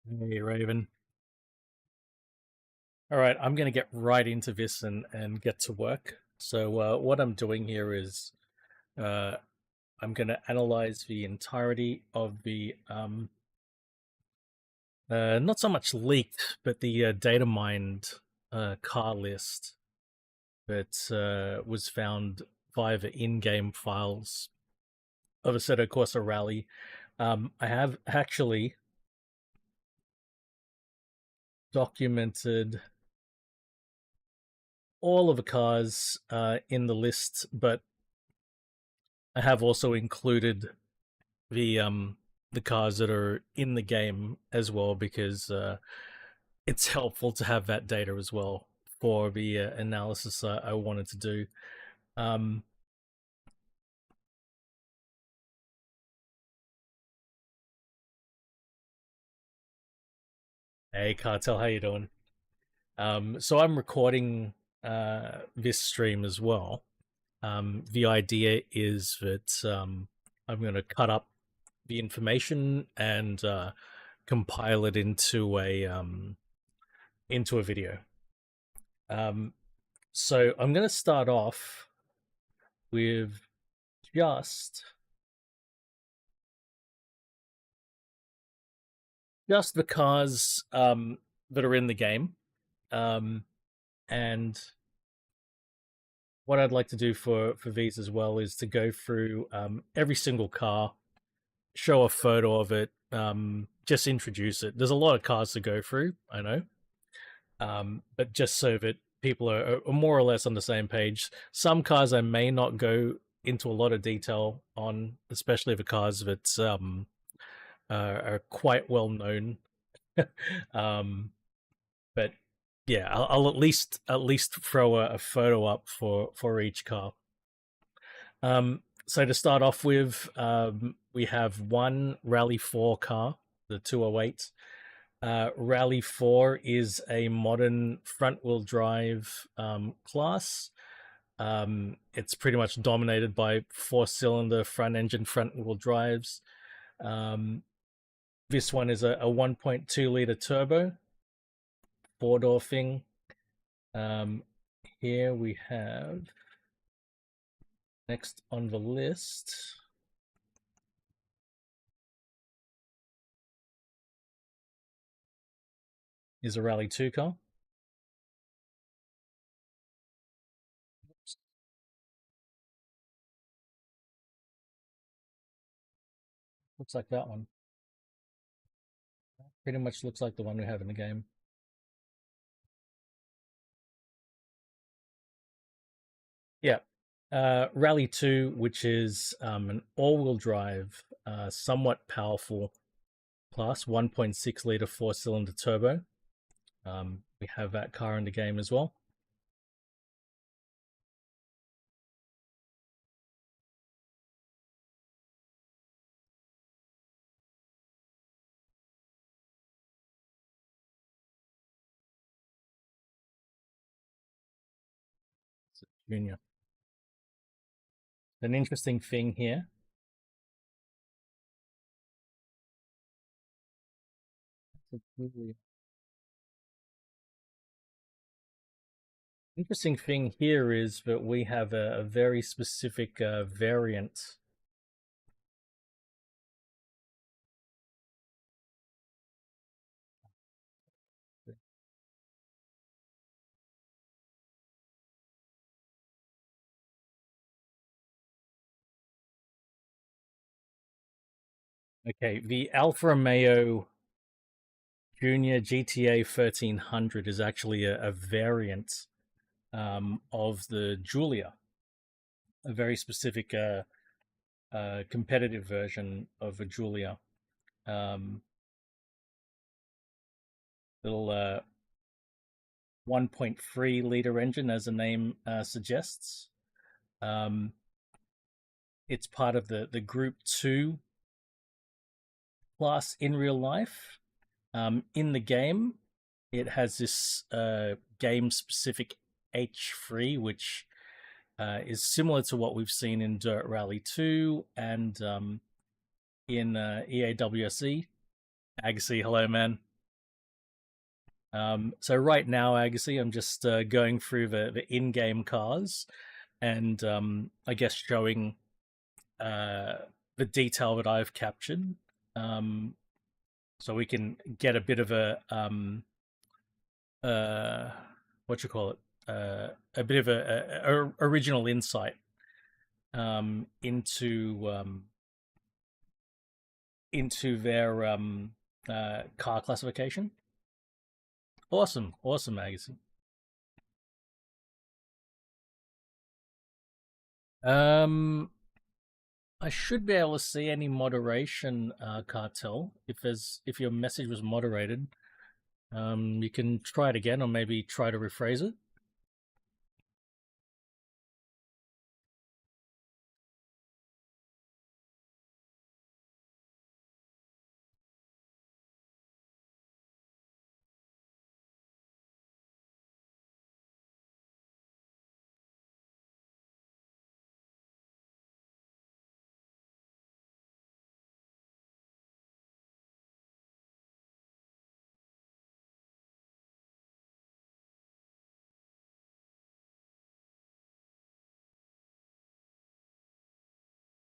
Hey, Raven. All right, I'm going to get right into this and get to work. So, what I'm doing here is uh, I'm going to analyze the entirety of the not so much leaked, but the data mined car list that was found via the in-game files of Assetto Corsa Rally. I have actually documented all of the cars in the list, but I have also included the cars that are in the game as well because it's helpful to have that data as well for the analysis I wanted to do. Um, hey, Cartel, how you doing? So I'm recording this stream as well. The idea is that I'm going to cut up the information and compile it into a video. Um, so I'm going to start off with just just the cars that are in the game, um, and what I'd like to do for these as well is to go through every single car, show a photo of it, just introduce it. There's a lot of cars to go through, I know, but just so that people are more or less on the same page. Some cars I may not go into a lot of detail on, especially the cars that are quite well known. um, but yeah, I'll at least throw a photo up for each car. So to start off with, we have one Rally 4 car, the 208. Rally 4 is a modern front wheel drive class. It's pretty much dominated by 4-cylinder front engine front wheel drives. Um, this one is a 1.2 liter turbo, 4-door thing. Here we have next on the list is a Rally 2 car. Looks like that one. Pretty much looks like the one we have in the game. Yeah. Rally 2, which is an all-wheel drive, somewhat powerful class, 1.6 liter 4-cylinder turbo. We have that car in the game as well. Junior. An interesting thing here. Interesting thing here is that we have a very specific variant. Okay, the Alfa Romeo Junior GTA 1300 is actually a variant of the Giulia, a very specific competitive version of a Giulia. Little 1.3 liter engine, as the name suggests. Um, it's part of the Group 2 class in real life. In the game, it has this game specific H3, which is similar to what we've seen in Dirt Rally 2 and in EAWSE. Agassi, hello, man. So right now, Agassi, I'm just going through the in-game cars and I guess showing uh, the detail that I've captured, um, so we can get a bit of a uh, what you call it, a bit of a original insight into their car classification. Awesome, awesome magazine. Um, I should be able to see any moderation cartel if your message was moderated. You can try it again, or maybe try to rephrase it.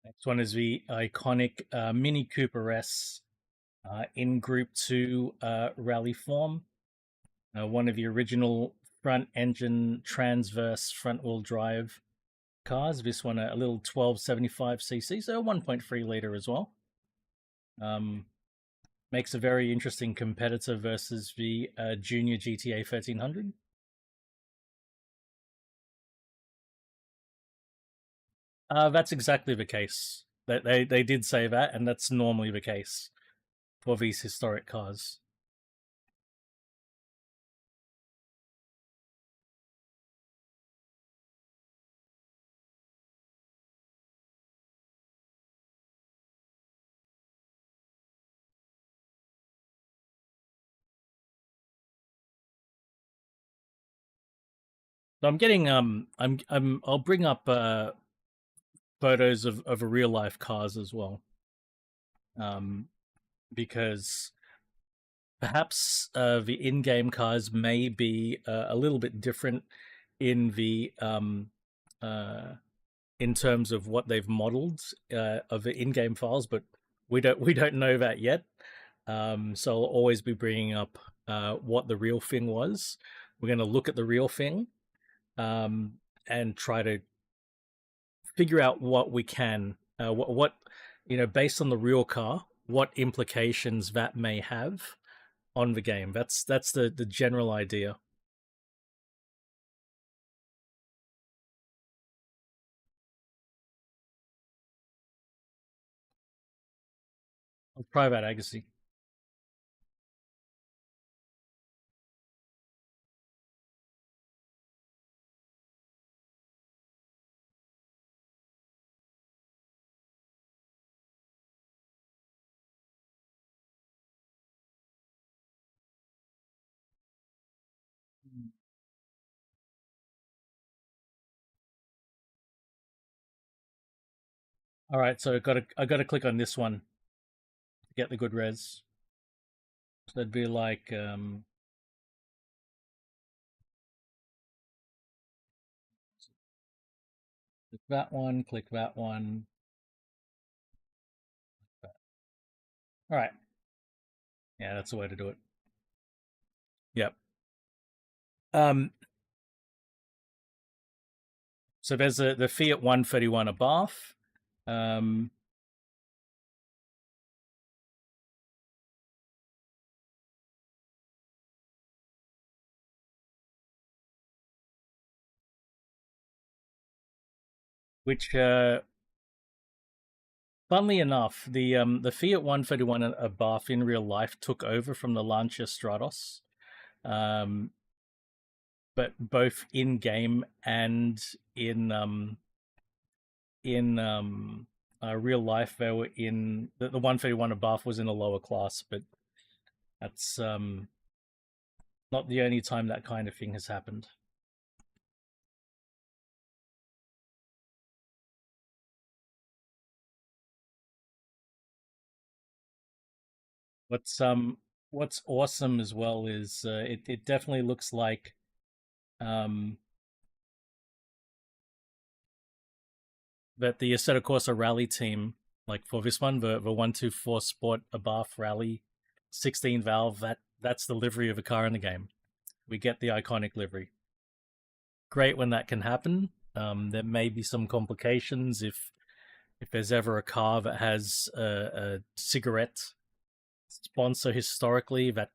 Next one is the iconic Mini Cooper S in Group 2 rally form. One of the original front engine transverse front wheel drive cars. This one a little 1275cc, so 1.3 liter as well. Makes a very interesting competitor versus the Junior GTA 1300. That's exactly the case. They did say that, and that's normally the case for these historic cars. So I'm getting I'll bring up photos of real life cars as well, um, because perhaps the in-game cars may be a little bit different in the in terms of what they've modeled of the in-game files, but we don't know that yet. So I'll always be bringing up what the real thing was. We're going to look at the real thing um, and try to figure out what we can, what based on the real car, what implications that may have on the game. That's the general idea. Of private agency. All right, so I got to click on this one to get the good res. So that'd be like click that one, click that one. All right, yeah, that's the way to do it. Yep. Um, so there's the Fiat 131 above, um, which funnily enough, the Fiat 131 above in real life took over from the Lancia Stratos, um, but both in game and in real life, they were in the 131 above was in a lower class, but that's not the only time that kind of thing has happened. What's what's awesome as well is it definitely looks like um, that the Assetto Corsa Rally team, like for this one, the 124 Sport Abarth Rally 16 valve, that's the livery of a car in the game. We get the iconic livery. Great when that can happen. There may be some complications if there's ever a car that has a cigarette sponsor historically, that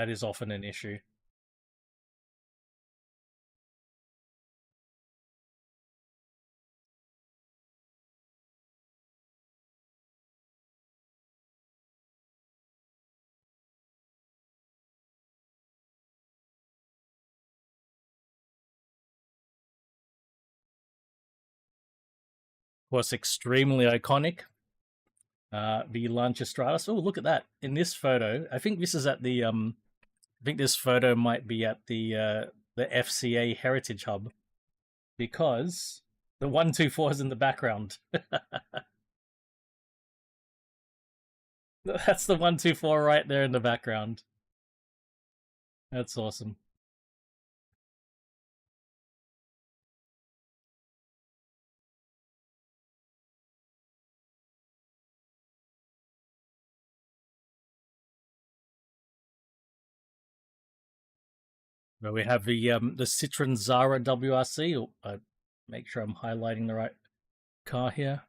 is often an issue. Of course, extremely iconic. The Lancia Stratus. Oh, look at that! In this photo, I think this is at the I think this photo might be at the FCA Heritage Hub because the 124 is in the background. That's the 124 right there in the background. That's awesome. Well, we have the Citroen Zara WRC. Make sure I'm highlighting the right car here.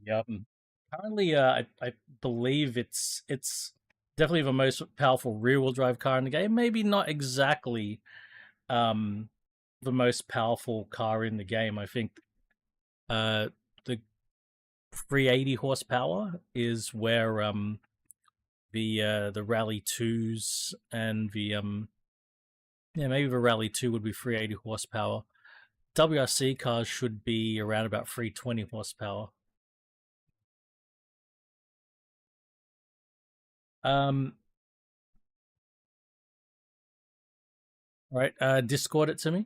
Yep. Currently, I believe it's definitely the most powerful rear wheel drive car in the game. Maybe not exactly um, the most powerful car in the game. I think the 380 horsepower is where the Rally Twos and the yeah, maybe the Rally Two would be 380 horsepower. WRC cars should be around about 320 horsepower. Um, right, Discord it to me.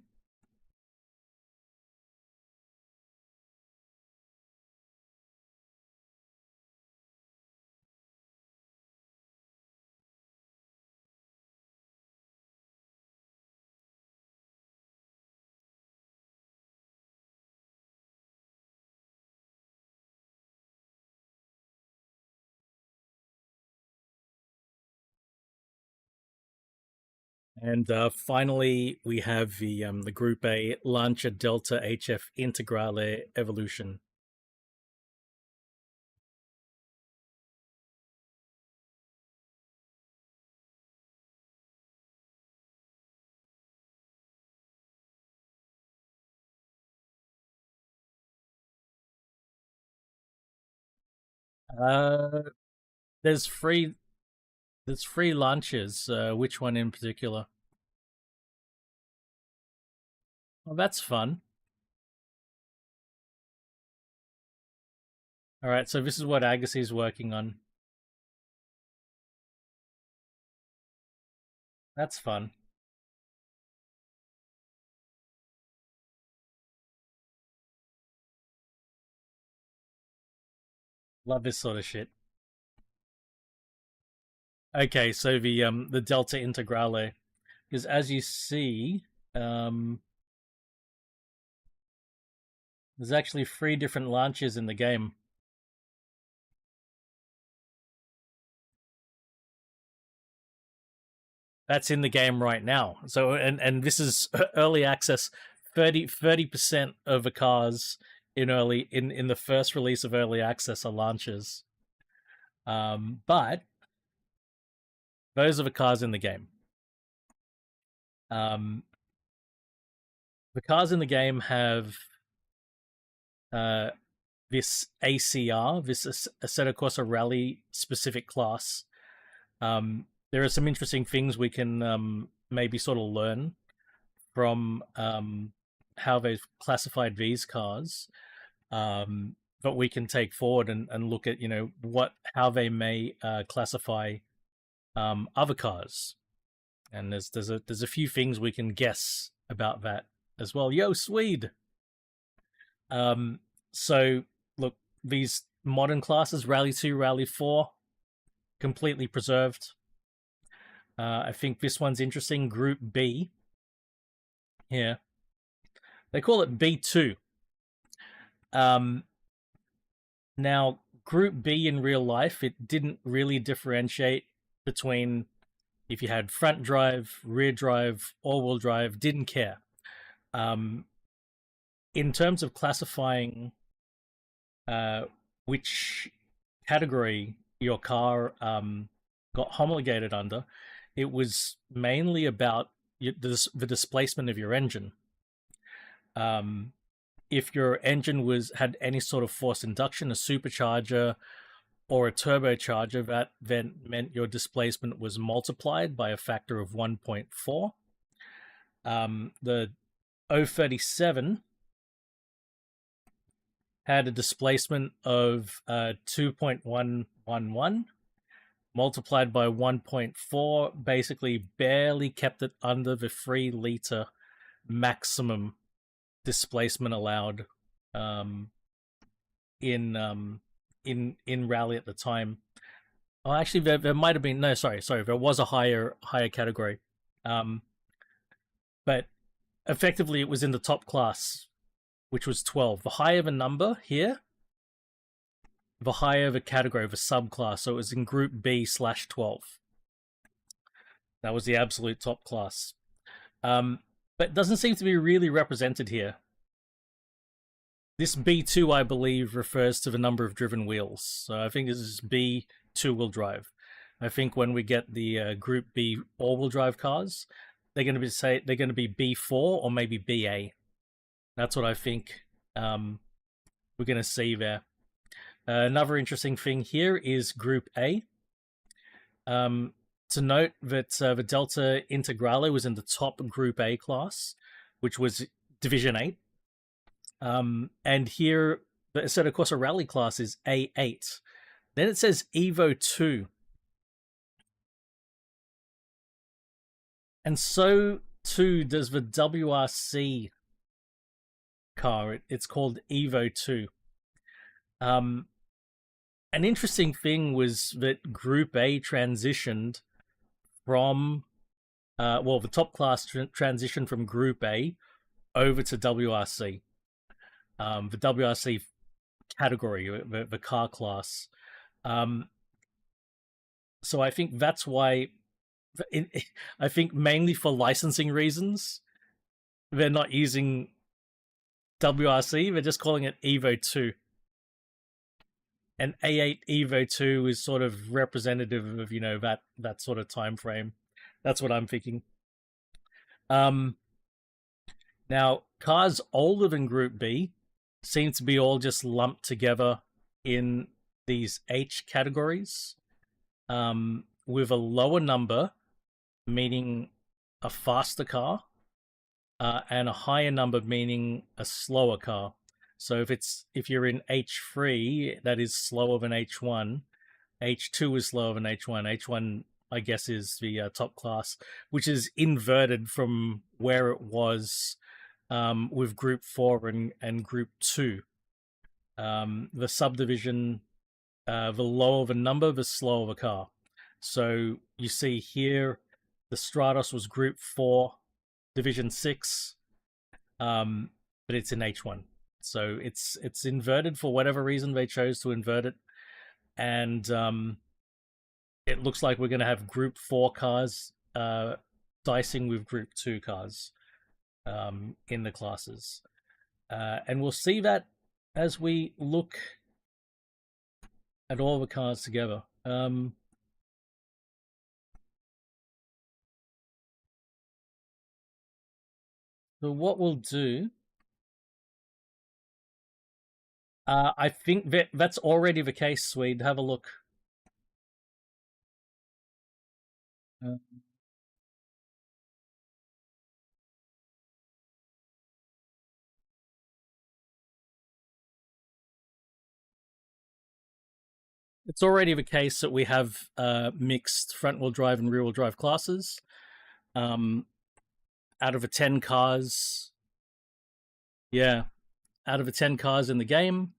And finally, we have the Group A Lancia Delta HF Integrale Evolution. Uh, there's three there's three launches. Which one in particular? Well, that's fun. All right, so this is what Agassi's working on. That's fun. Love this sort of shit. Okay, so the Delta Integrale, because as you see, there's actually three different launches in the game. That's in the game right now. So and this is early access. 30% of the cars in the first release of early access are launches. But those are the cars in the game. Um, the cars in the game have uh, this ACR, this Assetto Corsa Rally specific class. There are some interesting things we can maybe sort of learn from how they've classified these cars. that we can take forward and look at, how they may classify other cars. And there's a few things we can guess about that as well. Yo, Swede. Um, so look, these modern classes, Rally 2, Rally 4, completely preserved. I think this one's interesting. Group B here. They call it B2. Now, Group B in real life, it didn't really differentiate between if you had front drive, rear drive, all-wheel drive, didn't care. In terms of classifying which category your car got homologated under, it was mainly about the displacement of your engine. If your engine had any sort of forced induction, a supercharger or a turbocharger, that then meant your displacement was multiplied by a factor of 1.4. The 037 had a displacement of 2.111 multiplied by 1.4, basically barely kept it under the 3-liter maximum displacement allowed in rally at the time. Oh, actually, there might have been sorry. There was a higher category, but effectively it was in the top class, which was 12. The higher the number here, the higher the category, the subclass. So it was in Group B/12. That was the absolute top class. But it doesn't seem to be really represented here. This B2, I believe, refers to the number of driven wheels. So I think this is B two-wheel drive. I think when we get the Group B all-wheel drive cars, they're going to be B4 or maybe BA. That's what I think we're going to see there. Another interesting thing here is Group A. To note that the Delta Integrale was in the top Group A class, which was Division 8. And here, the Assetto Corsa Rally class is A8. Then it says Evo 2. And so, too, does the WRC car. It's called Evo 2. An interesting thing was that Group A transitioned from, the top class transitioned from Group A over to WRC. The WRC category, the car class. So I think that's why, I think mainly for licensing reasons, they're not using WRC, they're just calling it Evo 2. And A8 Evo 2 is sort of representative of, that sort of time frame. That's what I'm thinking. Now, cars older than Group B seem to be all just lumped together in these H categories, with a lower number meaning a faster car, and a higher number meaning a slower car. So if you're in H3, that is slower than H1. H2 is slower than H1. H1, I guess, is the top class, which is inverted from where it was with Group 4 and Group 2. The subdivision, the lower the number, the slower the car. So you see here, the Stratos was Group 4, Division 6, but it's in H1. So it's inverted for whatever reason they chose to invert it. And it looks like we're going to have Group 4 cars dicing with Group 2 cars in the classes. And we'll see that as we look at all the cars together. So what we'll do, I think that's already the case, Swede. Have a look. it's already the case that we have mixed front-wheel drive and rear-wheel drive classes. Um, out of the 10 cars, yeah, out of the 10 cars in the game,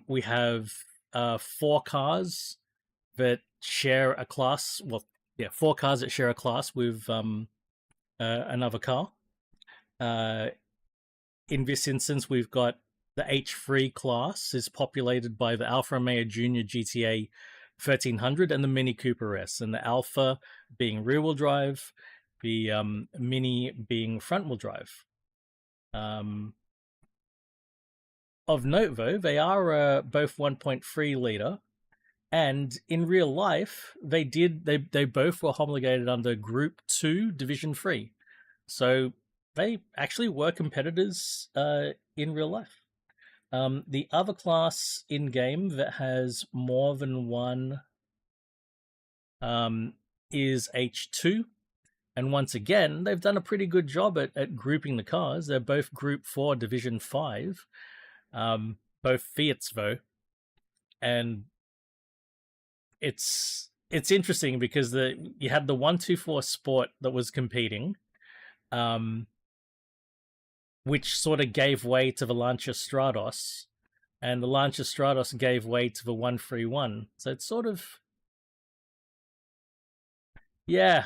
we have 4 cars that share a class. Well, yeah, 4 cars that share a class with another car. In this instance, we've got the H3 class is populated by the Alfa Romeo Junior GTA 1300 and the Mini Cooper S, and the Alpha being rear-wheel drive, the Mini being front-wheel drive. Of note, though, they are both 1.3 liter, and in real life, they both were homologated under Group 2, Division 3. So they actually were competitors in real life. The other class in game that has more than one is H2. And once again, they've done a pretty good job at grouping the cars. They're both Group 4, Division 5, both Fiats, though. And it's interesting because you had the 124 Sport that was competing, which sort of gave way to the Lancia Stratos, and the Lancia Stratos gave way to the 131. So it's sort of, yeah,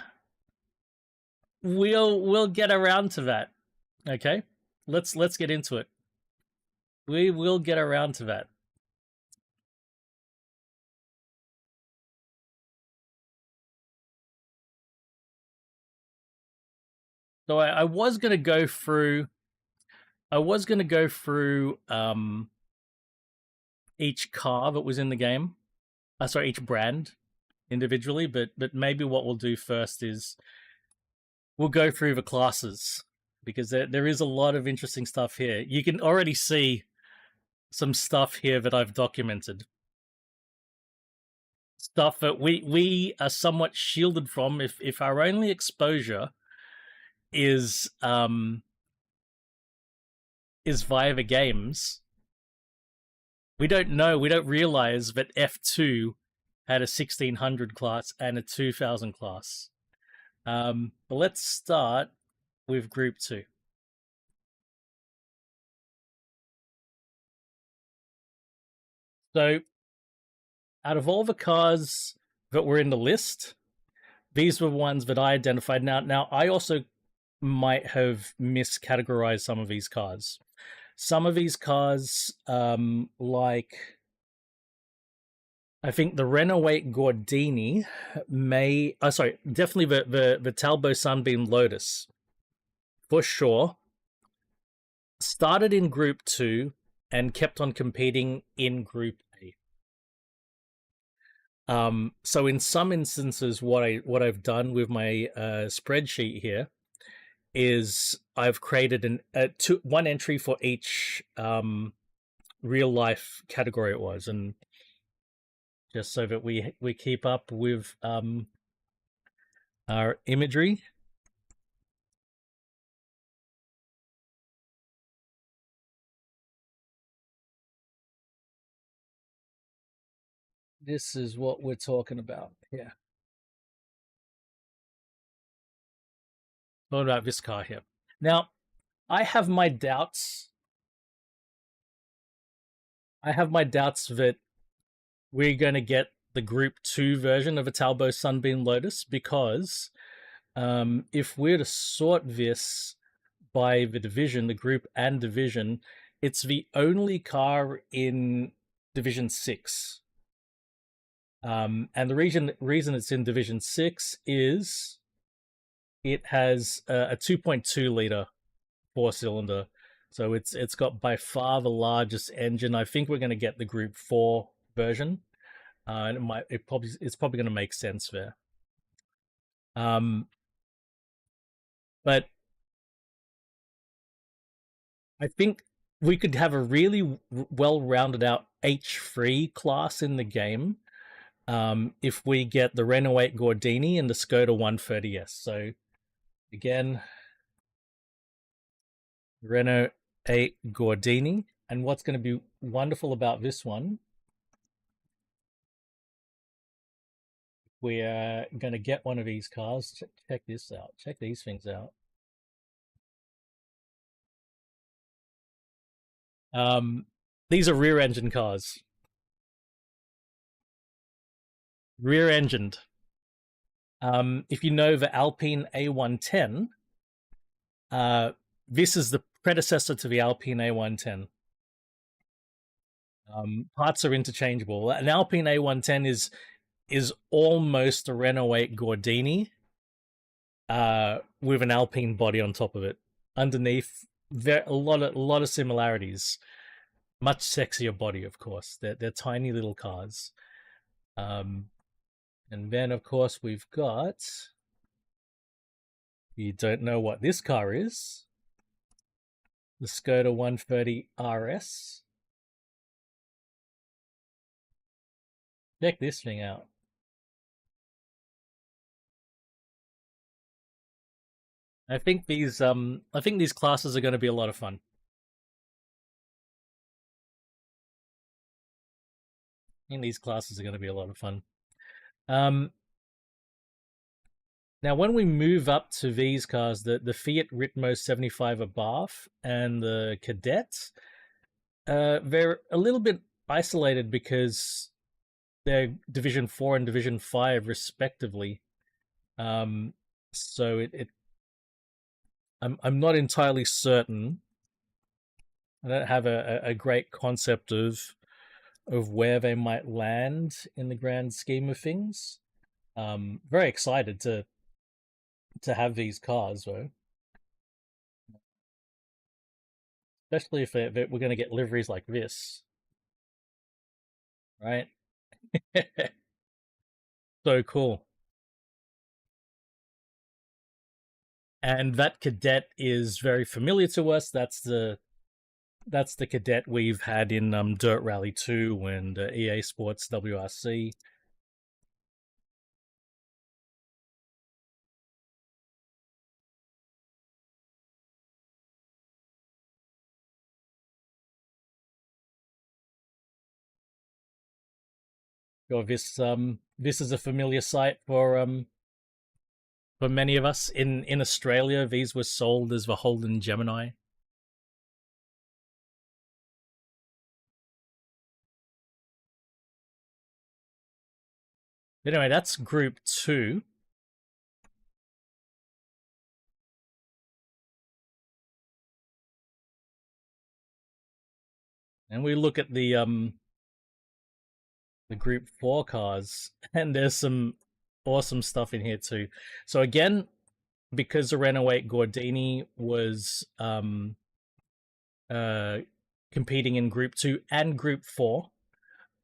we'll get around to that. Okay, let's get into it. We will get around to that. So I was gonna go through. I was gonna go through each car that was in the game. Sorry, each brand individually, but maybe what we'll do first is we'll go through the classes, because there is a lot of interesting stuff here. You can already see some stuff here that I've documented. Stuff that we are somewhat shielded from if our only exposure is via the games. We don't realize that F2 had a 1600 class and a 2000 class. But let's start with Group 2. So, out of all the cars that were in the list, these were ones that I identified. Now I also might have miscategorized some of these cars. Some of these cars, like I think the Renault 8 Gordini definitely the Talbot Sunbeam Lotus, for sure, started in Group 2 and kept on competing in Group A. So in some instances, what I've done with my spreadsheet here is I've created one entry for each real life category it was, and just so that we keep up with our imagery. This is what we're talking about here. What about this car here? Now, I have my doubts. That we're going to get the Group 2 version of a Talbot Sunbeam Lotus, because if we're to sort this by the division, the group and division, it's the only car in Division 6. And the reason it's in Division 6 is it has a 2.2 liter 4-cylinder. So it's got by far the largest engine. I think we're going to get the Group 4 version. And it's probably going to make sense there. But I think we could have a really well rounded out H3 class in the game if we get the Renault 8 Gordini and the Skoda 130S. So again, Renault 8 Gordini. And what's going to be wonderful about this one we're going to get one of these cars. Check this out. Check these things out. Um, these are rear-engine cars. Rear-engined. If you know the Alpine A110, uh, this is the predecessor to the Alpine A110. Parts are interchangeable. An Alpine A110 is almost a Renault 8 Gordini, with an Alpine body on top of it. Underneath, a lot of similarities. Much sexier body, of course. They're tiny little cars. And then, of course, we've got. You don't know what this car is? The Skoda 130 RS. Check this thing out. I think these classes are going to be a lot of fun. I think these classes are going to be a lot of fun. Now, when we move up to these cars, the Fiat Ritmo 75 Abarth and the Cadet, they're a little bit isolated because they're Division 4 and Division 5, respectively. So I'm not entirely certain. I don't have a great concept of where they might land in the grand scheme of things. Very excited to have these cars though, especially if we're going to get liveries like this, right? So cool. And that Cadet is very familiar to us. That's the Cadet we've had in Dirt Rally 2 and EA Sports WRC. Sure, this is a familiar sight for many of us in Australia. These were sold as the Holden Gemini. Anyway, that's Group 2. And we look at the Group 4 cars, and there's some awesome stuff in here too. So again, because the Renault 8 Gordini was competing in Group 2 and Group 4,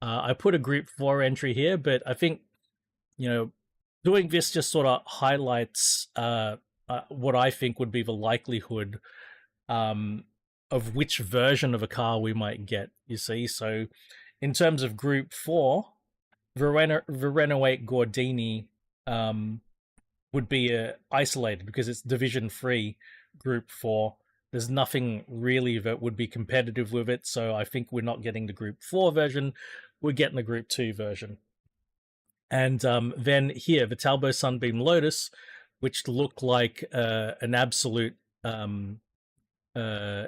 I put a Group 4 entry here, but I think, doing this just sort of highlights what I think would be the likelihood of which version of a car we might get, you see. So in terms of Group 4, the Renault 8 Gordini would be isolated because it's Division 3 Group 4. There's nothing really that would be competitive with it, so I think we're not getting the Group 4 version, we're getting the Group 2 version. And then here, the Talbot Sunbeam Lotus, which looked like an absolute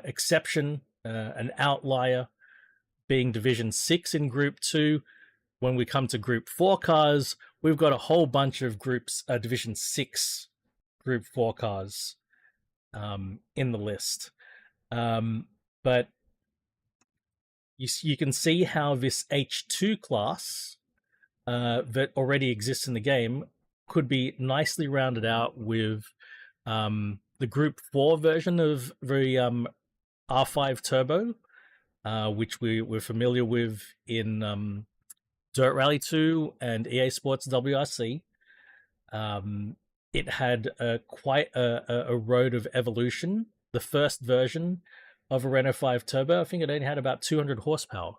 exception, an outlier, being Division 6 in Group 2. When we come to Group 4 cars, we've got a whole bunch of Division 6 Group 4 cars in the list. But you can see how this H2 class that already exists in the game could be nicely rounded out with the Group 4 version of the R5 Turbo, which we're familiar with in Dirt Rally 2 and EA Sports WRC. It had quite a road of evolution. The first version of a Renault 5 Turbo, I think it only had about 200 horsepower.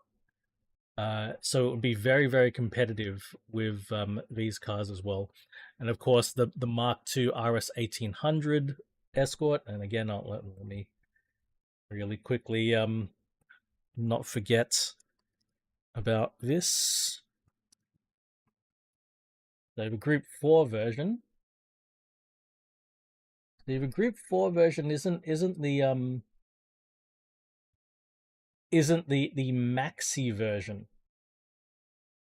So it would be very, very competitive with these cars as well. And of course, the Mark II RS 1800 Escort. And again, let me really quickly not forget about this. So the Group 4 version. The Group 4 version isn't the maxi version.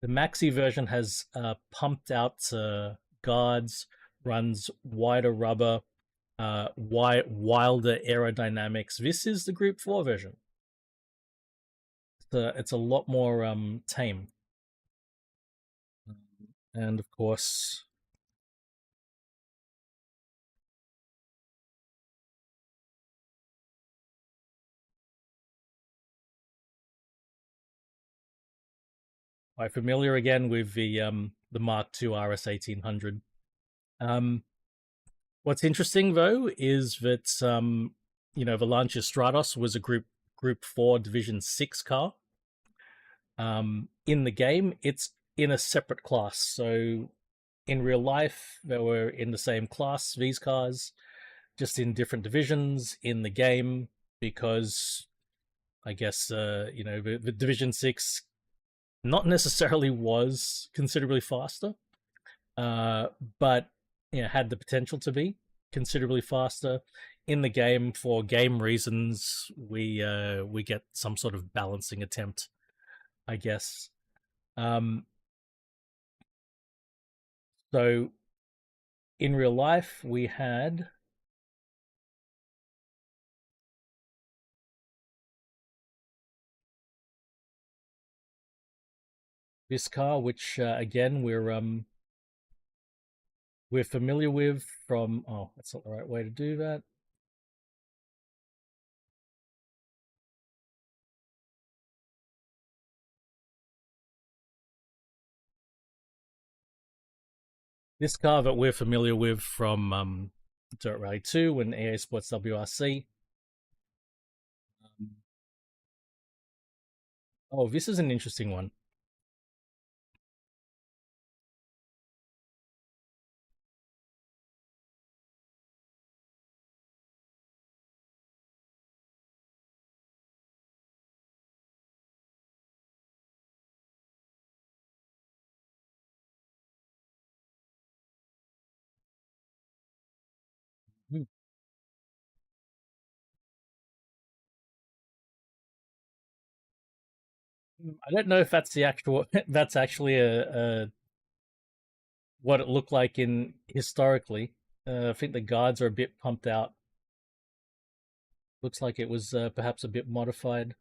The maxi version has pumped out guards, runs wider rubber, wilder aerodynamics. This is the Group 4 version. It's a lot more tame. And of course, I'm familiar again with the Mark II RS 1800. Um, what's interesting though is that the Lancia Stratos was a Group 4 Division 6 car. In the game, it's in a separate class. So in real life, they were in the same class, these cars, just in different divisions in the game, because I guess the Division 6 not necessarily was considerably faster, uh, but had the potential to be considerably faster. In the game, for game reasons, we get some sort of balancing attempt, I guess. Um, so in real life, we had this car, which again we're familiar with from. Oh, that's not the right way to do that. This car that we're familiar with from Dirt Rally 2 and EA Sports WRC. Um, oh, this is an interesting one. Hmm. I don't know if that's the actual. That's actually a what it looked like in historically. I think the guards are a bit pumped out. Looks like it was perhaps a bit modified.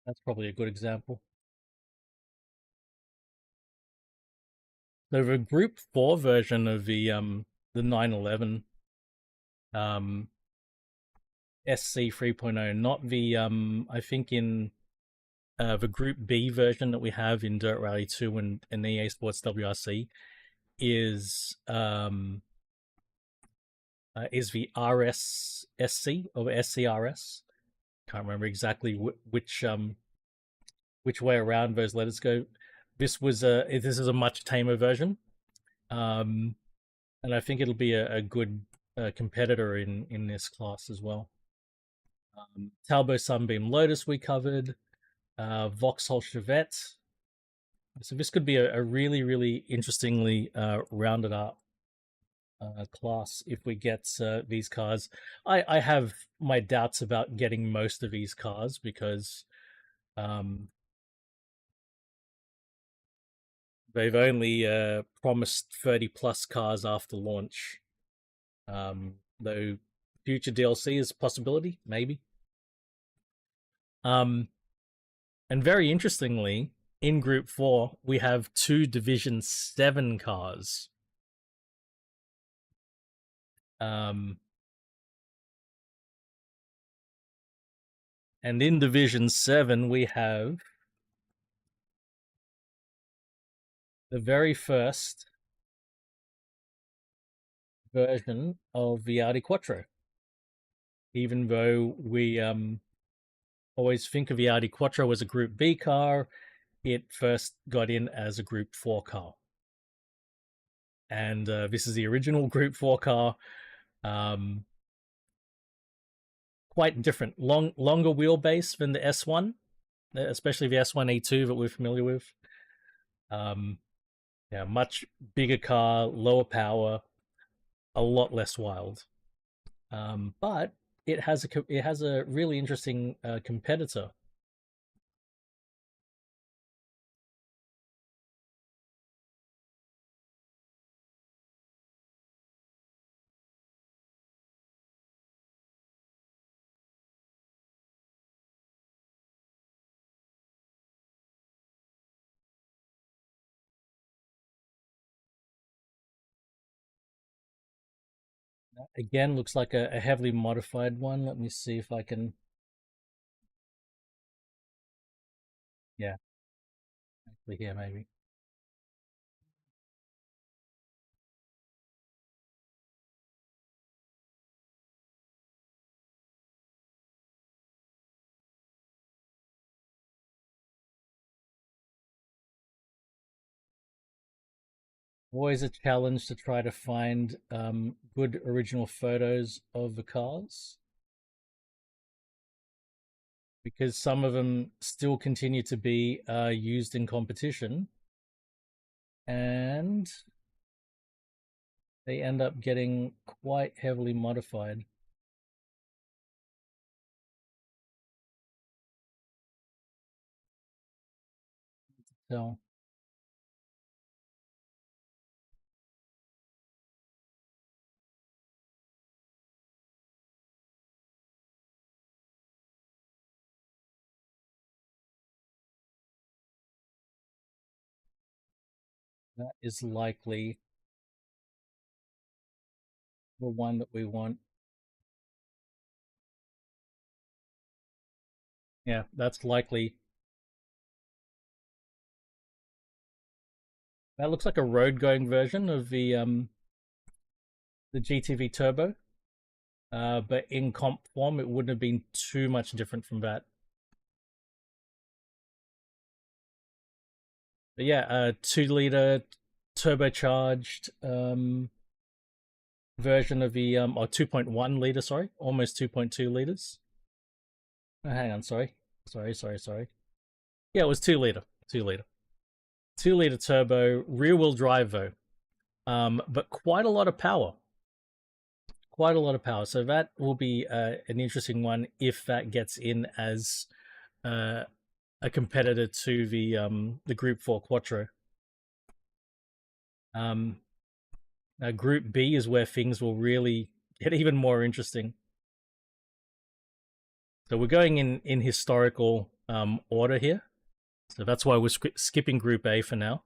That's probably a good example. So the Group 4 version of the 911 um SC 3.0, not the I think in the Group B version that we have in Dirt Rally 2 and EA Sports WRC is the RSSC or SCRS. Can't remember exactly which way around those letters go. This is a much tamer version, um, and I think it'll be a good competitor in this class as well. Talbot Sunbeam Lotus we covered, Vauxhall Chevette. So this could be a really really interestingly rounded up class if we get these cars. I have my doubts about getting most of these cars because um, they've only promised 30 plus cars after launch. Though future DLC is a possibility, maybe. Um, and very interestingly, in Group 4, we have two Division 7 cars. Um, and in Division 7, we have the very first version of the Audi Quattro. Even though we always think of the Audi Quattro as a Group B car, it first got in as a Group 4 car. And this is the original Group 4 car. Um, quite different. Longer wheelbase than the S1, especially the S1E2 that we're familiar with. Um, yeah, much bigger car, lower power, a lot less wild. But it has a really interesting competitor. Again, looks like a heavily modified one. Let me see if I can. Yeah, actually here maybe. Always a challenge to try to find good original photos of the cars because some of them still continue to be used in competition and they end up getting quite heavily modified. So that is likely the one that we want. Yeah, that's likely. That looks like a road going version of the GTV Turbo. But in comp form, it wouldn't have been too much different from that. But yeah, 2 liter turbocharged version of the or 2.1 liter, sorry, almost 2.2 liters. Oh, hang on, sorry. Yeah, it was 2 liter, 2 liter, 2 liter turbo, rear wheel drive though. But quite a lot of power. Quite a lot of power. So that will be an interesting one if that gets in as uh, a competitor to the Group 4 Quattro. Um, Group B is where things will really get even more interesting. So we're going in historical order here. So that's why we're skipping Group A for now.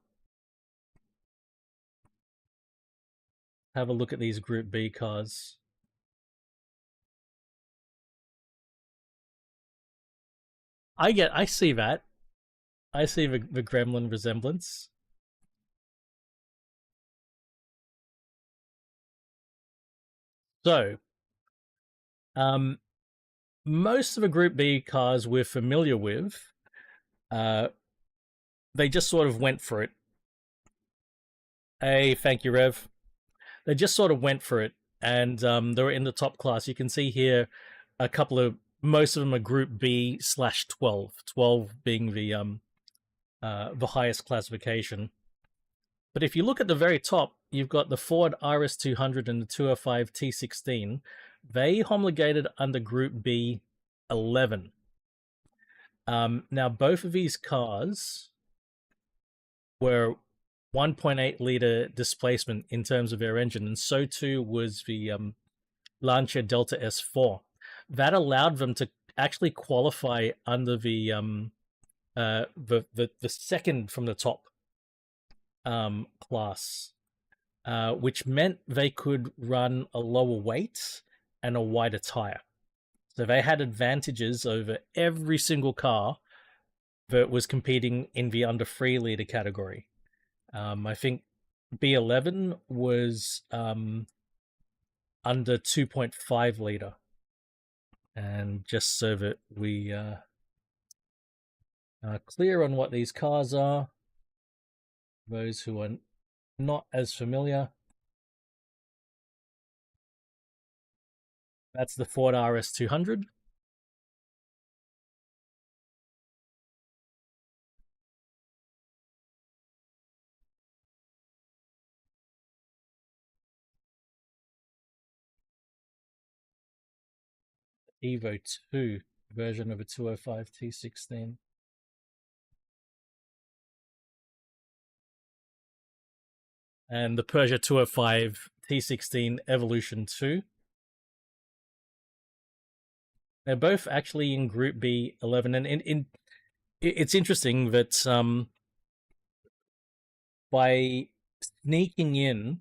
Have a look at these Group B cars. I see that. I see the Gremlin resemblance. So, um, most of the Group B cars we're familiar with, uh, they just sort of went for it. Hey, thank you, Rev. They just sort of went for it, and they were in the top class. You can see here a couple of most of them are Group B slash 12. 12 being the highest classification. But if you look at the very top, you've got the Ford RS200 and the 205 T16. They homologated under Group B 11. Now, both of these cars were 1.8 liter displacement in terms of their engine, and so too was the Lancia Delta S4. That allowed them to actually qualify under the second from the top class, which meant they could run a lower weight and a wider tire. So they had advantages over every single car that was competing in the under 3 liter category. I think B11 was under 2.5 liter. And just so that we are clear on what these cars are, those who are not as familiar, that's the Ford RS200. Evo 2 version of a 205 T16. And the Peugeot 205 T16 Evolution 2. They're both actually in Group B 11, and it's interesting that by sneaking in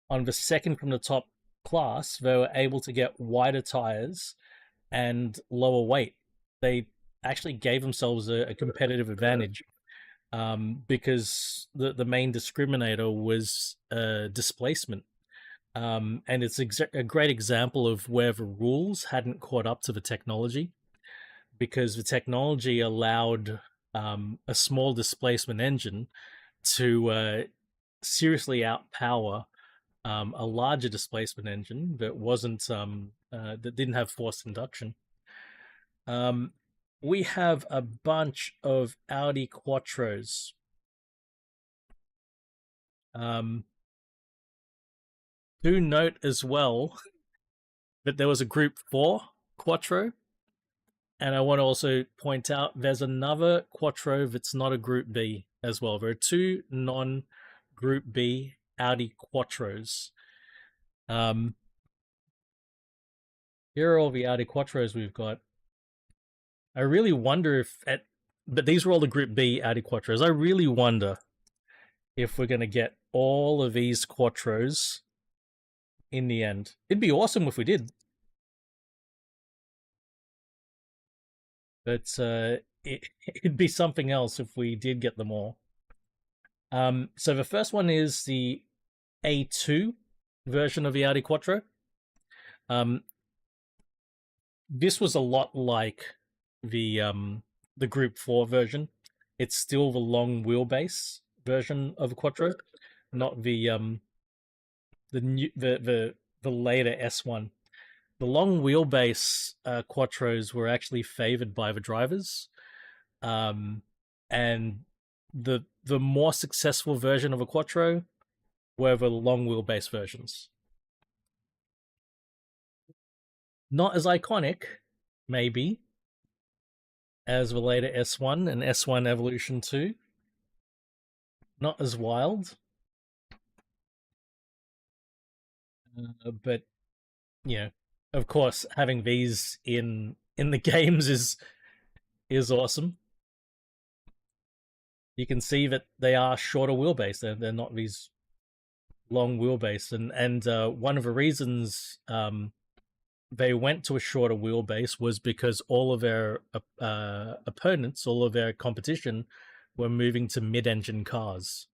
on the second from the top class, they were able to get wider tires and lower weight. They actually gave themselves a competitive advantage because the main discriminator was displacement. And it's a great example of where the rules hadn't caught up to the technology, because the technology allowed a small displacement engine to seriously outpower a larger displacement engine that wasn't that didn't have forced induction. We have a bunch of Audi Quattros. Do note as well that there was a Group 4 Quattro, and I want to also point out there's another Quattro that's not a Group B as well. There are two non-Group B Audi Quattros. Here are all the Audi Quattros we've got. I really wonder but these were all the Group B Audi Quattros. I really wonder if we're going to get all of these Quattros in the end. It'd be awesome if we did. But it'd be something else if we did get them all. So the first one is the A2 version of the Audi Quattro. This was a lot like the Group 4 version. It's still the long wheelbase version of a Quattro, not the later S1. The long wheelbase Quattros were actually favored by the drivers, and the more successful version of a Quattro were the long wheelbase versions. Not as iconic, maybe, as the later S1 and S1 Evolution 2. Not as wild. But, you know, of course, having these in the games is awesome. You can see that they are shorter wheelbase. They're not these long wheelbase. And one of the reasons they went to a shorter wheelbase was because all of their opponents, all of their competition, were moving to mid-engine cars.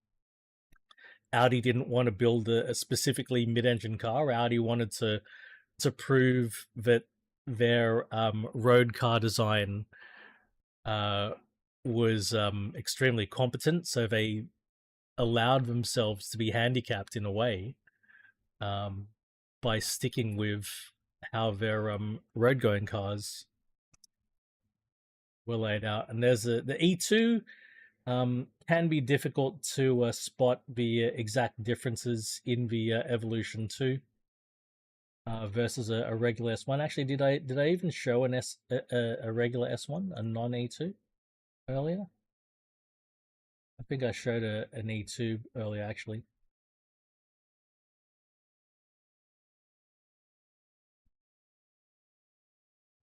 Audi didn't want to build a specifically mid-engine car. Audi wanted to prove that their road car design was extremely competent, so they allowed themselves to be handicapped in a way by sticking with how their road-going cars were laid out. And there's the E2 can be difficult to spot the exact differences in the Evolution 2 versus a regular S1. Actually, did I even show a regular S1, a non-E2 earlier? I think I showed an E2 earlier, actually.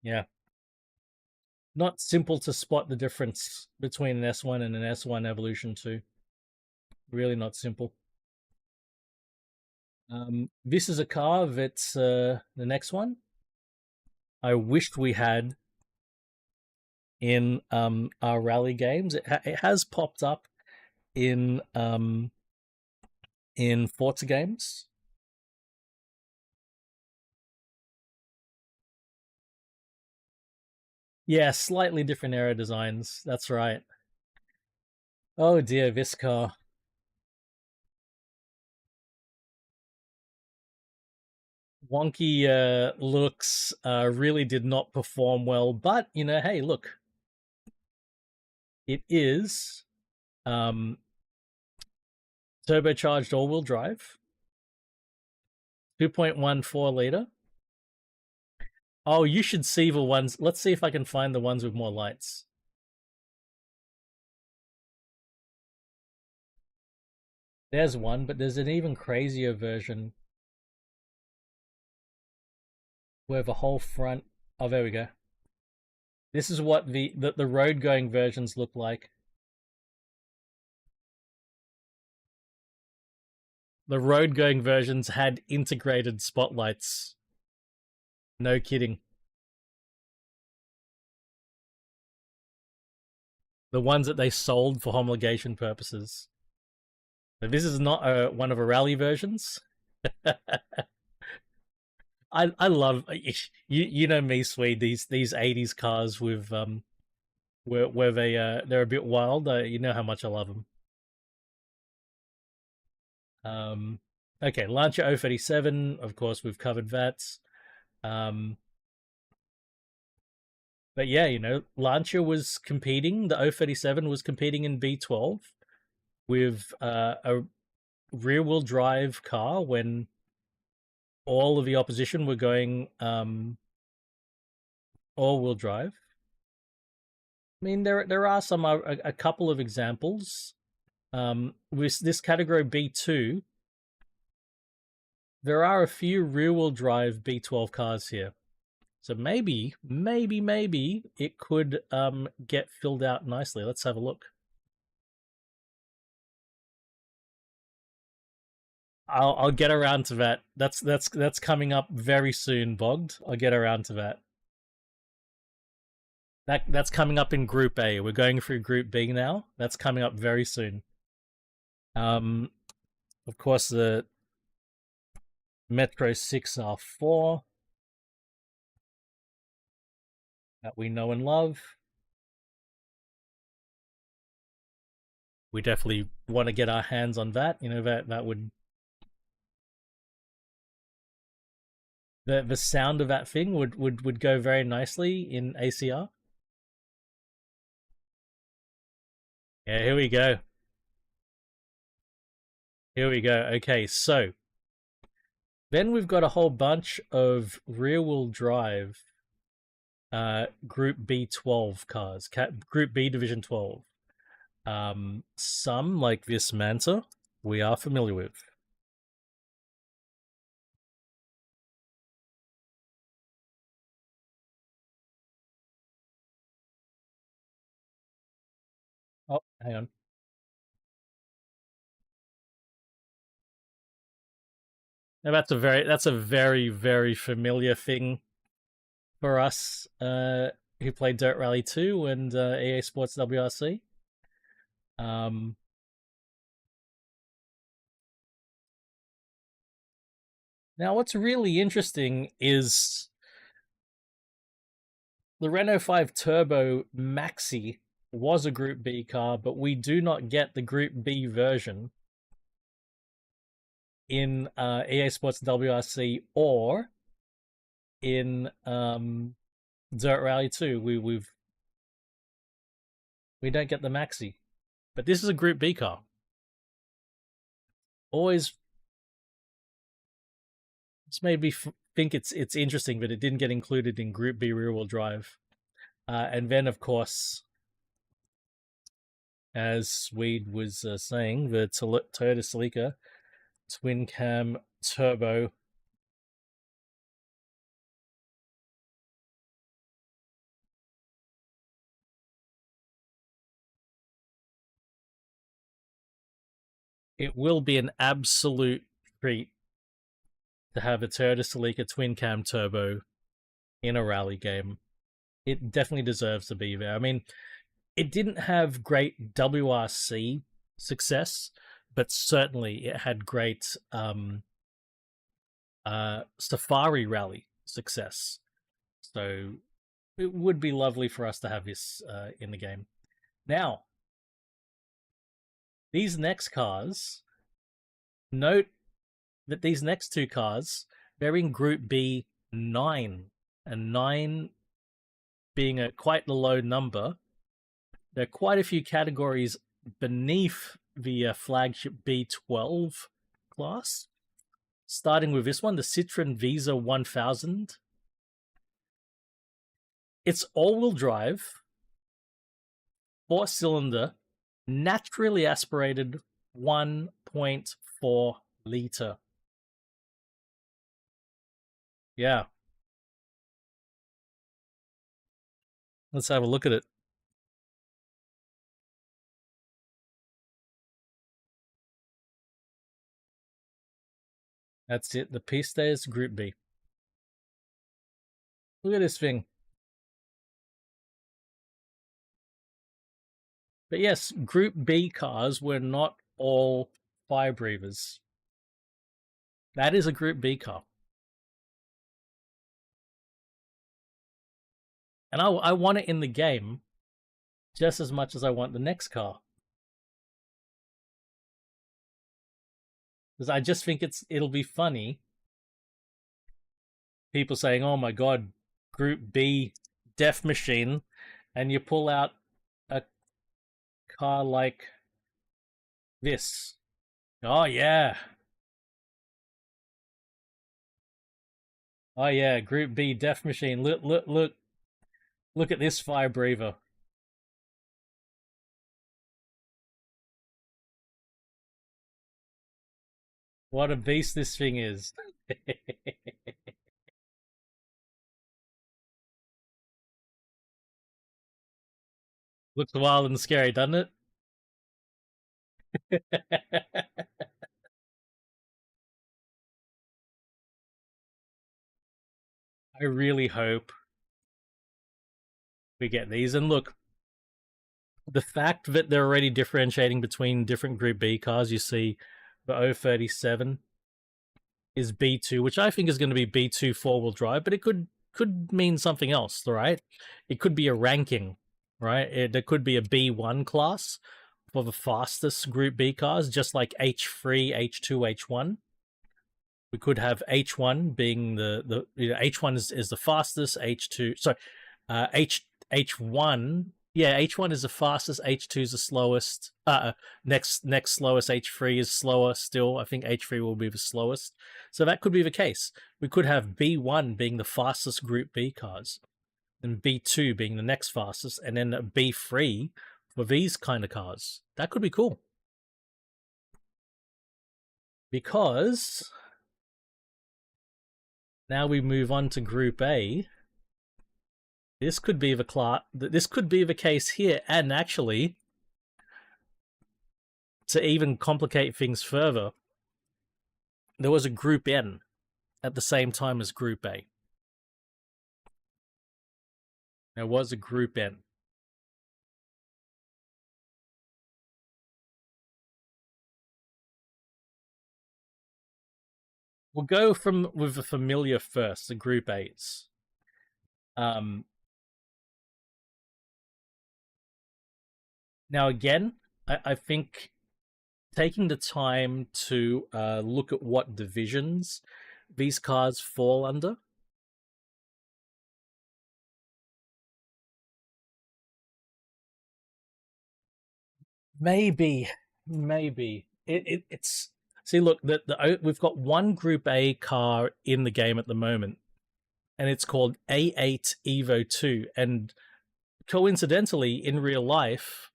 Yeah. Not simple to spot the difference between an S1 and an S1 Evolution 2. Really not simple. This is a car that's the next one. I wished we had in our rally games. It has popped up in Forza games. Yeah, slightly different aero designs. That's right. Oh dear, this car. Wonky looks really did not perform well, but you know, hey, look, it is turbocharged all-wheel drive, 2.14 liter. Oh, you should see the ones. Let's see if I can find the ones with more lights. There's one, but there's an even crazier version where the whole front. Oh, there we go. This is what the road going versions look like. The road going versions had integrated spotlights. No kidding. The ones that they sold for homologation purposes. But this is not one of the rally versions. I love you know me, Swede. These 80s cars with where they're a bit wild. You know how much I love them. Um, okay, Lancia 037. Of course, we've covered that. Um, but yeah, you know, Lancia was competing. The 037 was competing in B12 with a rear-wheel drive car when all of the opposition were going all-wheel drive. I mean, there are some a couple of examples. With this category B2, there are a few rear-wheel drive B12 cars here. So maybe it could get filled out nicely. Let's have a look. I'll get around to that. That's coming up very soon, Bogged. I'll get around to that. That's coming up in Group A. We're going through Group B now. That's coming up very soon. Um, of course, the Metro 6R4 that we know and love. We definitely want to get our hands on that. You know, that would the sound of that thing would go very nicely in ACR. Yeah, here we go. Here we go. Okay, so then we've got a whole bunch of rear-wheel drive Group B12 cars, Group B Division 12. Some, like this Manta, we are familiar with. Oh, hang on. Now that's a very familiar thing for us who played Dirt Rally 2 and EA Sports WRC. Um, Now, what's really interesting is the Renault 5 Turbo Maxi was a Group B car, but we do not get the Group B version in EA Sports WRC or in Dirt Rally 2. We don't get the Maxi, but this is a Group B car. Always, it's made me think it's interesting that it didn't get included in Group B rear wheel drive. And then, of course, as Swede was saying, the Toyota Celica twin cam turbo. It will be an absolute treat to have a Toyota Celica twin cam turbo in a rally game. It definitely deserves to be there. I mean, it didn't have great WRC success, but certainly it had great Safari Rally success. So it would be lovely for us to have this in the game. Now, these next cars, note that these next two cars, they're in Group B9, and 9 being quite a low number. There are quite a few categories beneath the flagship B12 class. Starting with this one, the Citroen Visa 1000. It's all-wheel drive, 4-cylinder, naturally aspirated 1.4 liter. Yeah. Let's have a look at it. That's it. The Piste is Group B. Look at this thing. But yes, Group B cars were not all fire breathers. That is a Group B car. And I want it in the game just as much as I want the next car. Because I just think it'll be funny. People saying, "Oh my god, Group B Death Machine," and you pull out a car like this. Oh yeah. Oh yeah, Group B Death Machine. Look at this fire breather. What a beast this thing is. Looks wild and scary, doesn't it? I really hope we get these. And look, the fact that they're already differentiating between different Group B cars, you see the 037 is B2, which I think is going to be B2 four-wheel drive, but it could mean something else, right? It could be a ranking, right? There could be a B1 class for the fastest Group B cars, just like H3, H2, H1. We could have H1 being the H1 is the fastest, H2 sorry, H1 yeah, H1 is the fastest, H2 is the slowest. Next slowest, H3 is slower still. I think H3 will be the slowest. So that could be the case. We could have B1 being the fastest Group B cars, and B2 being the next fastest, and then B3 for these kind of cars. That could be cool. Because now we move on to Group A. This could be the case here, and actually, to even complicate things further, there was a Group N at the same time as Group A. There was a Group N. We'll go with the familiar first, the Group A's. Now again, I think taking the time to look at what divisions these cars fall under. Maybe it's see. Look, we've got one Group A car in the game at the moment, and it's called A8 Evo 2. And coincidentally, in real life,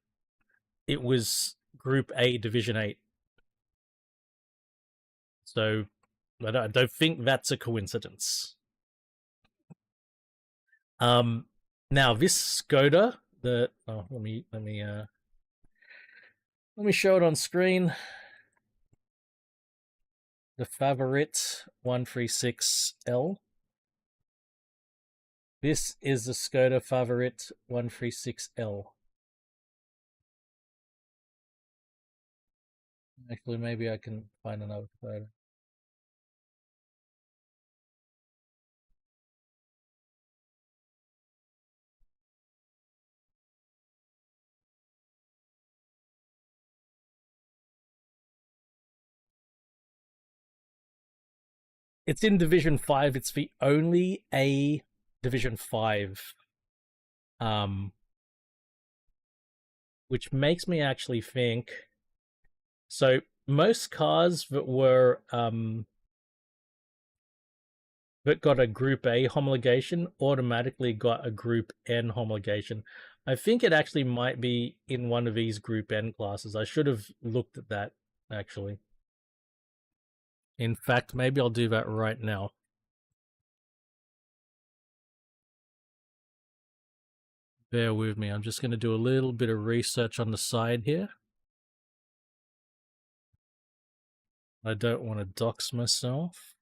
it was Group A Division 8. So I don't think that's a coincidence. Now this Skoda, let me show it on screen. The Favorite 136L. This is the Skoda Favorite 136L. Actually, maybe I can find another photo. It's in Division 5. It's the only A Division 5. Which makes me actually think. So most cars that were that got a Group A homologation automatically got a Group N homologation. I think it actually might be in one of these Group N classes. I should have looked at that, actually. In fact, maybe I'll do that right now. Bear with me. I'm just going to do a little bit of research on the side here. I don't want to dox myself.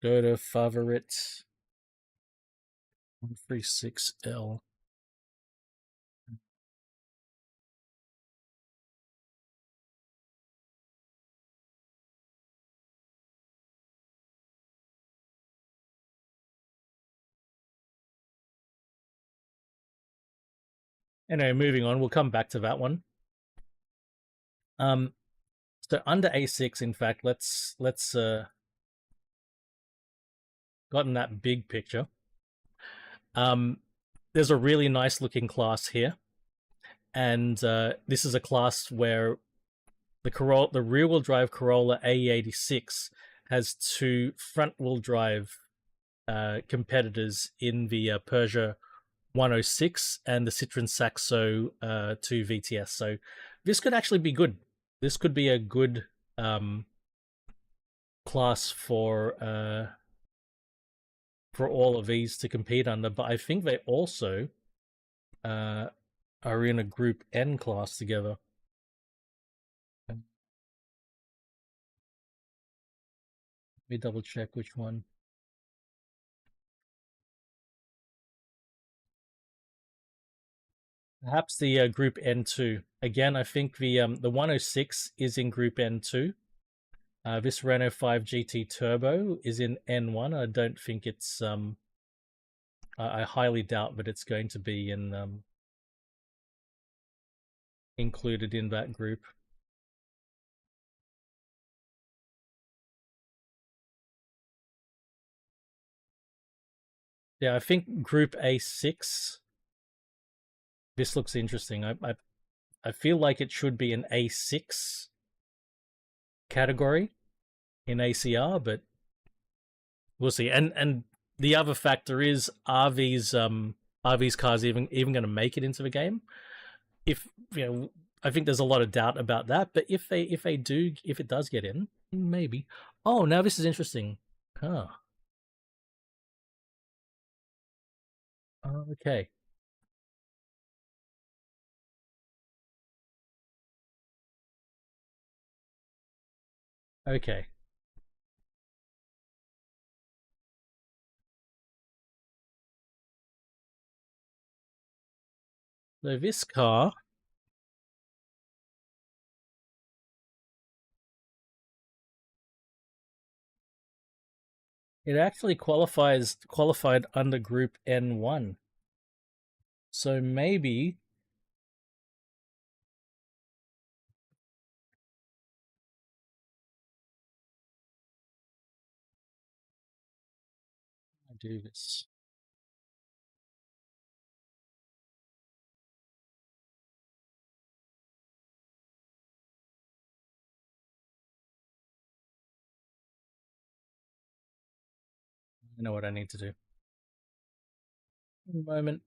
Go to favorite 136L. Anyway, moving on. We'll come back to that one. So under A6, in fact, let's gotten that big picture. There's a really nice looking class here, and this is a class where the rear-wheel drive Corolla AE86 has two front-wheel drive competitors in the Peugeot 106 and the Citroen Saxo 2 VTS. So this could actually be good. This could be a good class for all of these to compete under. But I think they also are in a Group N class together. Let me double check which one. Perhaps the Group N2. Again, I think the 106 is in Group N2. This Renault 5 GT Turbo is in N1. I don't think it's I highly doubt that it's going to be in included in that group. Yeah, I think Group A6. This looks interesting. I feel like it should be an A6 category in ACR, but we'll see. And the other factor is, are these cars even going to make it into the game? If I think there's a lot of doubt about that. But if it does get in, maybe. Oh, now this is interesting. Huh. Okay. Okay. So this car, it actually qualified under Group N1. So maybe I do this. I know what I need to do. One moment.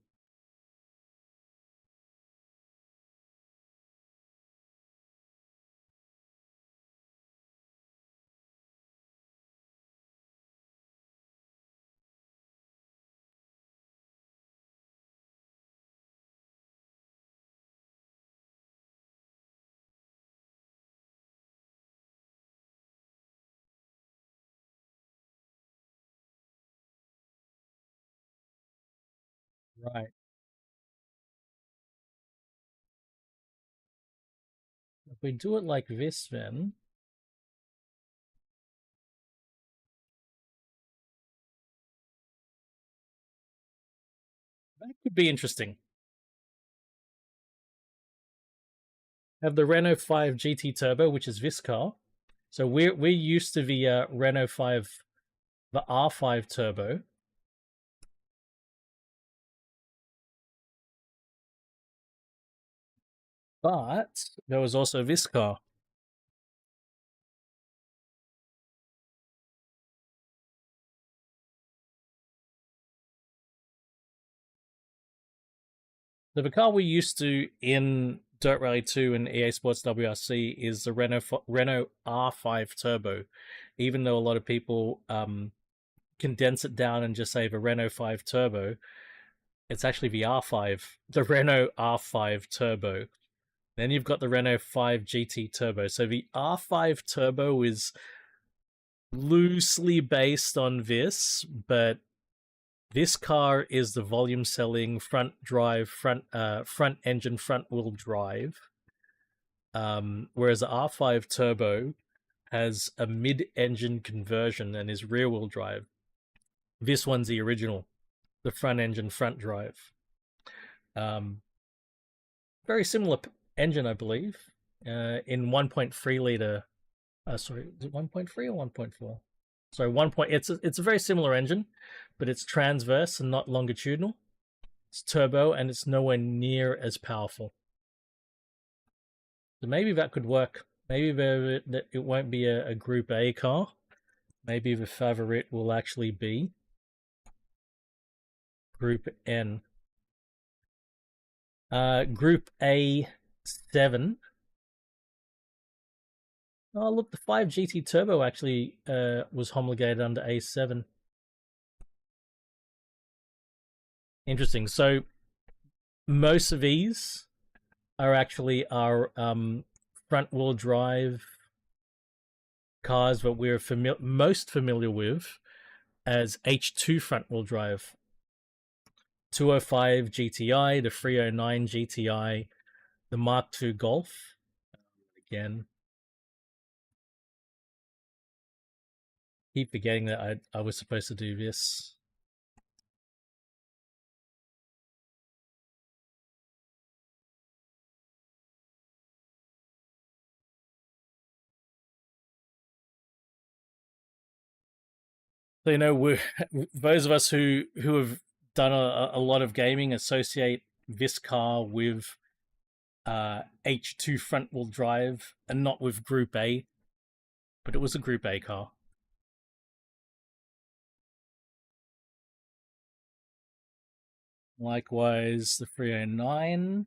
Right. If we do it like this, then that could be interesting. Have the Renault 5 GT Turbo, which is this car. So we're used to the Renault 5 the R5 turbo, but there was also this car. So the car we used to in Dirt Rally 2 and EA Sports WRC is the Renault R5 Turbo, even though a lot of people condense it down and just say the Renault 5 Turbo. It's actually the R5, the Renault R5 Turbo. Then you've got the Renault 5 GT Turbo. So the R5 Turbo is loosely based on this, but this car is the volume selling front engine front wheel drive, whereas the R5 Turbo has a mid engine conversion and is rear wheel drive. This one's the original, the front engine front drive. Very similar engine, I believe, in 1.3 liter. Sorry, is it 1.3 or 1.4? Sorry, 1. It's a very similar engine, but it's transverse and not longitudinal. It's turbo, and it's nowhere near as powerful. So maybe that could work. Maybe it won't be a Group A car. Maybe the favorite will actually be Group N. Group A7. Oh, look, the 5 GT Turbo actually was homologated under A7. Interesting. So most of these are actually our front-wheel drive cars that we're most familiar with as H2 front-wheel drive. 205 GTI, the 309 GTI, the Mark II Golf. Again, keep forgetting that I was supposed to do this. So, you know, those of us who have done a lot of gaming associate this car with H2 front wheel drive and not with Group A, but it was a Group A car. Likewise, the 309.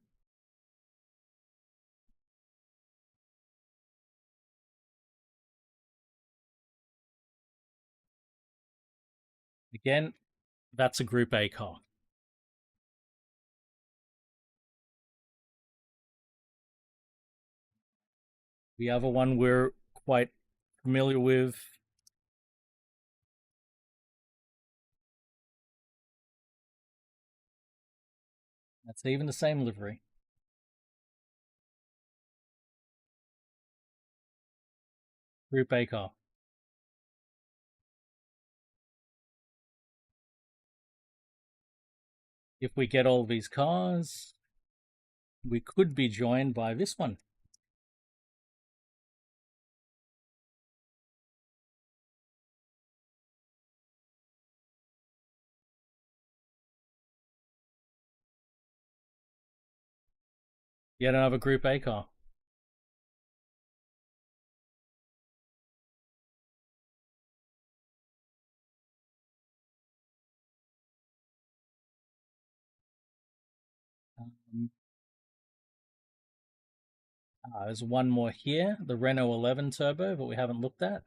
Again, that's a Group A car. The other one we're quite familiar with. That's even the same livery. Group A car. If we get all these cars, we could be joined by this one. Yet another Group A car. There's one more here, the Renault 11 Turbo, but we haven't looked at.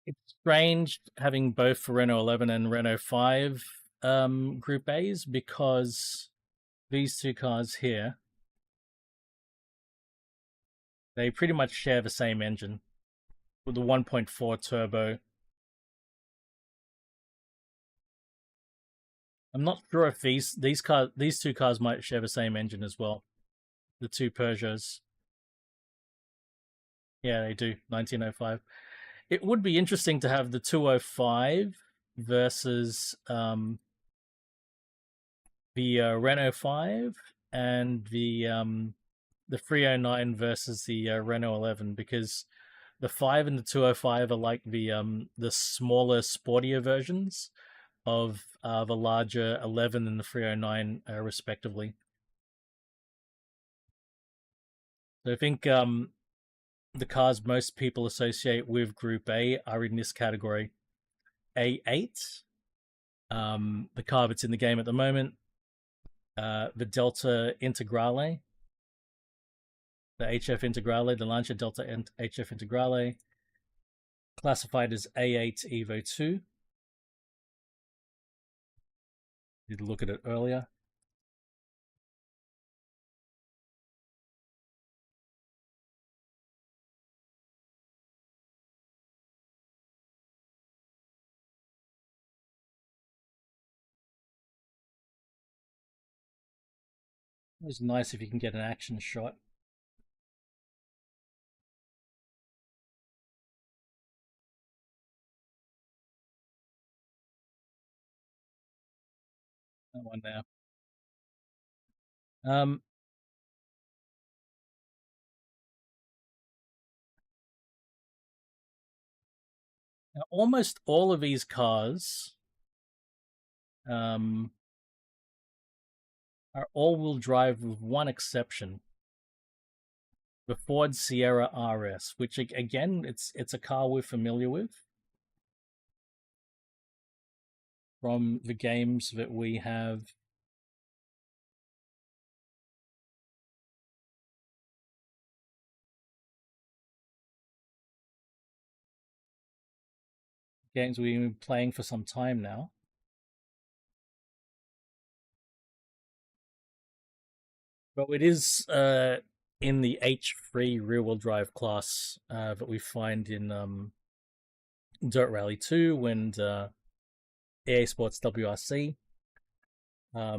It's strange having both Renault 11 and Renault 5 Group A's because these two cars here, they pretty much share the same engine with the 1.4 turbo. I'm not sure if these two cars might share the same engine as well. The two Peugeots. Yeah, they do. 1905. it would be interesting to have the 205 versus the Renault 5 and the 309 versus the Renault 11, because the 5 and the 205 are like the smaller, sportier versions of the larger 11 and the 309, respectively. So I think the cars most people associate with Group A are in this category. A8, the car that's in the game at the moment, the Delta Integrale, the HF Integrale, the Lancia Delta HF Integrale, classified as A8 Evo 2. Did look at it earlier. It was nice if you can get an action shot. That one there. Um, Almost all of these cars are all-wheel drive, with one exception: the Ford Sierra RS, which again, it's a car we're familiar with from the games that we have. Games we've been playing for some time now. But it is in the H3 rear-wheel drive class that we find in Dirt Rally 2 and EA Sports WRC. I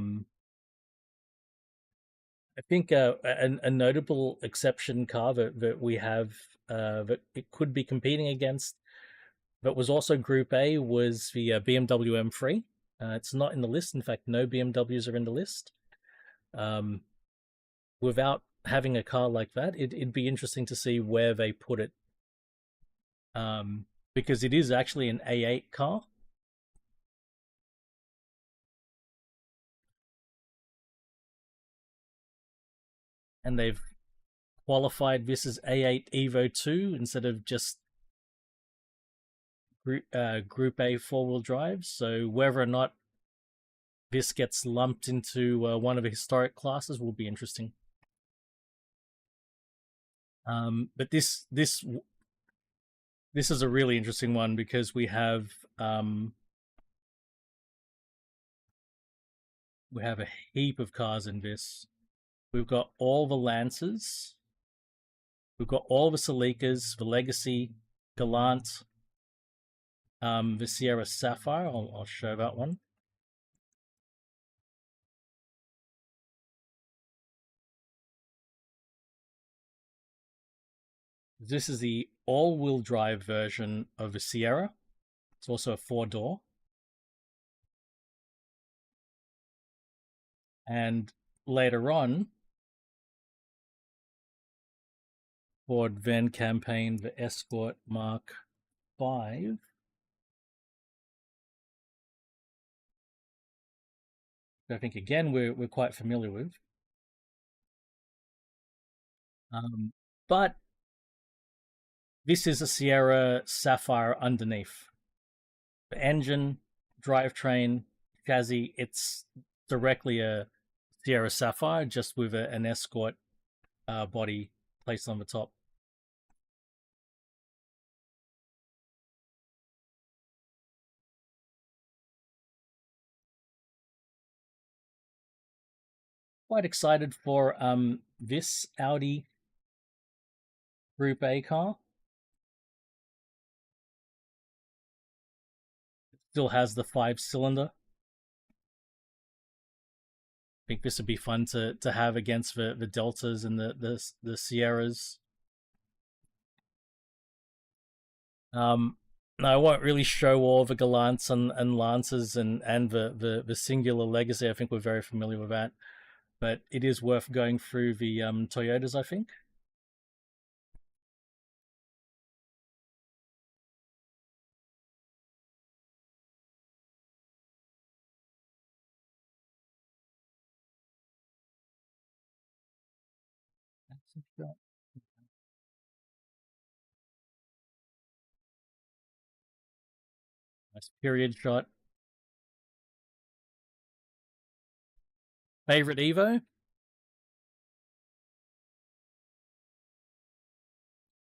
think a notable exception car that we have that it could be competing against, that was also Group A, was the BMW M3. It's not in the list. In fact, no BMWs are in the list. Without having a car like that, it'd be interesting to see where they put it, because it is actually an A8 car. And they've qualified this as A8 Evo 2 instead of just Group A four-wheel drive. So whether or not this gets lumped into one of the historic classes will be interesting. But this is a really interesting one, because we have a heap of cars in this. We've got all the Lancers, we've got all the Celicas, the Legacy, Galant, the Sierra Sapphire. I'll show that one. This is the all-wheel drive version of the Sierra. It's also a 4-door. And later on, Ford then campaigned the Escort Mark V. I think again we're quite familiar with. But this is a Sierra Sapphire underneath. The engine, drivetrain, chassis, it's directly a Sierra Sapphire, just with an Escort body placed on the top. Quite excited for this Audi Group A car. It still has the 5-cylinder. I think this would be fun to have against the Deltas and the Sierras. No, I won't really show all the Gallants and Lancers and the singular legacy. I think we're very familiar with that, but it is worth going through the Toyotas, I think. Nice period shot. Favorite Evo?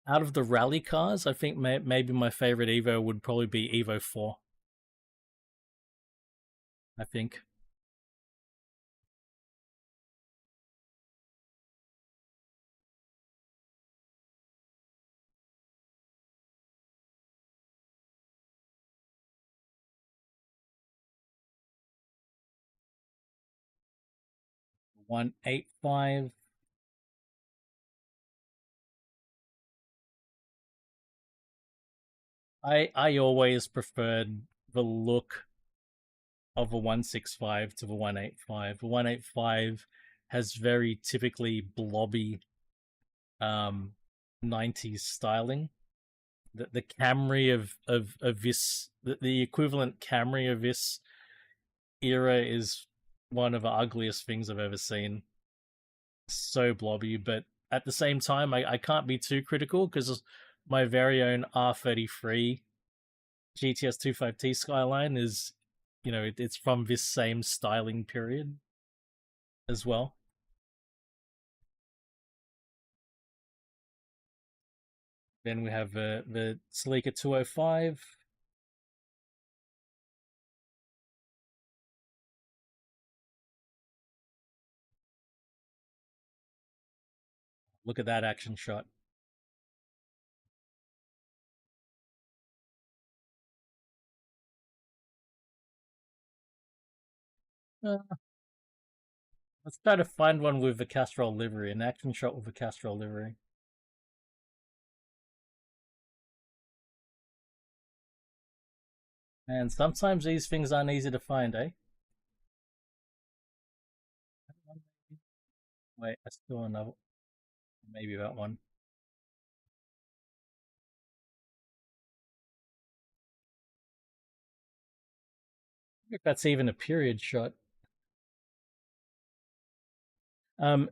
Out of the rally cars, I think maybe my favorite Evo would probably be Evo 4. I think. 185. I always preferred the look of a 165 to the 185. The 185 has very typically blobby um 90s styling. The Camry of this the equivalent Camry of this era is one of the ugliest things I've ever seen. So blobby, but at the same time, I can't be too critical because my very own R33 GTS 25T Skyline is, it's from this same styling period as well. Then we have the Celica 205. Look at that action shot. Uh, let's try to find one with the Castrol livery, an action shot with the Castrol livery. And sometimes these things aren't easy to find, eh? Wait, I still another. Maybe that one. If that's even a period shot.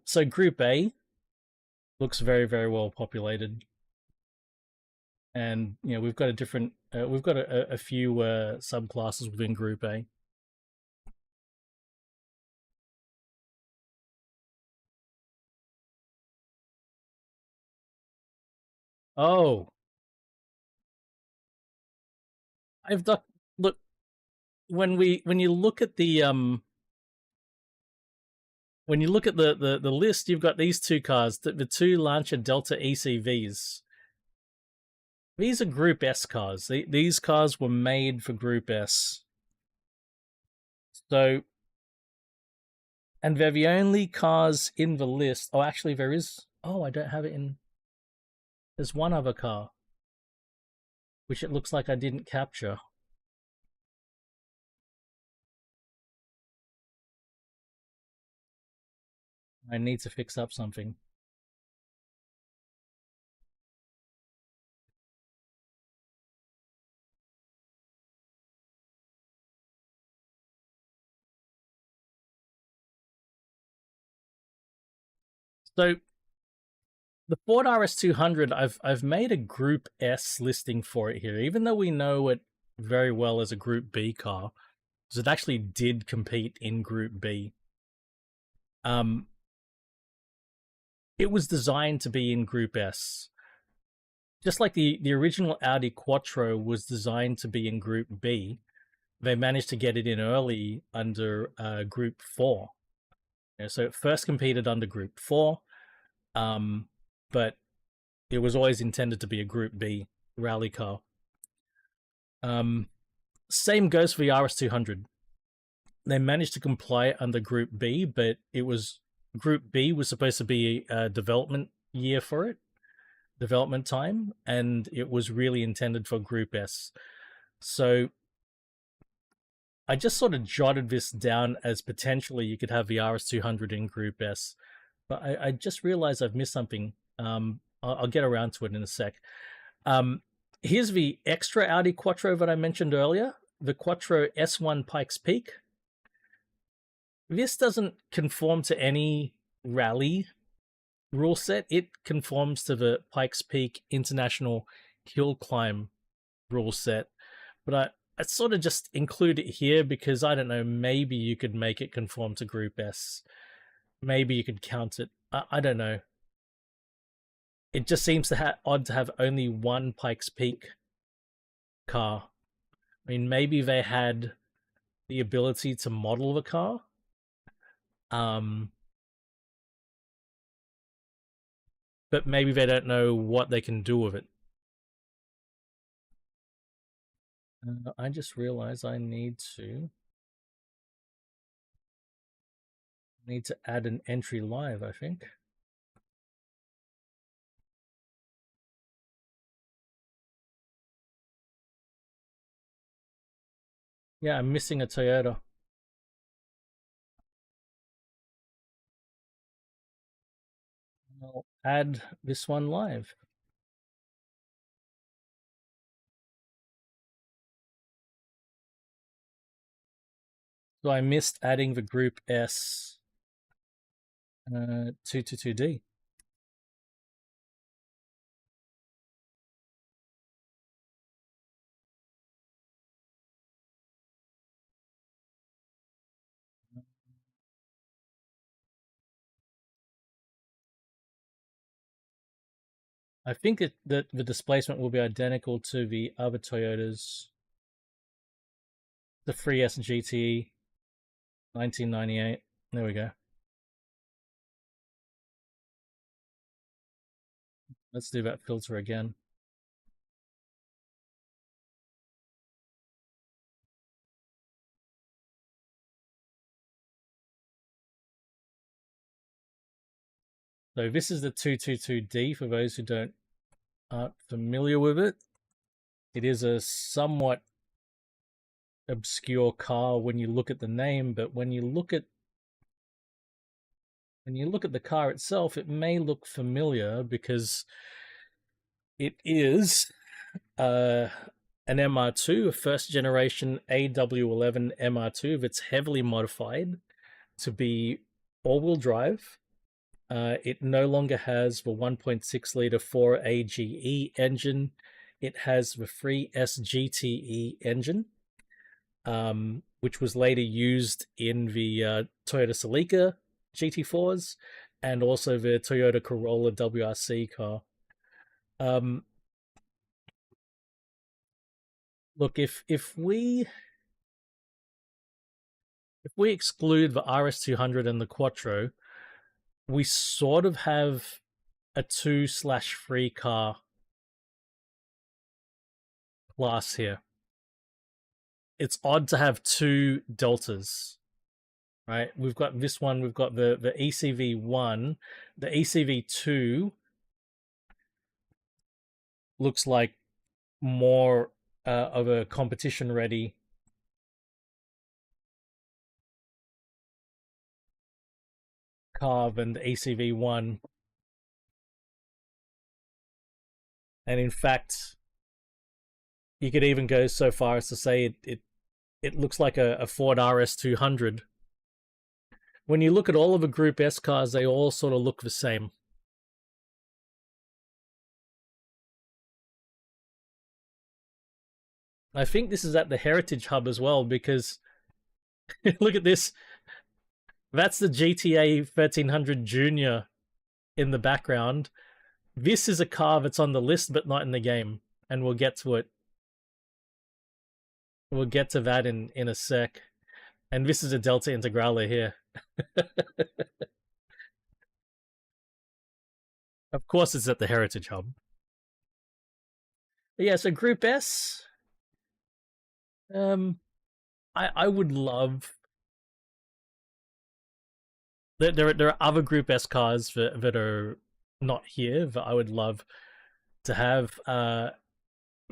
So Group A looks very, very well populated, and we've got a few subclasses within Group A. Oh, I've done. Look, when you look at the when you look at the list, you've got these two cars, the two Lancia Delta ECVs. These are Group S cars. These cars were made for Group S. So, and they're the only cars in the list. Oh, actually, there is. Oh, I don't have it in. There's one other car, which it looks like I didn't capture. I need to fix up something. So the Ford RS200, I've made a Group S listing for it here, even though we know it very well as a Group B car, because it actually did compete in Group B. It was designed to be in Group S, just like the original Audi Quattro was designed to be in Group B. They managed to get it in early under Group 4. So it first competed under Group 4, but it was always intended to be a Group B rally car. Same goes for the RS200. They managed to comply under Group B, but it was Group B was supposed to be a development year for it. development time, and it was really intended for Group S. So I just sort of jotted this down as potentially you could have the RS200 in Group S, but I just realized I've missed something. I'll get around to it in a sec. Here's the extra Audi Quattro that I mentioned earlier, the Quattro S1 Pikes Peak. This doesn't conform to any rally rule set. It conforms to the Pikes Peak International Hill Climb rule set. But I sort of just include it here because I don't know, maybe you could make it conform to Group S. Maybe you could count it. I don't know. It just seems to odd to have only one Pikes Peak car. I mean, maybe they had the ability to model the car. But maybe they don't know what they can do with it. I just realized I need to add an entry live, I think. Yeah, I'm missing a Toyota. I'll add this one live. So I missed adding the Group S 222D. I think that the displacement will be identical to the other Toyotas. The 3S GTE 1998. There we go. Let's do that filter again. So this is the 222D for those who aren't familiar with it. It is a somewhat obscure car when you look at the name, but when you look at the car itself, it may look familiar because it is an MR2, a first generation AW11 MR2 that's heavily modified to be all-wheel drive. It no longer has the 1.6 liter 4AGE engine. It has the 3S GTE engine, which was later used in the Toyota Celica GT4s and also the Toyota Corolla WRC car. Look, if we exclude the RS200 and the Quattro, we sort of have a 2/3 car class here. It's odd to have two deltas, right? We've got this one, we've got the ECV1, the ECV2 looks like more of a competition ready car than the ECV1. And in fact, you could even go so far as to say it looks like a Ford RS200. When you look at all of the Group S cars, they all sort of look the same. I think this is at the Heritage Hub as well because look at this. That's the GTA 1300 Junior in the background. This is a car that's on the list but not in the game, and we'll get to it. We'll get to that in a sec. And this is a Delta Integrale here. Of course, it's at the Heritage Hub. But yeah, so Group S. I would love. There are other Group S cars that are not here that I would love. to have.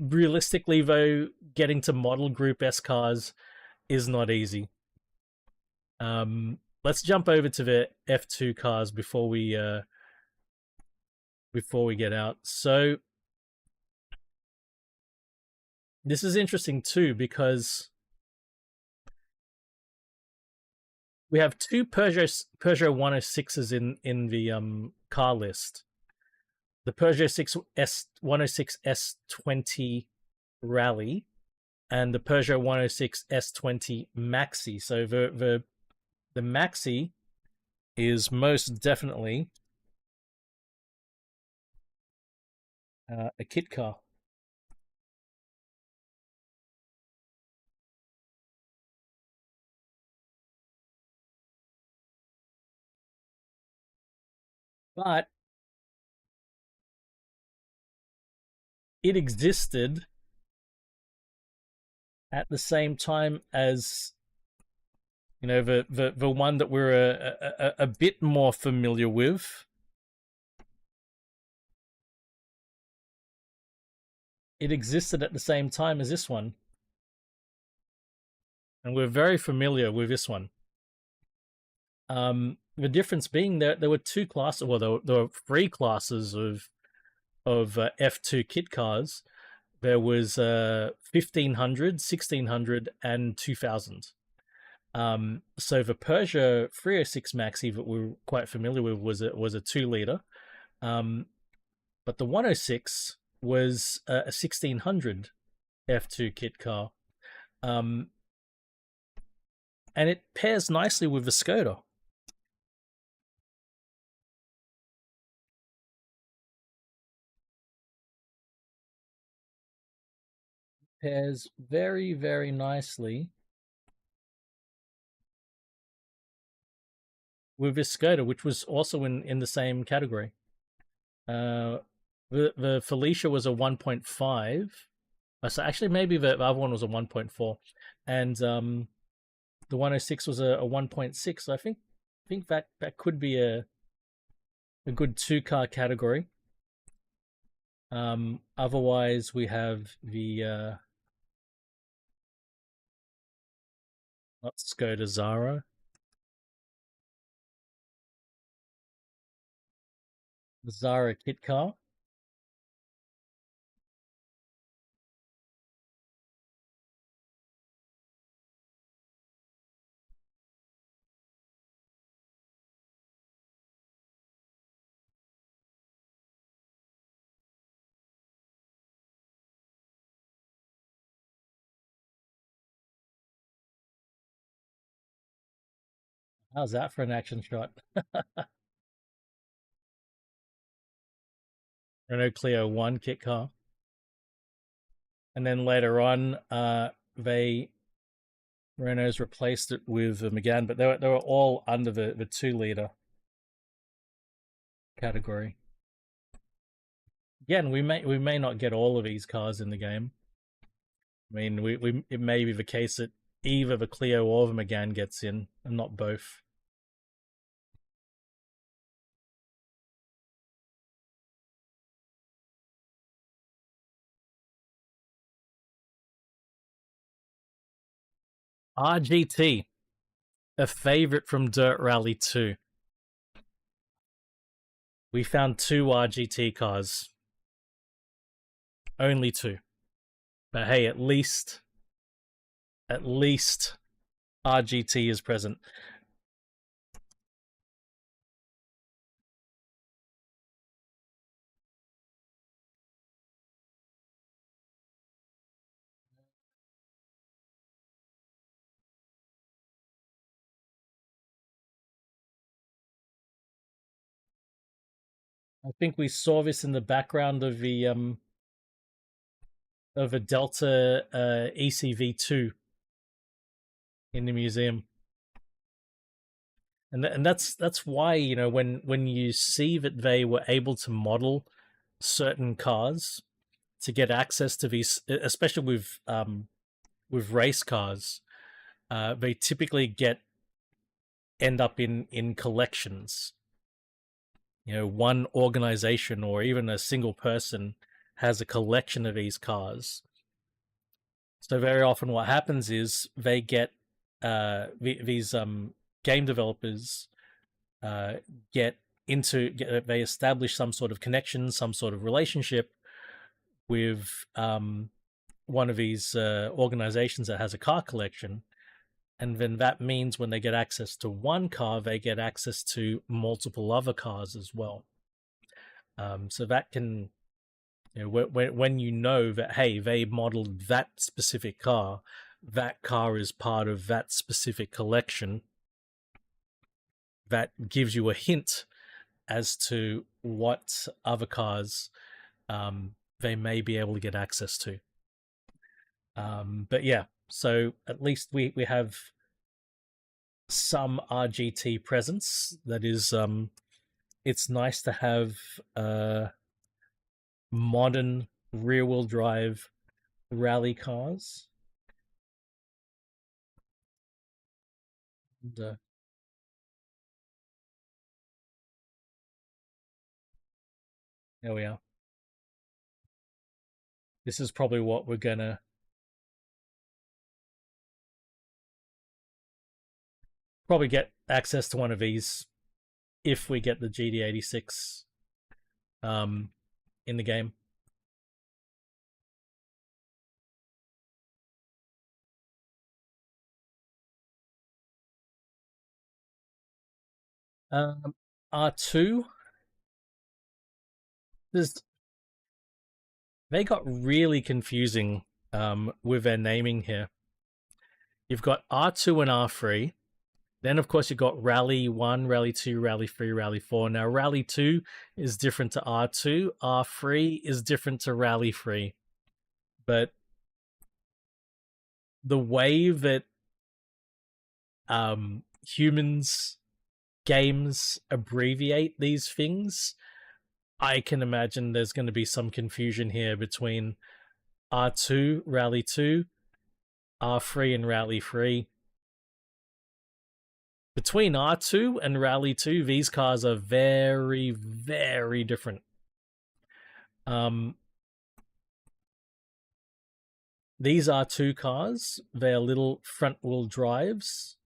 Realistically, though, getting to model Group S cars is not easy. Let's jump over to the F2 cars before we get out. So this is interesting too because we have two Peugeot 106s in the car list. The Peugeot 106 S20 Rally and the Peugeot 106 S20 Maxi. So the Maxi is most definitely a kit car. But it existed at the same time as the one that we're a bit more familiar with. It existed at the same time as this one, and we're very familiar with this one. The difference being that there were two classes, well, there were three classes of F2 kit cars. There was 1500, 1600, and 2000. So the Peugeot 306 Maxi that we're quite familiar with was a 2-liter, but the 106 was a 1600 F2 kit car, and it pairs nicely with the Skoda. Pairs very, very nicely with this Skoda, which was also in the same category. The Felicia was a 1.5. So actually, maybe the other one was a 1.4, and the 106 was a 1.6. So I think that could be a good 2-car category. Otherwise, we have the not Skoda Zara. The Zara kit car. How's that for an action shot? Renault Clio 1 kit car. And then later on, Renault's replaced it with a Megane, but they were all under the 2-liter category. Again, we may not get all of these cars in the game. I mean, it may be the case that either the Clio or the Megane gets in, and not both. RGT, a favorite from Dirt Rally 2. We found 2 RGT cars. Only 2. But hey, at least RGT is present. I think we saw this in the background of the of a Delta ECV2 in the museum. And that's why, when you see that they were able to model certain cars to get access to these, especially with race cars, they typically end up in collections. One organization or even a single person has a collection of these cars. So very often, what happens is they get these game developers get they establish some sort of connection, some sort of relationship with one of these organizations that has a car collection, and then that means when they get access to one car, they get access to multiple other cars as well. So that can, when you know that, hey, they modeled that specific car, that car is part of that specific collection, that gives you a hint as to what other cars they may be able to get access to. But yeah, so at least we have some RGT presence. That is, it's nice to have modern rear-wheel drive rally cars. And, there we are. This is probably what we're gonna probably get access to one of these if we get the GD86 in the game. R2, they got really confusing with their naming here. You've got R2 and R3. Then, of course, you've got Rally 1, Rally 2, Rally 3, Rally 4. Now, Rally 2 is different to R2. R3 is different to Rally 3. But the way that humans, games abbreviate these things, I can imagine there's going to be some confusion here between R2, Rally 2, R3, and Rally 3. Between R2 and Rally 2, these cars are very, very different. These R2 cars. They're little front-wheel drives.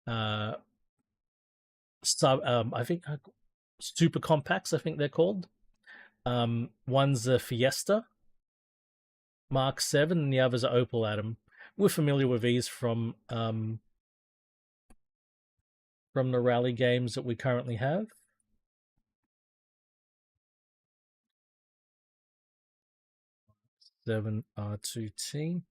I think super compacts, I think they're called. One's a Fiesta Mark 7, and the others are Opel Adam. We're familiar with these from the rally games that we currently have. Seven R2T.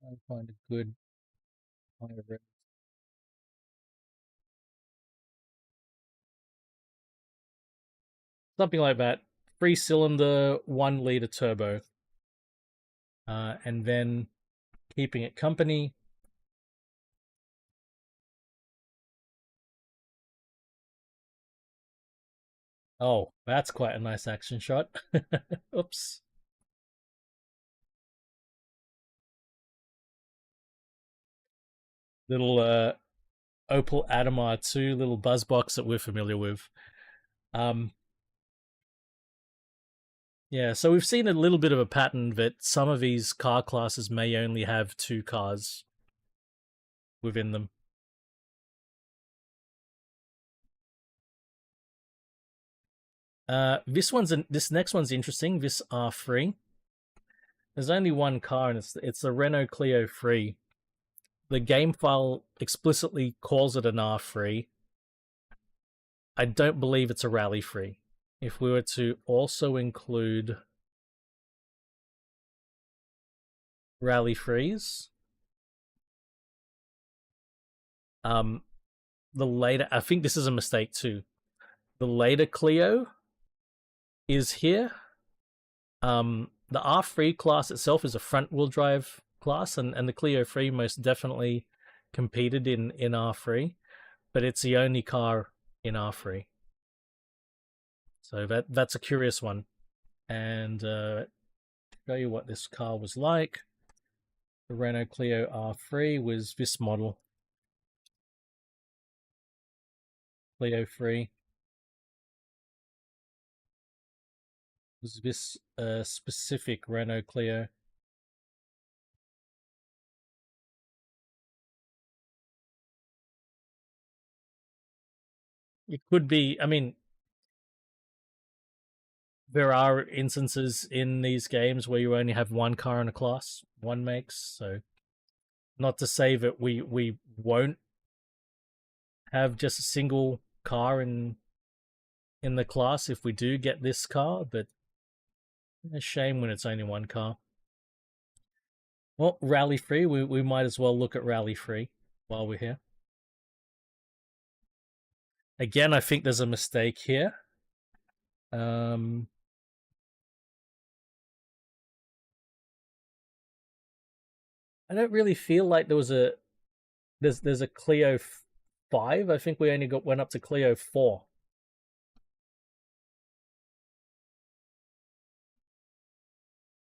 I'll find a good higher. Something like that. 3-cylinder, 1-liter turbo. And then keeping it company. Oh, that's quite a nice action shot. Oops. Little Opel Adam R2, little buzz box that we're familiar with. Yeah, so we've seen a little bit of a pattern that some of these car classes may only have 2 cars within them. This next one's interesting. This R3. There's only one car, and it's the Renault Clio 3. The game file explicitly calls it an R3. I don't believe it's a Rally 3. If we were to also include Rally 3s, the later, I think this is a mistake too. The later Clio is here. The R3 class itself is a front-wheel drive class, and the Clio 3 most definitely competed in R3, but it's the only car in R3. So that's a curious one. And show you what this car was like. The Renault Clio R3 was this model, Clio 3. Was this specific Renault Clio. It could be, I mean, there are instances in these games where you only have one car in a class, one makes, so not to say that we won't have just a single car in the class if we do get this car, but a shame when it's only one car. Well, Rally 3, we might as well look at Rally 3 while we're here. Again, I think there's a mistake here. I don't really feel like there was there's a Clio 5. I think we only went up to Clio 4.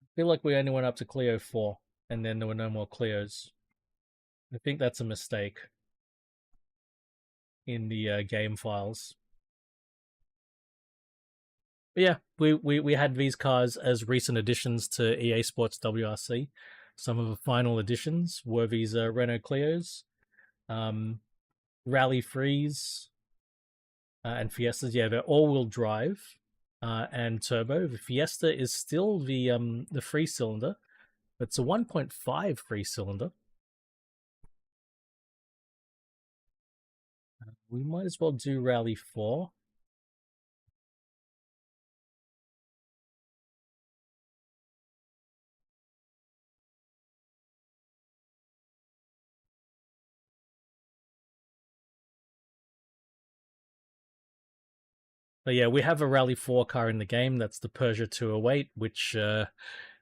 I feel like we only went up to Clio 4, and then there were no more Clios. I think that's a mistake in the game files. But yeah, we had these cars as recent additions to EA Sports WRC. Some of the final additions were these Renault Clios, Rally 3s, and Fiestas. Yeah, they're all-wheel drive and turbo. The Fiesta is still the 3-cylinder. It's a 1.5 3-cylinder. We might as well do Rally 4. But yeah, we have a Rally 4 car in the game. That's the Peugeot 208, which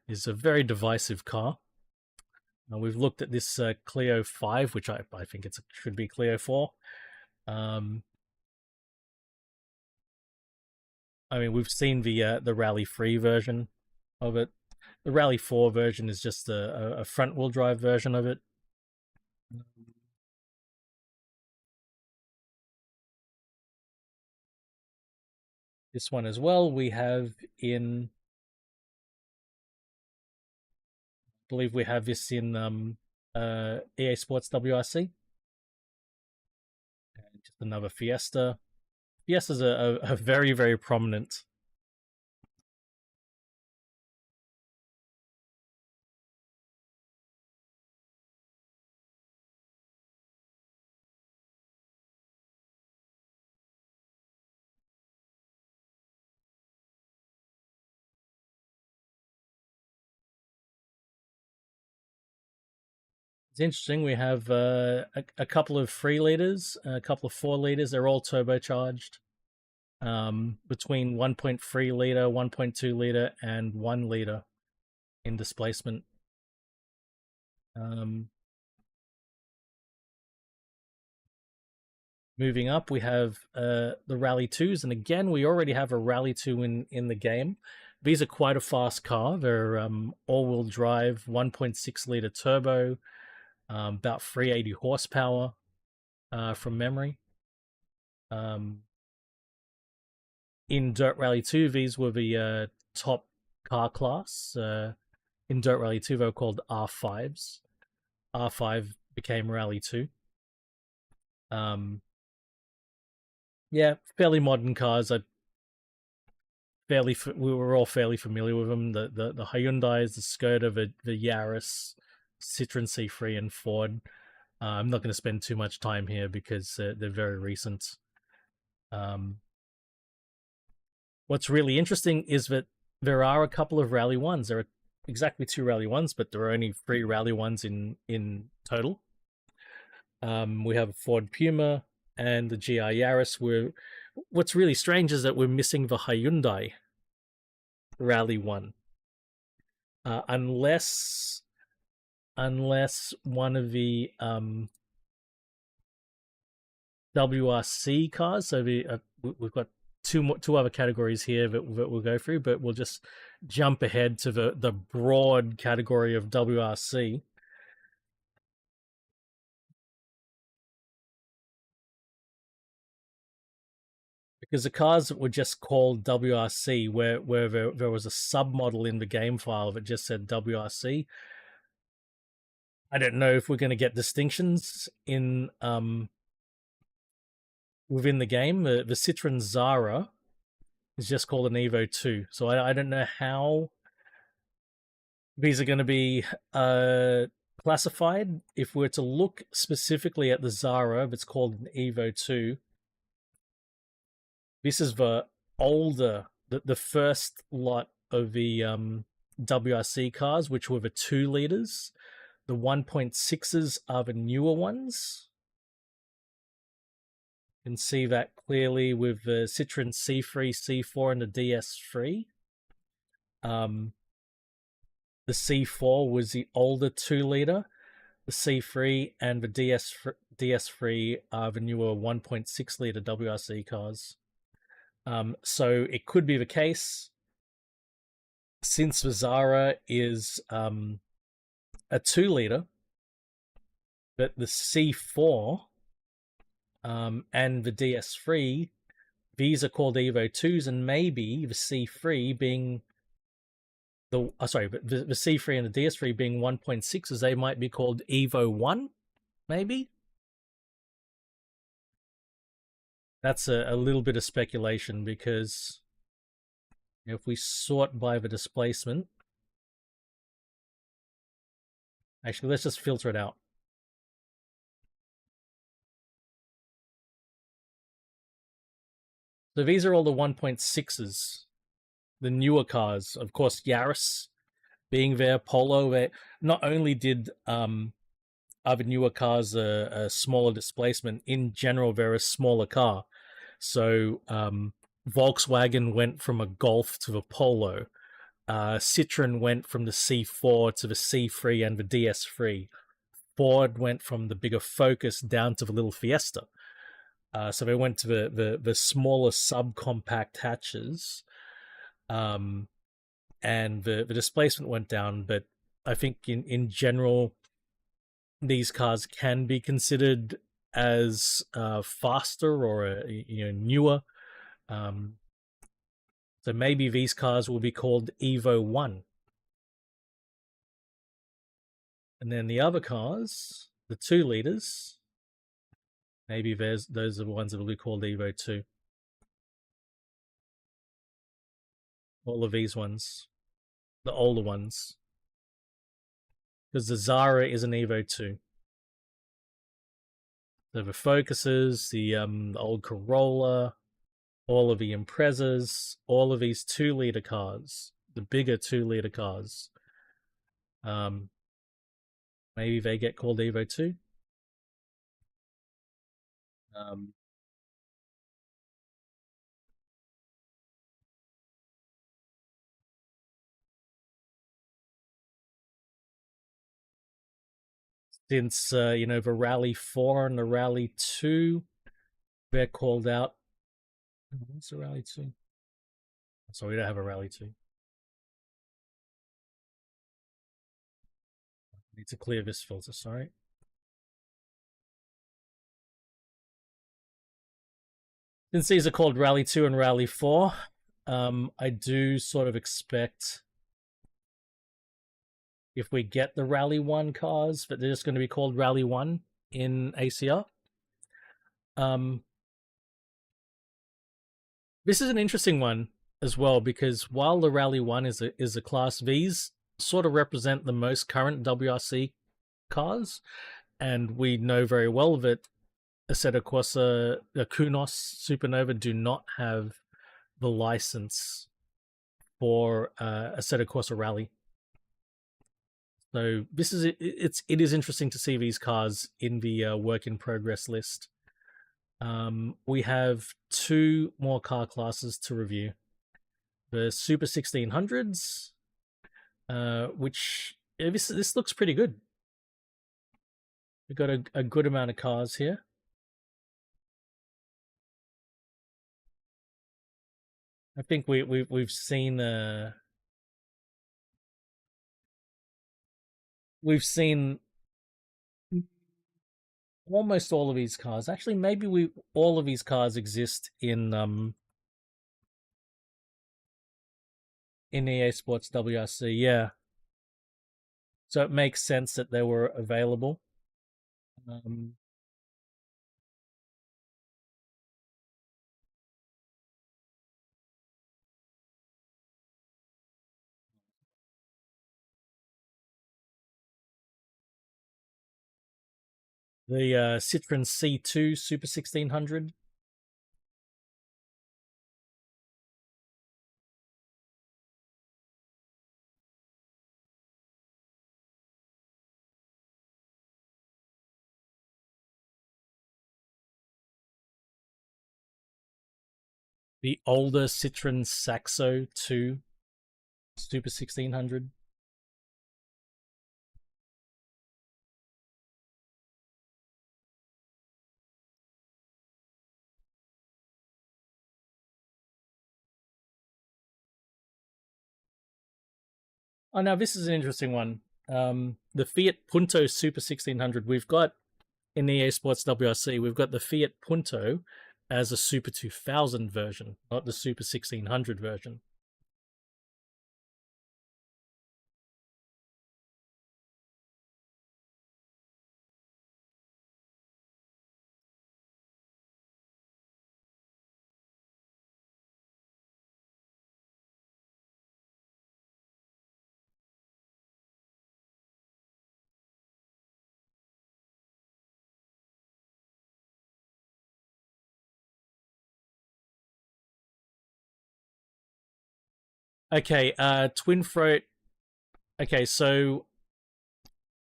is a very divisive car. We've looked at this Clio 5, which I think it should be Clio 4. I mean, we've seen the Rally 3 version of it. The Rally 4 version is just a front-wheel drive version of it. This one as well, we have in... I believe we have this in EA Sports WRC. And just another Fiesta. Fiesta's a very, very prominent It's interesting. We have a couple of 3 liters, a couple of 4 liters. They're all turbocharged. Between 1.3 liter, 1.2 liter, and 1 liter in displacement. Moving up, we have the Rally 2s, and again, we already have a Rally 2 in the game. These are quite a fast car. They're all-wheel drive, 1.6 liter turbo, about 380 horsepower from memory. In Dirt Rally 2, these were the top car class. In Dirt Rally 2, they were called R5s. R5 became Rally 2. Yeah, fairly modern cars. We were all fairly familiar with them. The Hyundais, the Skoda, the Yaris, Citroen C3, and Ford. I'm not going to spend too much time here because they're very recent. What's really interesting is that there are a couple of Rally 1s. There are exactly 2 Rally 1s, but there are only 3 Rally 1s in total. We have a Ford Puma and the GR Yaris. What's really strange is that we're missing the Hyundai Rally 1. Unless one of the WRC cars, so we've got two other categories here that we'll go through, but we'll just jump ahead to the broad category of WRC. because the cars that were just called WRC, where there was a submodel in the game file that just said WRC. I don't know if we're going to get distinctions in within the game. The Citroen Zara is just called an Evo 2, so I don't know how these are going to be classified. If we're to look specifically at the Zara, it's called an Evo 2. This is the older, the first lot of the WRC cars, which were the 2 liters. The 1.6s are the newer ones. You can see that clearly with the Citroen C3, C4, and the DS3. The C4 was the older 2 liter. The C3 and the DS3 are the newer 1.6 liter WRC cars. So it could be the case, since the Zara is a 2 liter, but the C4 and the DS3, these are called Evo 2s, and maybe the C3 being the C3 and the DS3 being 1.6s, they might be called Evo 1, maybe? That's a little bit of speculation, because if we sort by the displacement, actually, let's just filter it out. So these are all the 1.6s, the newer cars. Of course, Yaris being there, Polo. Not only did other newer cars a smaller displacement, in general, they're a smaller car. So Volkswagen went from a Golf to the Polo. Citroen went from the C4 to the C3 and the DS3. Ford went from the bigger Focus down to the little Fiesta. So they went to the smaller subcompact hatches, and the displacement went down. But I think in general, these cars can be considered as faster or newer. So maybe these cars will be called Evo 1. And then the other cars, the 2 liters, maybe those are the ones that will be called Evo 2. All of these ones, the older ones. Because the Zara is an Evo 2. So the Focuses, the old Corolla, all of the Imprezas, all of these 2 liter cars, the bigger 2 liter cars, maybe they get called Evo 2. Since the Rally 4 and the Rally 2, they're called out. What's the Rally 2? So we don't have a Rally 2. I need to clear this filter, sorry. Since these are called Rally 2 and Rally 4, I do sort of expect, if we get the Rally 1 cars, that they're just going to be called Rally 1 in ACR. This is an interesting one as well, because while the Rally 1 is a class, these sort of represent the most current WRC cars, and we know very well that Assetto Corsa, Kunos, Supernova do not have the license for Assetto Corsa Rally. So this is it is interesting to see these cars in the work in progress list. We have 2 more car classes to review. The Super 1600s, which this looks pretty good. We've got a good amount of cars here. I think we've seen almost all of these cars. Actually, maybe we all of these cars exist in EA Sports WRC. Yeah, so it makes sense that they were available. Um, the Citroen C2 Super 1600, the older Citroen Saxo 2 Super 1600. Oh, now this is an interesting one. The Fiat Punto Super 1600. We've got in EA Sports WRC, we've got the Fiat Punto as a Super 2000 version, not the Super 1600 version. Okay, twin throat. Okay, so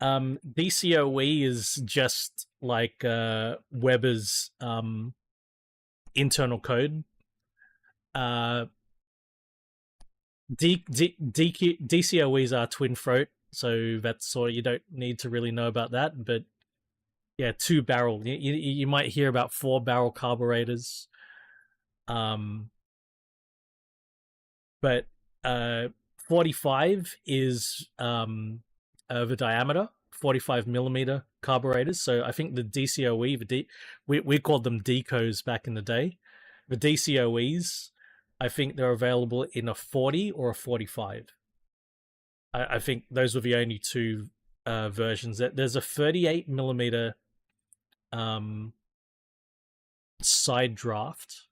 DCOE is just like Weber's internal code. Uh, DCOEs are twin throat, so that's sort of, you don't need to really know about that. But yeah, two barrel. You might hear about four barrel carburetors. Um, but uh, 45 is the diameter, 45 millimeter carburetors. So I think the DCOE, we called them decos back in the day. The DCOEs, I think they're available in a 40 or a 45. I think those were the only two versions. There's a 38 millimeter um, side draft.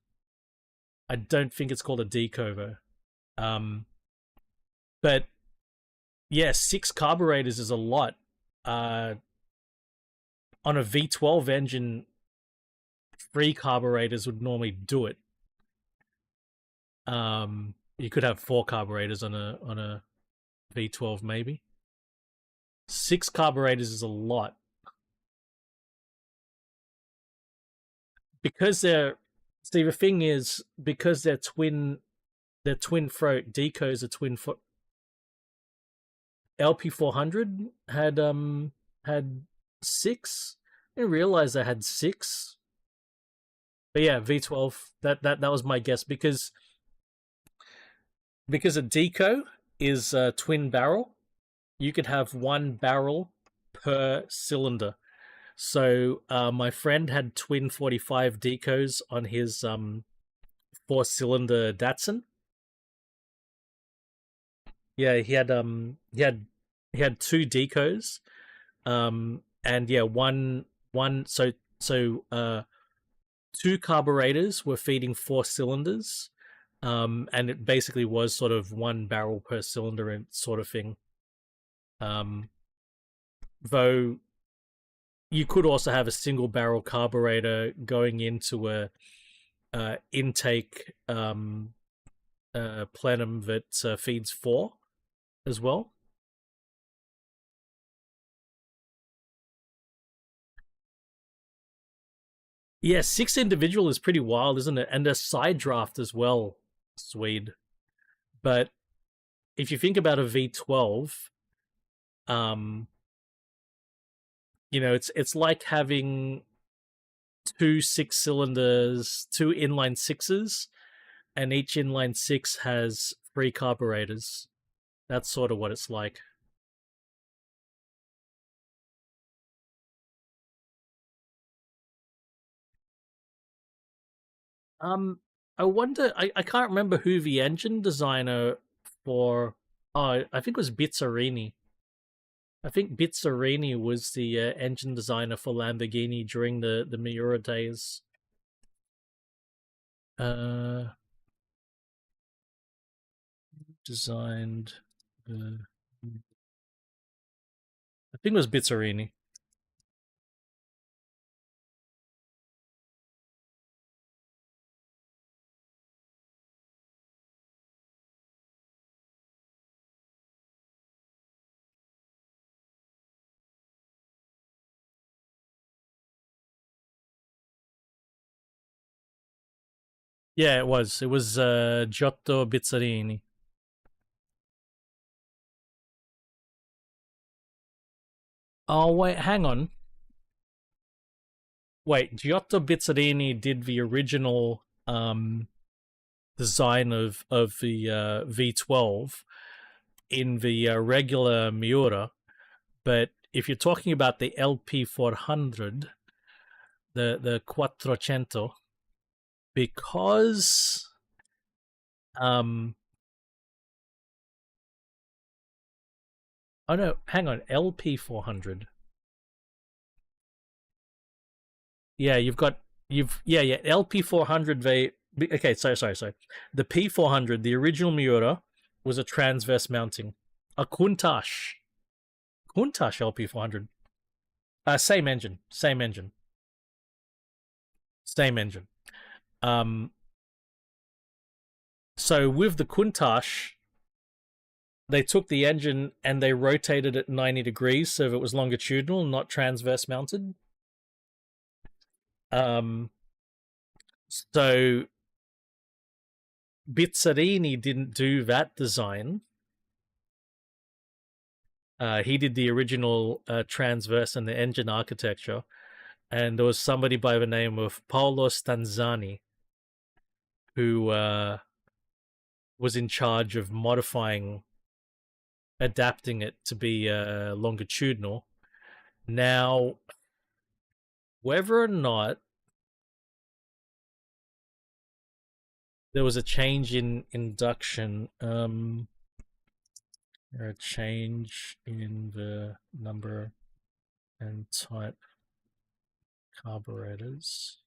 I don't think it's called a deco though. Um, but yeah, six carburetors is a lot. Uh, on a V12 engine, three carburetors would normally do it. You could have four carburetors on a V12 maybe. Six carburetors is a lot because they're. See, the thing is, because they're twin throat. Decos are twin foot. LP400 had six. I didn't realize they had six. But yeah, V12. That was my guess because a deco is a twin barrel. You could have one barrel per cylinder. So my friend had twin 45 decos on his four-cylinder Datsun. Yeah, he had two decos. And yeah, one so two carburetors were feeding four cylinders. And it basically was sort of one barrel per cylinder and sort of thing. Um, though you could also have a single barrel carburetor going into a intake plenum that feeds four as well. Yeah, six individual is pretty wild, isn't it? And a side draft as well, Swede. But if you think about a V12, um, it's like having two six cylinders, two inline sixes, and each inline six has three carburetors. That's sort of what it's like. I wonder. I can't remember who the engine designer for. Oh, I think it was Bizzarini. I think Bizzarini was the engine designer for Lamborghini during the Miura days. Uh, designed the. I think it was Bizzarini. Yeah, it was. It was Giotto Bizzarini. Oh wait, hang on. Wait, Giotto Bizzarini did the original design of the V12 in the regular Miura, but if you're talking about the LP400, the Quattrocento, because um oh no, hang on, LP400. Yeah, you've LP400. They okay. Sorry. The P400, the original Miura, was a transverse mounting, a Countach LP400. Same engine, same engine. Um, so with the Countach, they took the engine and they rotated it 90 degrees so it was longitudinal, not transverse mounted. Um, so Bizzarini didn't do that design. He did the original transverse and the engine architecture, and there was somebody by the name of Paolo Stanzani who was in charge of modifying, adapting it to be longitudinal. Now, whether or not there was a change in induction, or a change in the number and type carburetors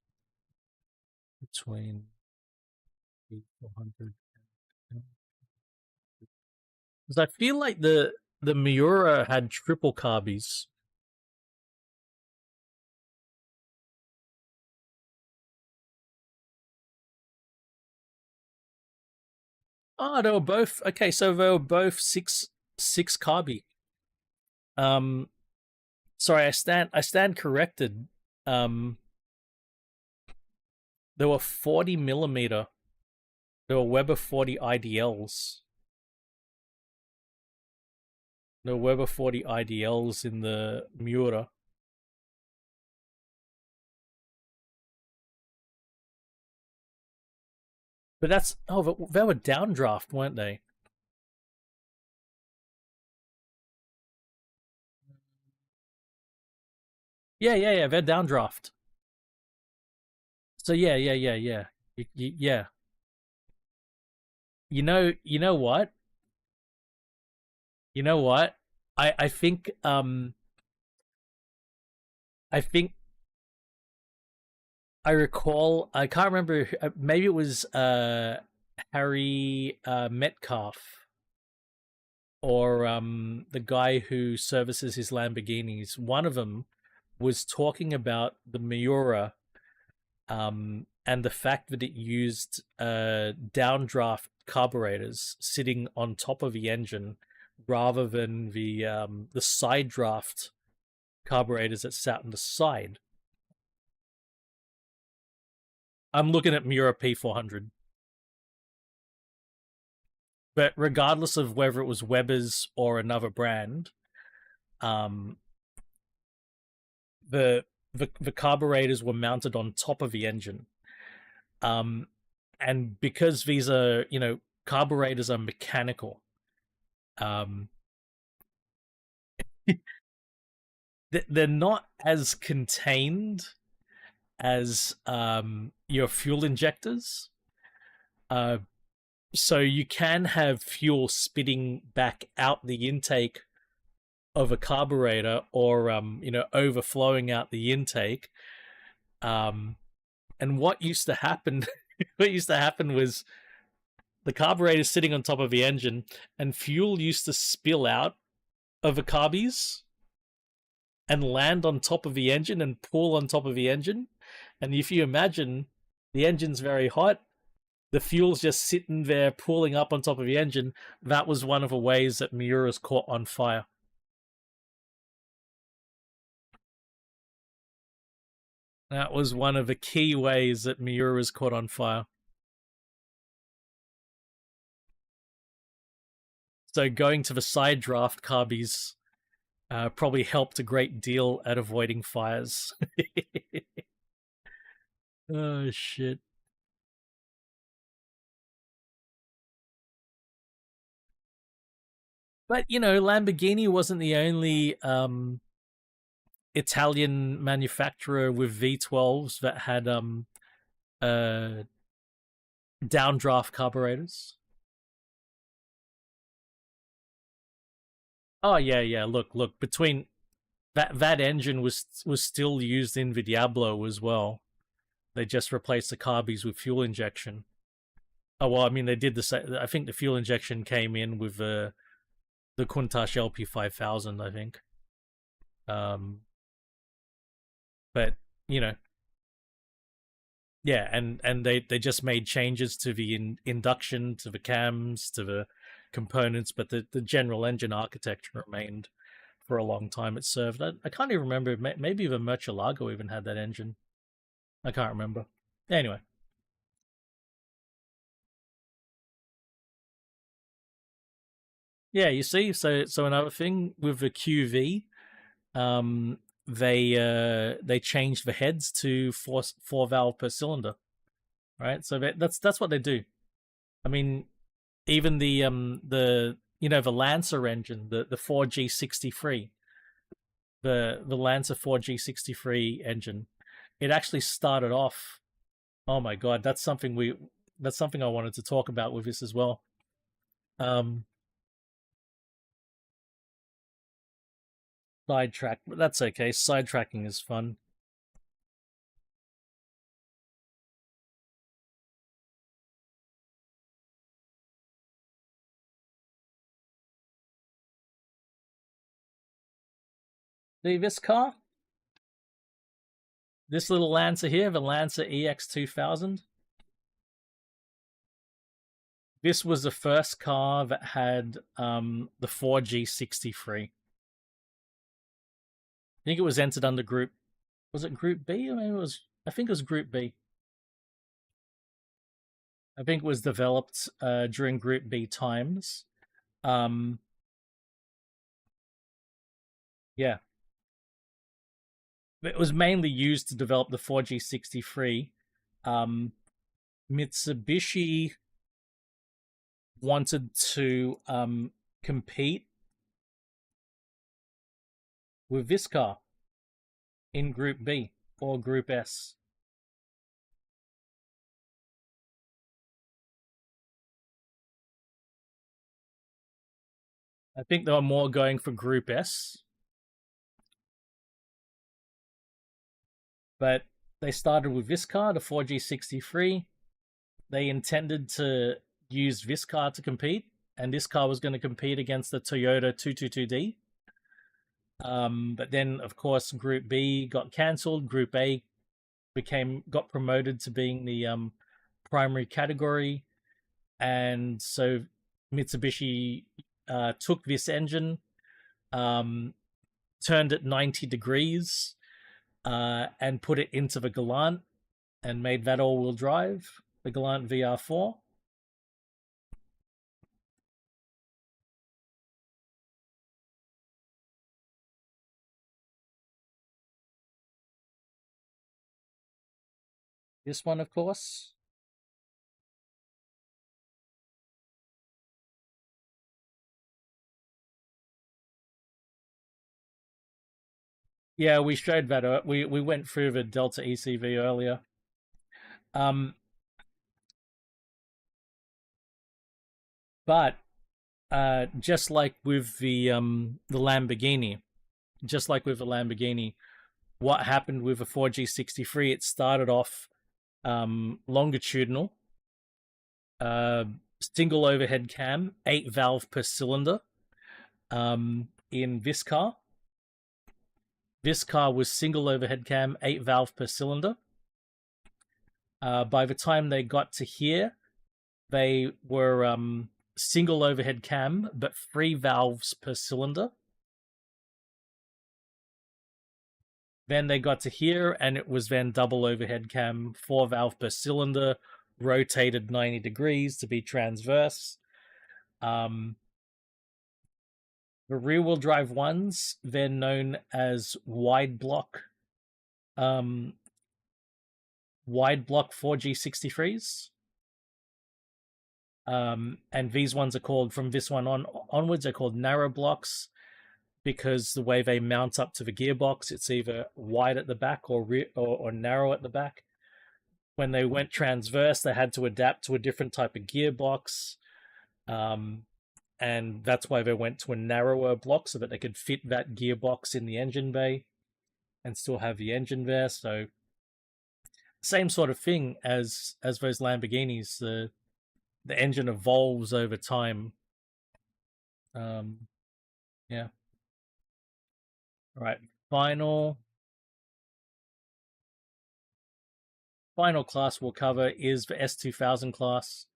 between 400 and, because I feel like the Miura had triple carbies. Oh, they were both okay. So they were both six carby. Um, sorry, I stand corrected. Um, there were 40 mm. There were Weber 40 IDLs. There were Weber 40 IDLs in the Miura. But that's they were downdraft, weren't they? Yeah. They're downdraft. So yeah. Yeah. You know what? You know what? I think I think I recall. I can't remember. Maybe it was Harry Metcalf or the guy who services his Lamborghinis. One of them was talking about the Miura and the fact that it used downdraft carburetors sitting on top of the engine rather than the side draft carburetors that sat on the side. I'm looking at Miura P400. But regardless of whether it was Weber's or another brand, um, the carburetors were mounted on top of the engine. Um, and because these are, carburetors are mechanical, um, they're not as contained as your fuel injectors. Uh, so you can have fuel spitting back out the intake of a carburetor, or overflowing out the intake. Um, and what used to happen, what used to happen was the carburetor sitting on top of the engine, and fuel used to spill out of the carbies and land on top of the engine and pool on top of the engine. And if you imagine, the engine's very hot, the fuel's just sitting there pooling up on top of the engine. That was one of the ways that Miura's caught on fire. That was one of the key ways that Miura's caught on fire. So going to the side draft carbies probably helped a great deal at avoiding fires. Oh, shit. But, Lamborghini wasn't the only Italian manufacturer with V12s that had uh, downdraft carburetors. Oh, yeah, yeah. Look. Between that engine was still used in the Diablo as well. They just replaced the carbies with fuel injection. Oh well, I mean they did the same. I think the fuel injection came in with the Countach LP5000. I think. Um, but you know, yeah, and they just made changes to the induction, to the cams, to the components, but the general engine architecture remained for a long time. It served. I can't even remember. Maybe the Murcielago even had that engine. I can't remember. Anyway, yeah, you see. So another thing with the QV, they changed the heads to four valve per cylinder, right? So that's what they do. I mean, even the Lancer engine, the 4G63, the Lancer 4G63 engine, it actually started off. Oh my god, that's something I wanted to talk about with this as well. Um, Sidetrack, but that's okay. Sidetracking is fun. See this car? This little Lancer here, the Lancer EX2000. This was the first car that had the 4G63. I think it was entered under Group. Was it Group B? Or maybe it was. I think it was Group B. I think it was developed during Group B times. Um, yeah, it was mainly used to develop the 4G63. Um, Mitsubishi wanted to compete with this car in Group B or Group S. I think they were more going for Group S, but they started with this car, the 4G63. They intended to use this car to compete, and this car was going to compete against the Toyota 222D. But then, of course, Group B got cancelled. Group A got promoted to being the primary category, and so Mitsubishi took this engine, um, turned it 90 degrees, and put it into the Galant and made that all-wheel drive, the Galant VR4. This one, of course. Yeah, we showed that. We went through the Delta ECV earlier. Um, but just like with the Lamborghini, just like with the Lamborghini, what happened with the 4G63? It started off longitudinal, uh, single overhead cam, 8 valve per cylinder. In this car, was single overhead cam, 8 valve per cylinder. By the time they got to here, they were single overhead cam, but 3 valves per cylinder. Then they got to here, and it was then double overhead cam, 4 valve per cylinder, rotated 90 degrees to be transverse. The rear wheel drive ones, they're known as wide block 4G63s. And these ones are called, from this one onwards, they're called narrow blocks, because the way they mount up to the gearbox, it's either wide at the back or narrow at the back. When they went transverse, they had to adapt to a different type of gearbox, and that's why they went to a narrower block so that they could fit that gearbox in the engine bay and still have the engine there. So same sort of thing as those Lamborghinis. The engine evolves over time. Yeah. All right. Final class we'll cover is the S2000 class.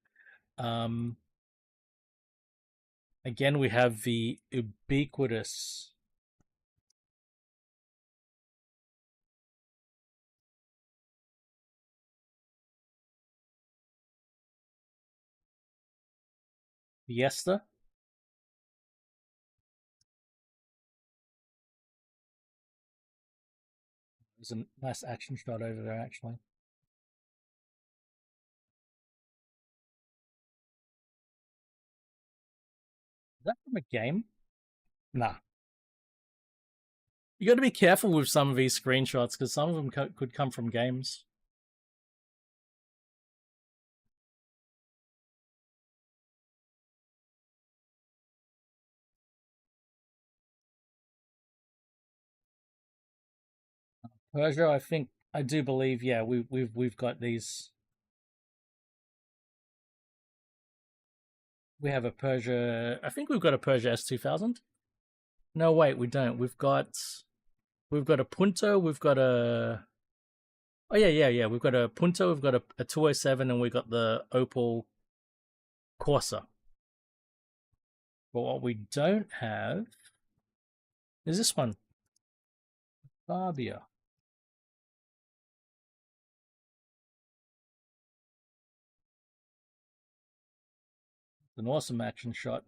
Again, we have the ubiquitous Fiesta. There's a nice action shot over there, actually. Is that from a game? Nah. You got to be careful with some of these screenshots because some of them could come from games. Persia, I do believe, yeah, we've got these. We have a Persia. I think we've got a Persia S2000. No, wait, we don't. We've got a Punto. We've got a. Oh yeah. We've got a Punto. We've got a 207, and we've got the Opel Corsa. But what we don't have is this one, Fabia. An awesome action shot.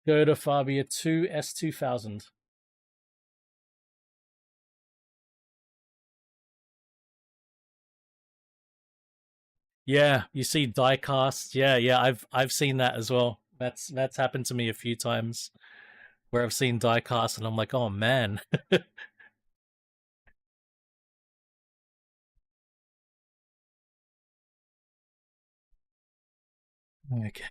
Go to Fabia 2 S2000. Yeah, you see die cast. Yeah, I've seen that as well. That's happened to me a few times where I've seen die cast and I'm like, oh man. Okay.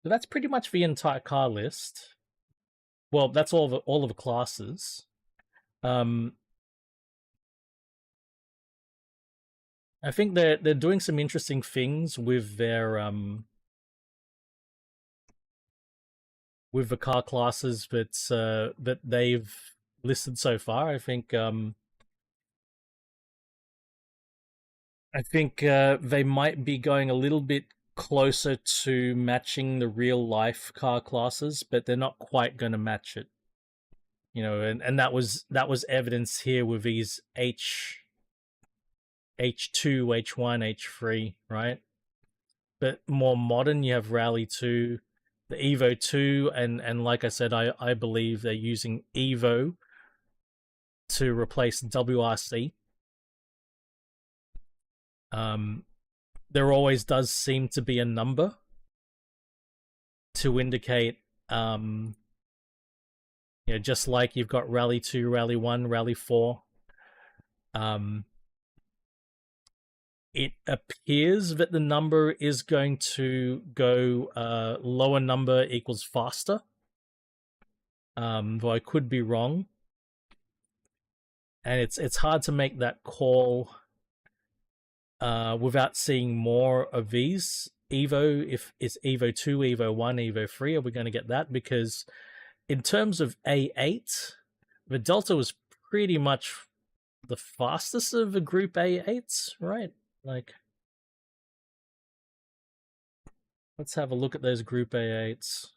So that's pretty much the entire car list. Well, that's all of the classes. Um, I think they're doing some interesting things with their with the car classes that they've listed so far. I think they might be going a little bit closer to matching the real life car classes, but they're not quite going to match it. You know, and that was evidence here with these H2, H1, H3, right? But more modern, you have Rally 2, the Evo 2, and like I said, I believe they're using Evo to replace WRC. There always does seem to be a number to indicate, just like you've got Rally 2, Rally 1, Rally 4. It appears that the number is going to go lower number equals faster, though I could be wrong. And it's hard to make that call without seeing more of these. Evo, if it's Evo 2, Evo 1, Evo 3, are we going to get that? Because in terms of A8, the Delta was pretty much the fastest of the group A8s, right? Like, let's have a look at those group A8s.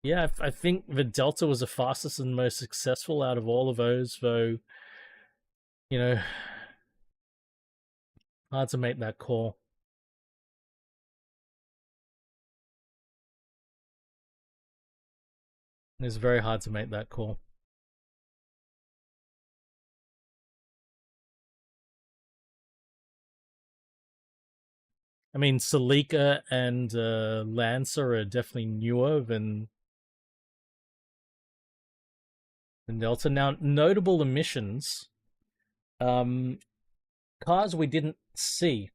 Yeah, I think the Delta was the fastest and most successful out of all of those, though, hard to make that call. It's very hard to make that call. I mean, Celica and Lancer are definitely newer than Delta. Now, notable emissions. Cars we didn't see.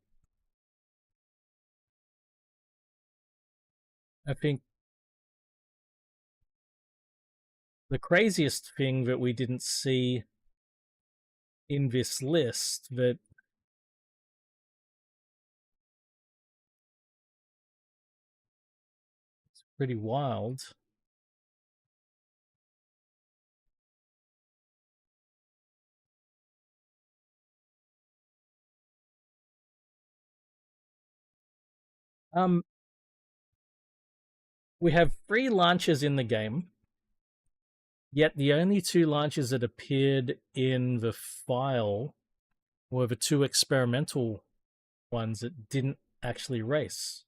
I think the craziest thing that we didn't see in this list that is pretty wild. We have 3 launches in the game, yet the only 2 launches that appeared in the file were the 2 experimental ones that didn't actually race.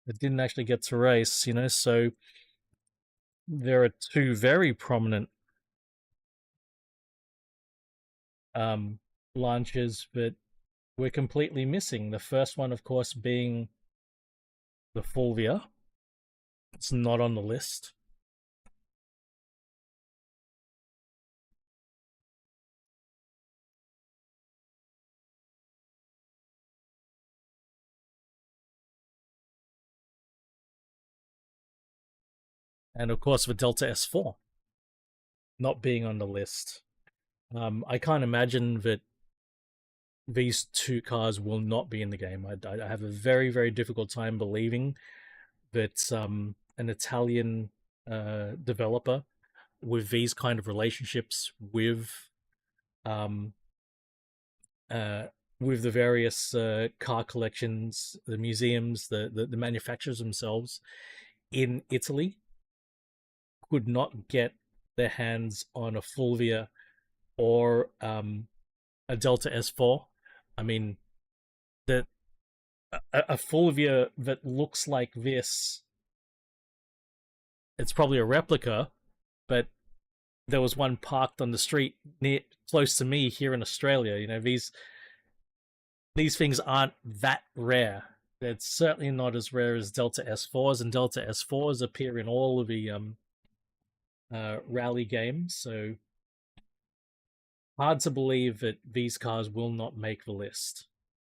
That didn't actually get to race, so there are 2 very prominent launches that we're completely missing. The first one, of course, being the Fulvia. It's not on the list. And of course, the Delta S4 not being on the list. I can't imagine that these 2 cars will not be in the game. I have a very, very difficult time believing that an Italian developer with these kind of relationships with the various car collections, the museums, the manufacturers themselves in Italy could not get their hands on a Fulvia or a Delta S4. I mean, a Fulvia that looks like this, it's probably a replica, but there was one parked on the street close to me here in Australia. These things aren't that rare. It's certainly not as rare as Delta S4s, and Delta S4s appear in all of the rally games, so hard to believe that these cars will not make the list.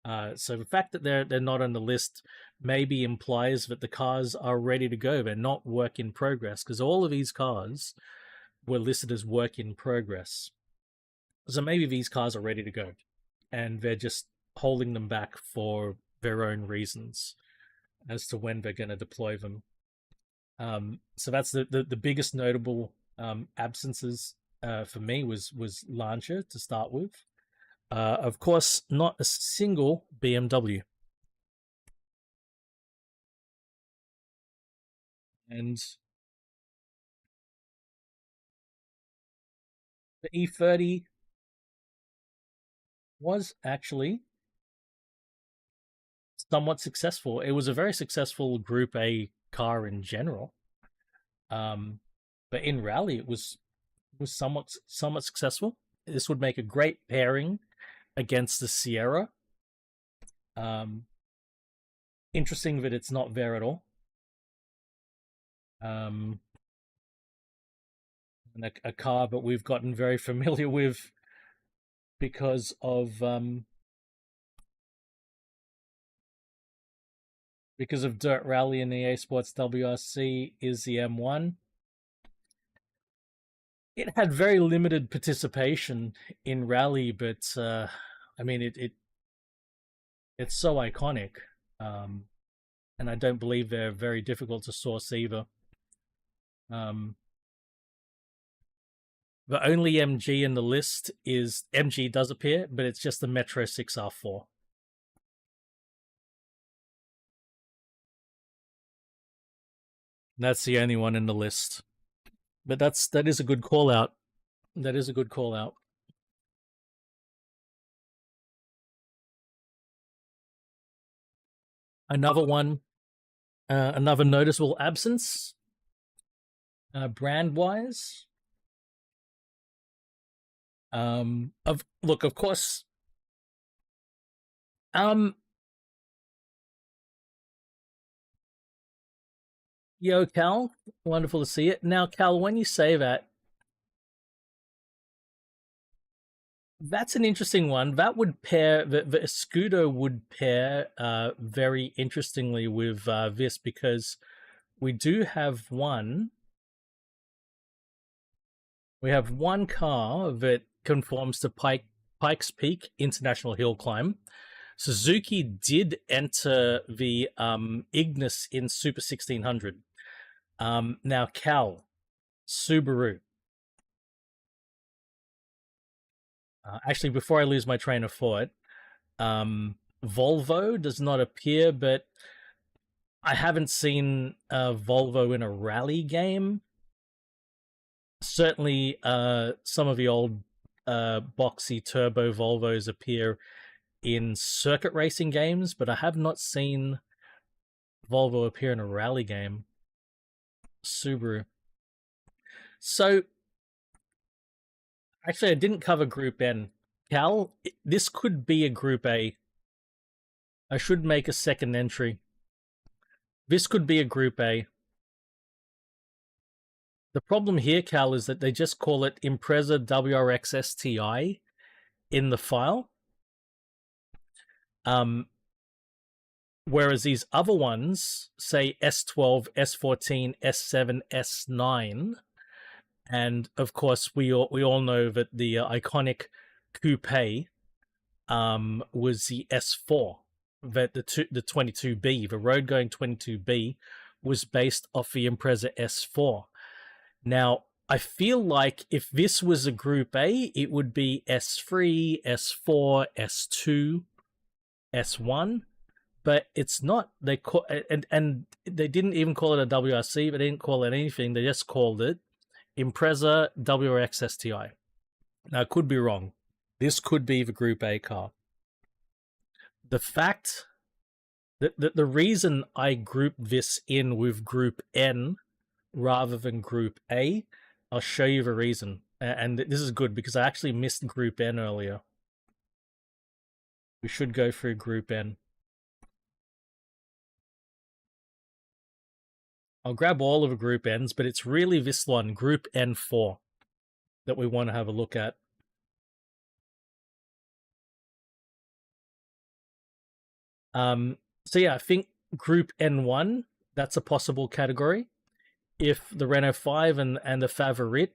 So the fact that they're not on the list maybe implies that the cars are ready to go. They're not work in progress, because all of these cars were listed as work in progress. So maybe these cars are ready to go, and they're just holding them back for their own reasons as to when they're going to deploy them. So that's the biggest notable absences for me was Lancia to start with. Of course, not a single BMW. And the E30 was actually somewhat successful. It was a very successful Group A car in general. But in rally, it was somewhat successful. This would make a great pairing against the Sierra. Interesting that it's not there at all. And a car that we've gotten very familiar with because of Dirt Rally and EA Sports WRC is the M1. It had very limited participation in Rally, but I mean it's so iconic, um, and I don't believe they're very difficult to source either. Um, the only MG in the list is MG does appear, but it's just the Metro 6R4. That's the only one in the list. But that is a good call out. That is a good call out. Another one, another noticeable absence, brand wise. Of course. Yo, Cal, wonderful to see it. Now, Cal, when you say that, that's an interesting one. That would pair the Escudo would pair very interestingly with this because we do have one. We have one car that conforms to Pikes Peak International Hill Climb. Suzuki did enter the Ignis in Super 1600. Now, Cal, Subaru. Actually, before I lose my train of thought, Volvo does not appear, but I haven't seen Volvo in a rally game. Certainly, some of the old boxy turbo Volvos appear in circuit racing games, but I have not seen Volvo appear in a rally game. Subaru. So, actually, I didn't cover Group N. Cal, this could be a Group A. I should make a second entry. This could be a Group A. The problem here, Cal, is that they just call it Impreza WRX STI in the file. Whereas these other ones say S12, S14, S7, S9. And of course, we all know that the iconic coupe was the S4. That the 22B, the road going 22B, was based off the Impreza S4. Now, I feel like if this was a Group A, it would be S3, S4, S2, S1, but it's not. They call and they didn't even call it a WRC. They didn't call it anything. They just called it Impreza WRX STI. Now, I could be wrong. This could be the Group A car. The fact that the reason I group this in with Group N rather than Group A, I'll show you the reason. And this is good because I actually missed Group N earlier. We should go through Group N. I'll grab all of the Group N's, but it's really this one, Group N4, that we want to have a look at. So yeah, I think Group N1, that's a possible category. If the Renault 5 and the Favourite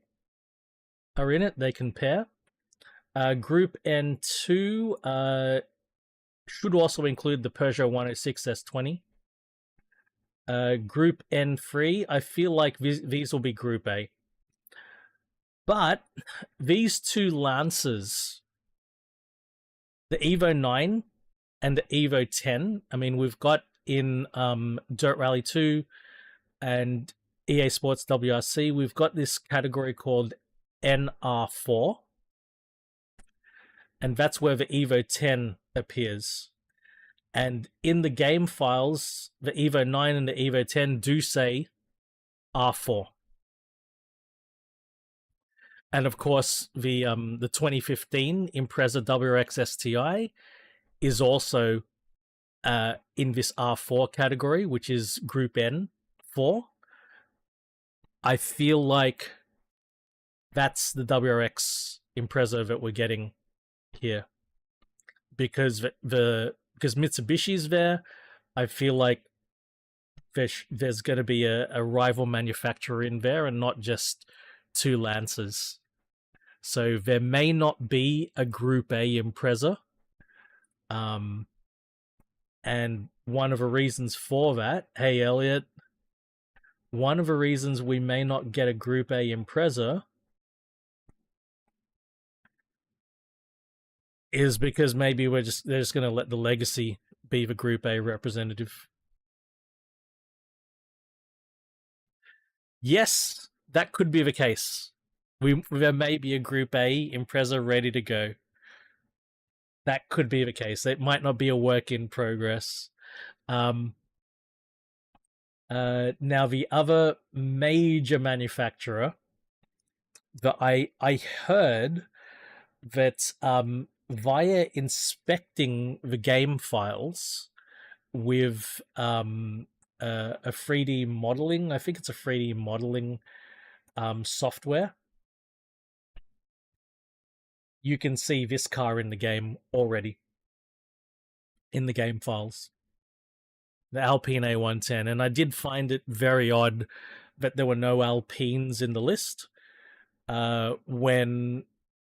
are in it, they can pair. Group N2 should also include the Peugeot 106 S20. Group N3, I feel like these will be Group A. But these two Lancers, the Evo 9 and the Evo 10, I mean, we've got in Dirt Rally 2 and EA Sports WRC, we've got this category called NR4. And that's where the Evo 10 appears. And in the game files, the Evo 9 and the Evo 10 do say R4. And of course, the 2015 Impreza WRX STI is also in this R4 category, which is Group N4, I feel like that's the WRX Impreza that we're getting here, because because Mitsubishi's there. I feel like there's going to be a rival manufacturer in there, and not just two Lancers. So there may not be a Group A Impreza. And one of the reasons for that, hey Elliot, one of the reasons we may not get a Group A Impreza is because maybe they're just going to let the Legacy be the Group A representative. Yes, that could be the case. There may be a Group A Impreza ready to go. That could be the case. It might not be a work in progress. Now, the other major manufacturer that I heard that via inspecting the game files with a 3D modeling, I think it's a 3D modeling software, you can see this car in the game already, in the game files. The Alpine A110. And I did find it very odd that there were no Alpines in the list when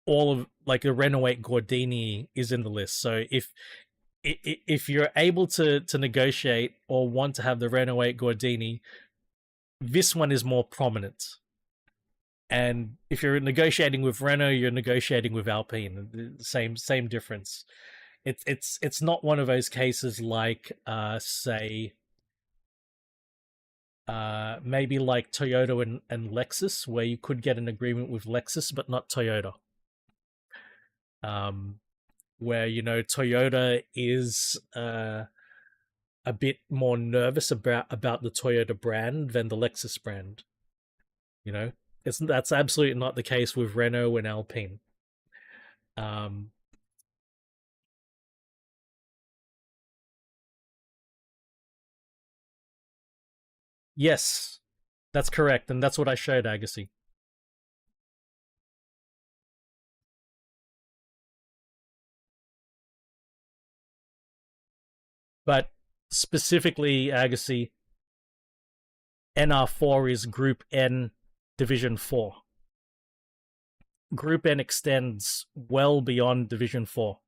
all of, like, the Renault 8 Gordini is in the list. So if you're able to negotiate or want to have the Renault 8 Gordini, this one is more prominent. And if you're negotiating with Renault, you're negotiating with Alpine. Same difference. It's not one of those cases like say maybe like Toyota and Lexus, where you could get an agreement with Lexus but not Toyota. Where, you know, Toyota is a bit more nervous about the Toyota brand than the Lexus brand. You know, that's absolutely not the case with Renault and Alpine. Yes, that's correct, and that's what I showed Agassi. But specifically, Agassi, NR4 is Group N, Division 4. Group N extends well beyond Division 4.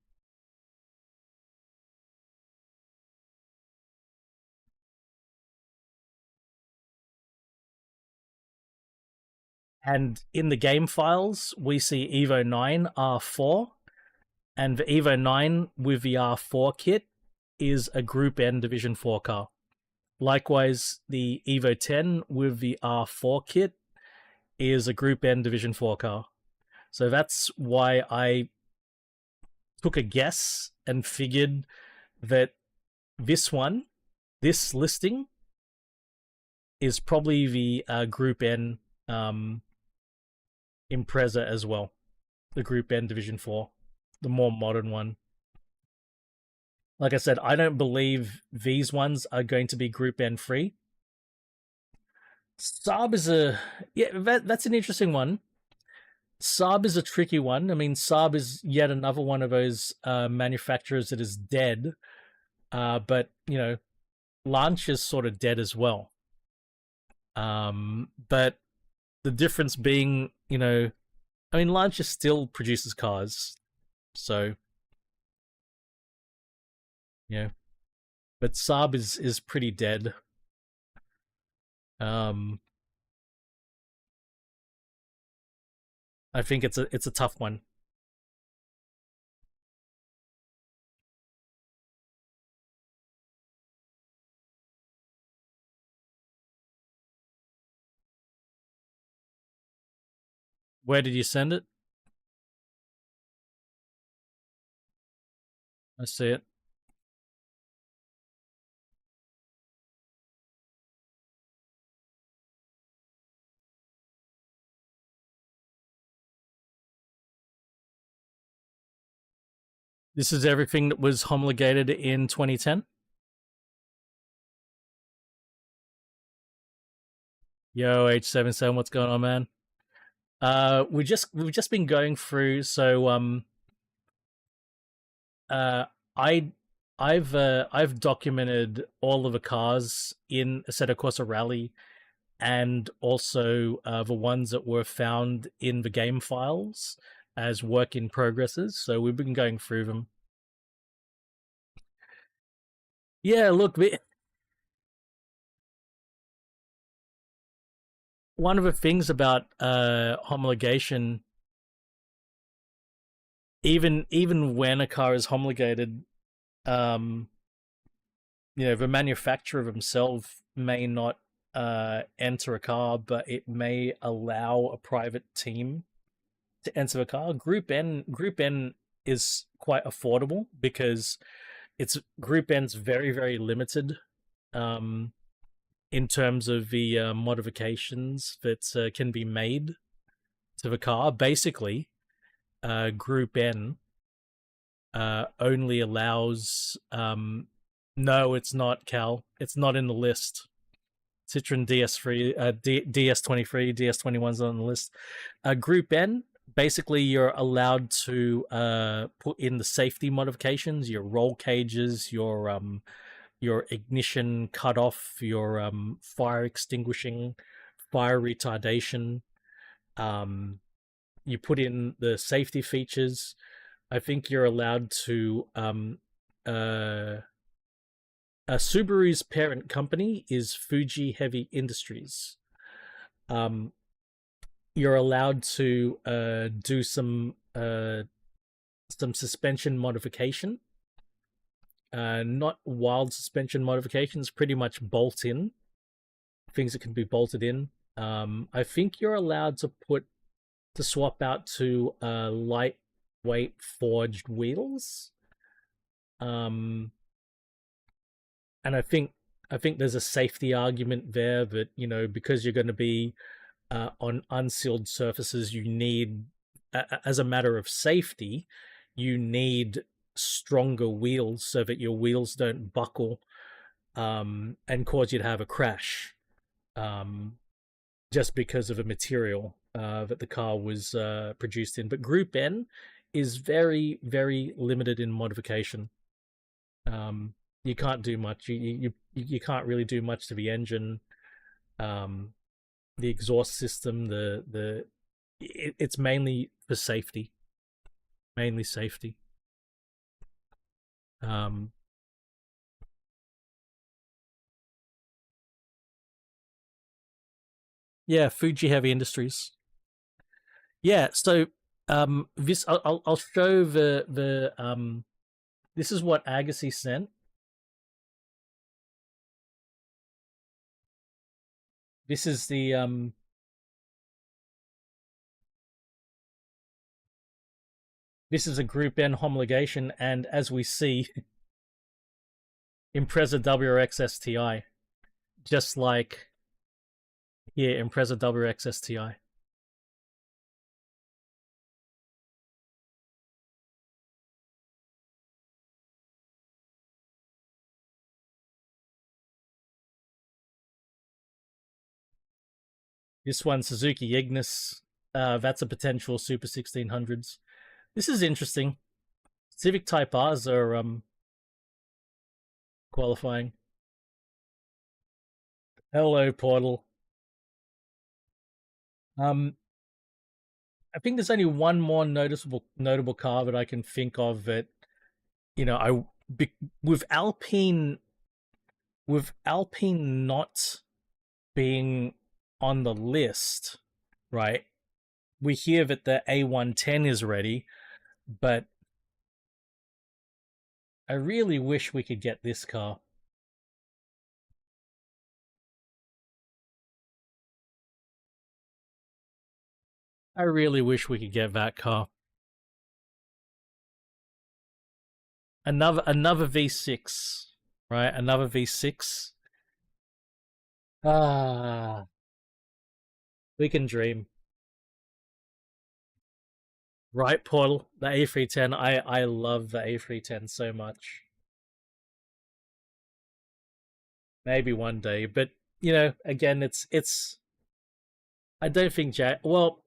And in the game files, we see Evo 9 R4, and the Evo 9 with the R4 kit is a Group N Division 4 car. Likewise, the Evo 10 with the R4 kit is a Group N Division 4 car. So that's why I took a guess and figured that this listing, is probably the Group N Impreza as well. The Group N Division 4, the more modern one. Like I said, I don't believe these ones are going to be Group N free. Saab is that's an interesting one. Saab is a tricky one. I mean, Saab is yet another one of those manufacturers that is dead. But, you know, Launch is sort of dead as well. But the difference being, you know, I mean, Launch still produces cars. So, yeah. But Saab is pretty dead. I think it's a tough one. Where did you send it? I see it. This is everything that was homologated in 2010. Yo, H77, what's going on, man? We've just been going through. Uh, I, I've documented all of the cars in Assetto Corsa Rally, and also the ones that were found in the game files as work in progresses. So we've been going through them. Yeah, look, one of the things about homologation, even when a car is homologated, um, the manufacturer themselves may not enter a car, but it may allow a private team to enter a car. Group N is quite affordable because it's Group N's very limited um, in terms of the modifications that can be made to the car. Basically, Group N only allows. No, it's not, Cal. It's not in the list. Citroen DS3, DS23, DS21's on the list. Group N, basically, you're allowed to put in the safety modifications, your roll cages, your ignition cutoff, your fire extinguishing, fire retardation. Um, you put in the safety features. I think you're allowed to Subaru's parent company is Fuji Heavy Industries. Um, you're allowed to do some suspension modification. Not wild suspension modifications, pretty much bolt in things that can be bolted in. I think you're allowed to swap out to lightweight forged wheels. And I think there's a safety argument there that because you're going to be on unsealed surfaces, you need, as a matter of safety, you need stronger wheels so that your wheels don't buckle and cause you to have a crash, um, just because of a material that the car was produced in. But Group N is very limited in modification. Um, you can't do much. You can't really do much to the engine, um, the exhaust system. It's mainly for safety, mainly safety. Um, yeah, Fuji Heavy Industries. Yeah, so this I'll show the. This is what Agassi sent. This is the this is a Group N homologation, and as we see, Impreza WRX STI, just like here, Impreza WRX STI. This one, Suzuki Ignis. That's a potential Super 1600s. This is interesting. Civic Type R's are qualifying. Hello, Portal. Um, I think there's only one more notable car that I can think of that I with Alpine not being on the list, right? We hear that the A110 is ready, but I really wish we could get this car. I really wish we could get that car. Another V6, right? Another V6. Ah, we can dream. Right, Portal, the A310. I love the A310 so much. Maybe one day, but again, it's I don't think well,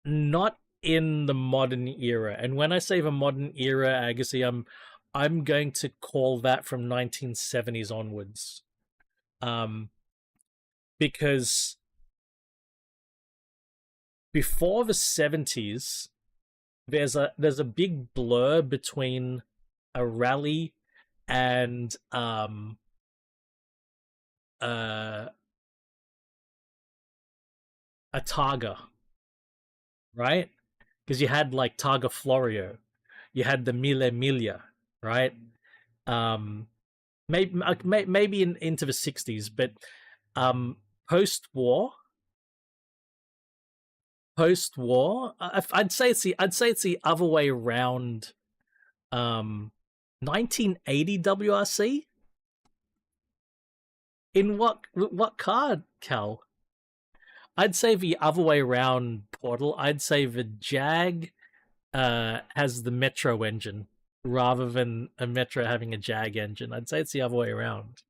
not in the modern era. And when I say the modern era, Agassi, I'm going to call that from 1970s onwards. Um, because before the 70s, there's a big blur between a rally and uh a Targa, right? Because you had like Targa Florio, you had the Mille Miglia, right? Um, maybe into the 60s, but um, post-war, post-war, I'd say it's the other way around. 1980 WRC in what car, Cal? I'd say the other way around, Portal. I'd say the Jag has the Metro engine rather than a Metro having a Jag engine. I'd say it's the other way around.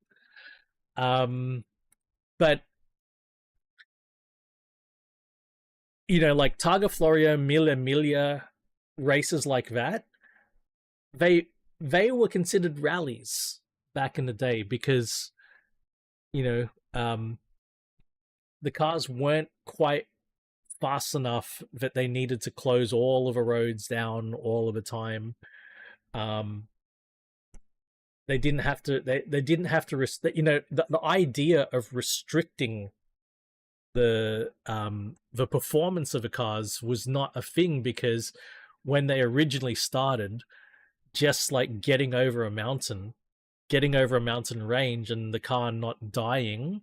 But like Targa Florio, Mille Miglia, races like that, they they were considered rallies back in the day because you know the cars weren't quite fast enough that they needed to close all of the roads down all of the time. Um, they didn't have to. They didn't have to. The idea of restricting the performance of the cars was not a thing because when they originally started, just like getting over a mountain range and the car not dying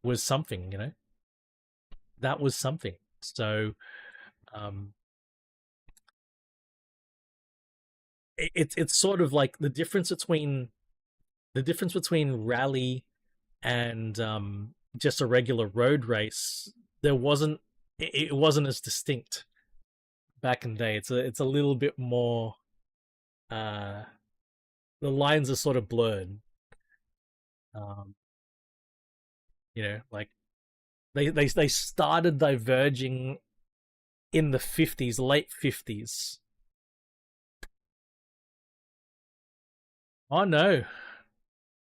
was something. That was something. So um, it's sort of like the difference between rally and just a regular road race. It wasn't as distinct back in the day. It's a little bit more. Uh, the lines are sort of blurred. Um, like they started diverging in the 50s, late 50s. Oh no,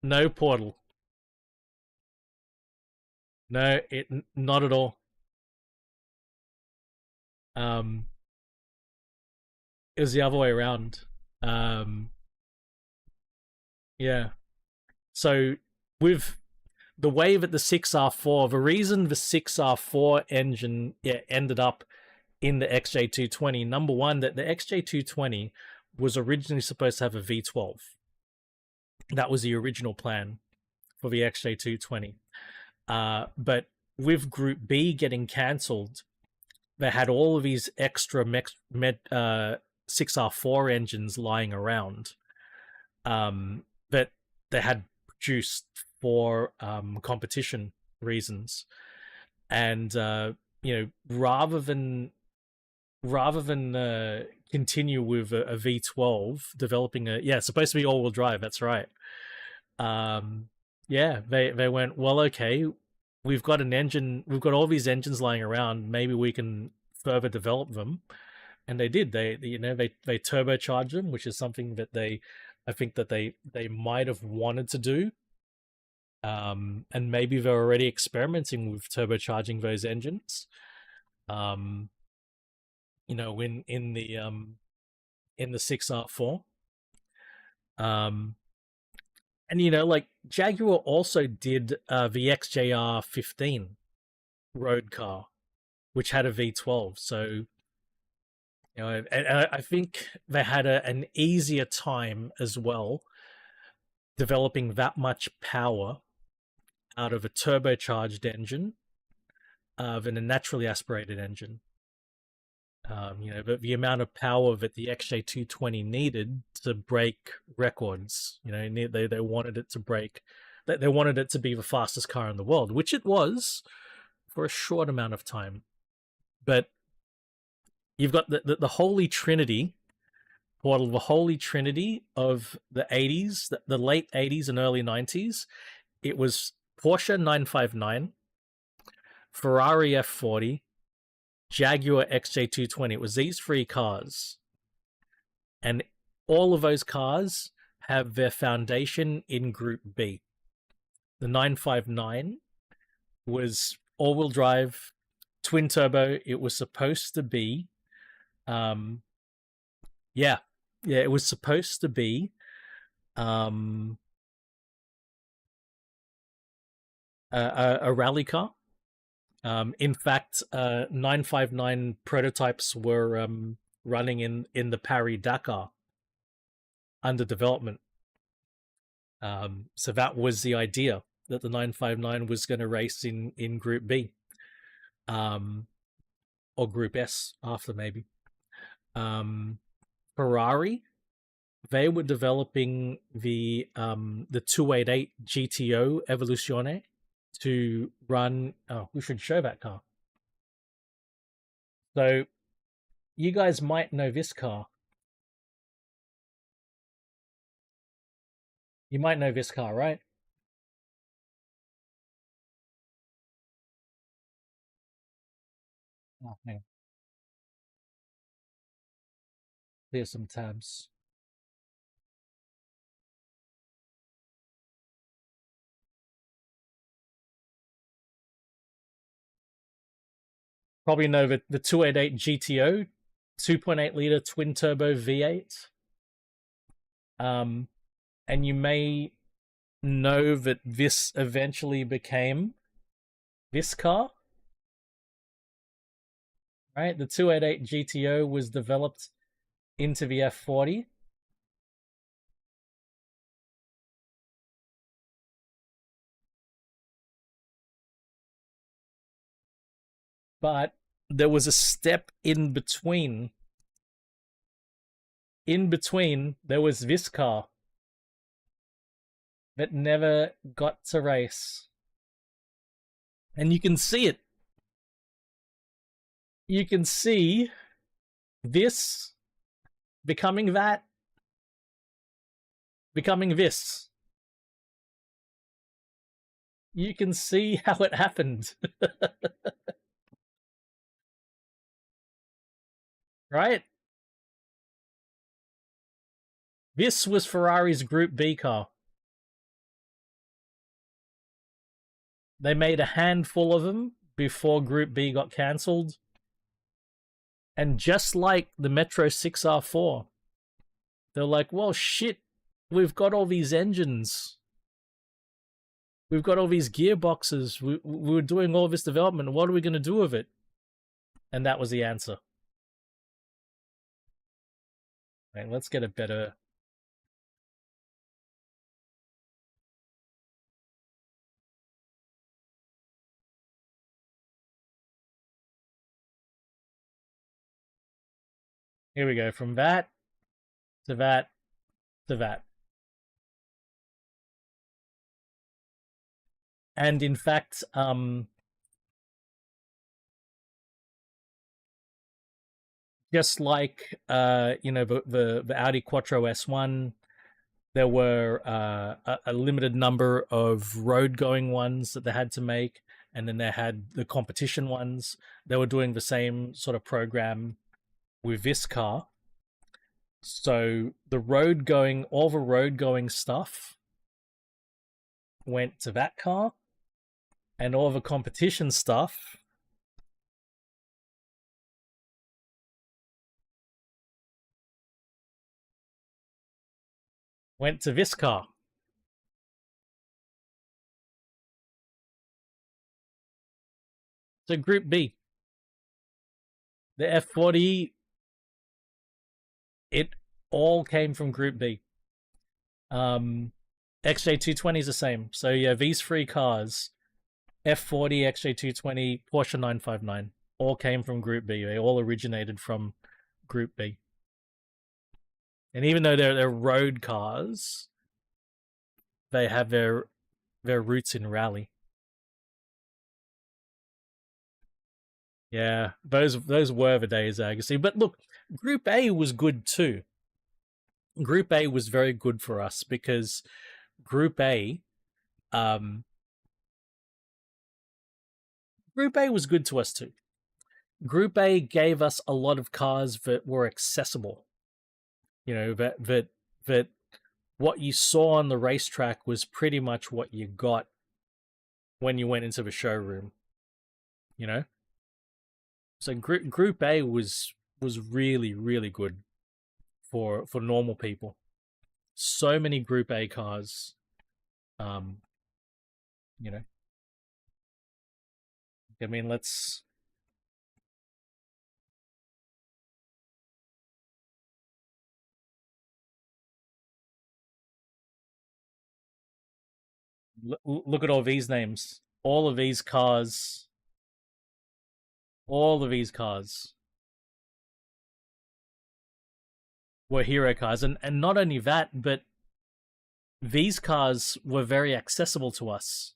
no Portal. No, not at all. Um, it was the other way around. Um, yeah. So with the way that the 6R4, the reason the 6R4 engine ended up in the XJ220, number one, that the XJ220 was originally supposed to have a V12. That was the original plan for the XJ220. But with Group B getting cancelled, they had all of these extra 6R4 engines lying around that they had produced for competition reasons. And rather than continue with a V12, developing it's supposed to be all-wheel drive. That's right. They went, well, okay, we've got an engine, we've got all these engines lying around. Maybe we can further develop them, and they did. They turbocharged them, which is something that I think that they might have wanted to do. And maybe they're already experimenting with turbocharging those engines. In the 6R4. And like Jaguar also did the XJR15 road car, which had a V12. So and I think they had an easier time as well developing that much power out of a turbocharged engine than a naturally aspirated engine. But the amount of power that the XJ220 needed to break records, they wanted it to break. They wanted it to be the fastest car in the world, which it was for a short amount of time. But you've got the holy trinity, Portal, the holy trinity of the 80s, the late 80s and early 90s. It was Porsche 959, Ferrari F40, Jaguar XJ220. It was these three cars. And all of those cars have their foundation in Group B. The 959 was all-wheel drive, twin turbo. It was supposed to be, it was supposed to be, a rally car. In fact, 959 prototypes were running in the Paris Dakar under development. So that was the idea, that the 959 was going to race in Group B, or Group S after maybe. Ferrari, they were developing the 288 GTO Evoluzione to run. Oh, we should show that car. So you guys might know this car. You might know this car, right? Oh, hang on. Here's some tabs. Probably know the 288 GTO, 2.8 liter twin turbo V8. And you may know that this eventually became this car, right? The 288 GTO was developed into the F40. But there was a step in between. In between, there was this car that never got to race. And you can see it. You can see this becoming that, becoming this. You can see how it happened. Right? This was Ferrari's Group B car. They made a handful of them before Group B got cancelled. And just like the Metro 6R4, they're like, well, shit, we've got all these engines. We've got all these gearboxes. We were doing all this development. What are we going to do with it? And that was the answer. Right, let's get a better... Here we go, from that to that to that. And in fact, just like the Audi Quattro S1, there were a limited number of road going ones that they had to make, and then they had the competition ones. They were doing the same sort of program with this car. So all the road going stuff went to that car, and all the competition stuff went to this car. So Group B, the F40, it all came from Group B. XJ220 is the same. So yeah, these three cars, F40, XJ220, Porsche 959, all came from Group B. They all originated from Group B. And even though they're road cars, they have their roots in rally. Yeah, those were the days, Agassi. But look, Group A was good too. Group A was very good for us because Group A, Group A was good to us too. Group A gave us a lot of cars that were accessible. You know, that what you saw on the racetrack was pretty much what you got when you went into the showroom. You know, so Group A was really good for normal people. So many Group A cars. Um, you know, I mean, let's look at all these names. All of these cars were hero cars, and not only that, but these cars were very accessible to us.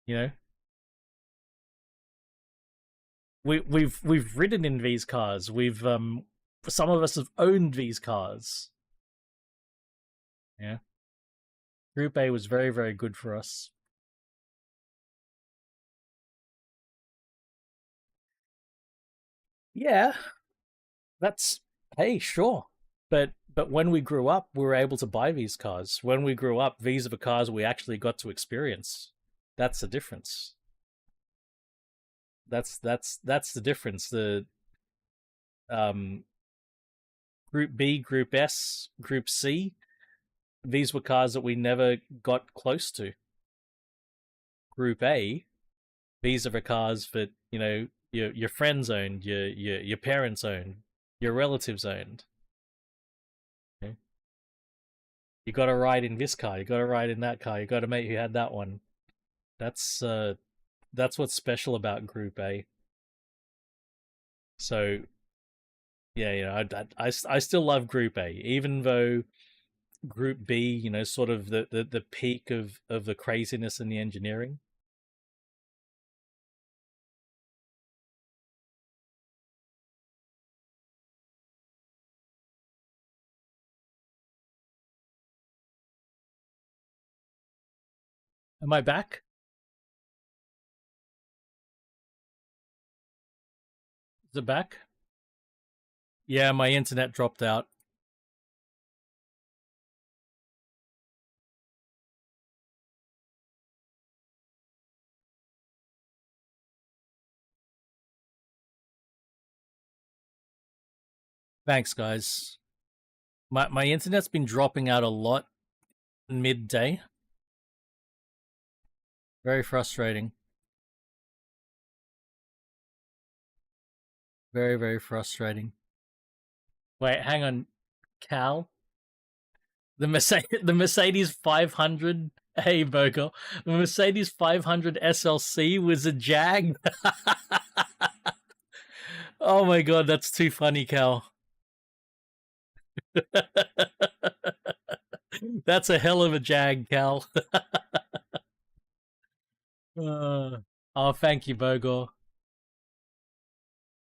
You know, we've ridden in these cars. We've some of us have owned these cars. Yeah, Group A was very good for us. Yeah, that's hey, sure. But when we grew up, we were able to buy these cars. When we grew up, these are the cars we actually got to experience. That's the difference. That's the difference. The um Group B, Group S, Group C, these were cars that we never got close to. Group A, these are the cars that, you know, your friends owned, your parents owned, your relatives owned. Okay? You got to ride in this car, you got to ride in that car, you got a mate who had that one. That's that's what's special about Group A. So yeah, you know, I still love Group A, even though Group B, you know, sort of the peak of the craziness in the engineering. Am I back? Is it back? Yeah, my internet dropped out. Thanks, guys. My internet's been dropping out a lot midday. Very frustrating. Very frustrating. Wait, hang on, Cal. The Mercedes 500. Hey, Bogle. The Mercedes 500 SLC was a Jag. Oh my god, that's too funny, Cal. That's a hell of a Jag, Cal. Oh, thank you, Bogle.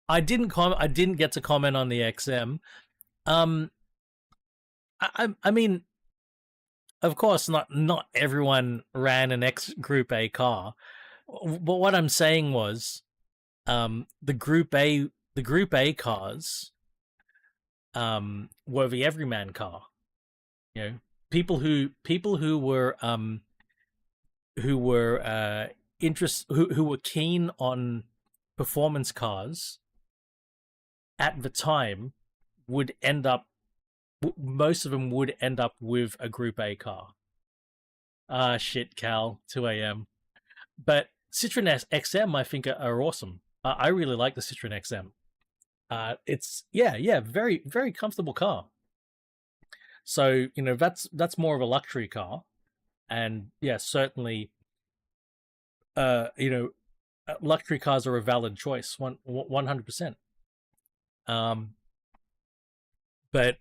I didn't get to comment on the XM. Um, I mean, of course, not everyone ran an X Group A car, but what I'm saying was, the Group A cars, were the everyman car. You know, people who were who were keen on performance cars at the time would end up most of them would end up with a Group A car. Ah, shit, Cal, 2 a.m. But Citroen XM, I think, are awesome. I really like the Citroen XM. It's yeah, very comfortable car. So you know that's more of a luxury car, and yeah, certainly, you know, luxury cars are a valid choice, 100%. But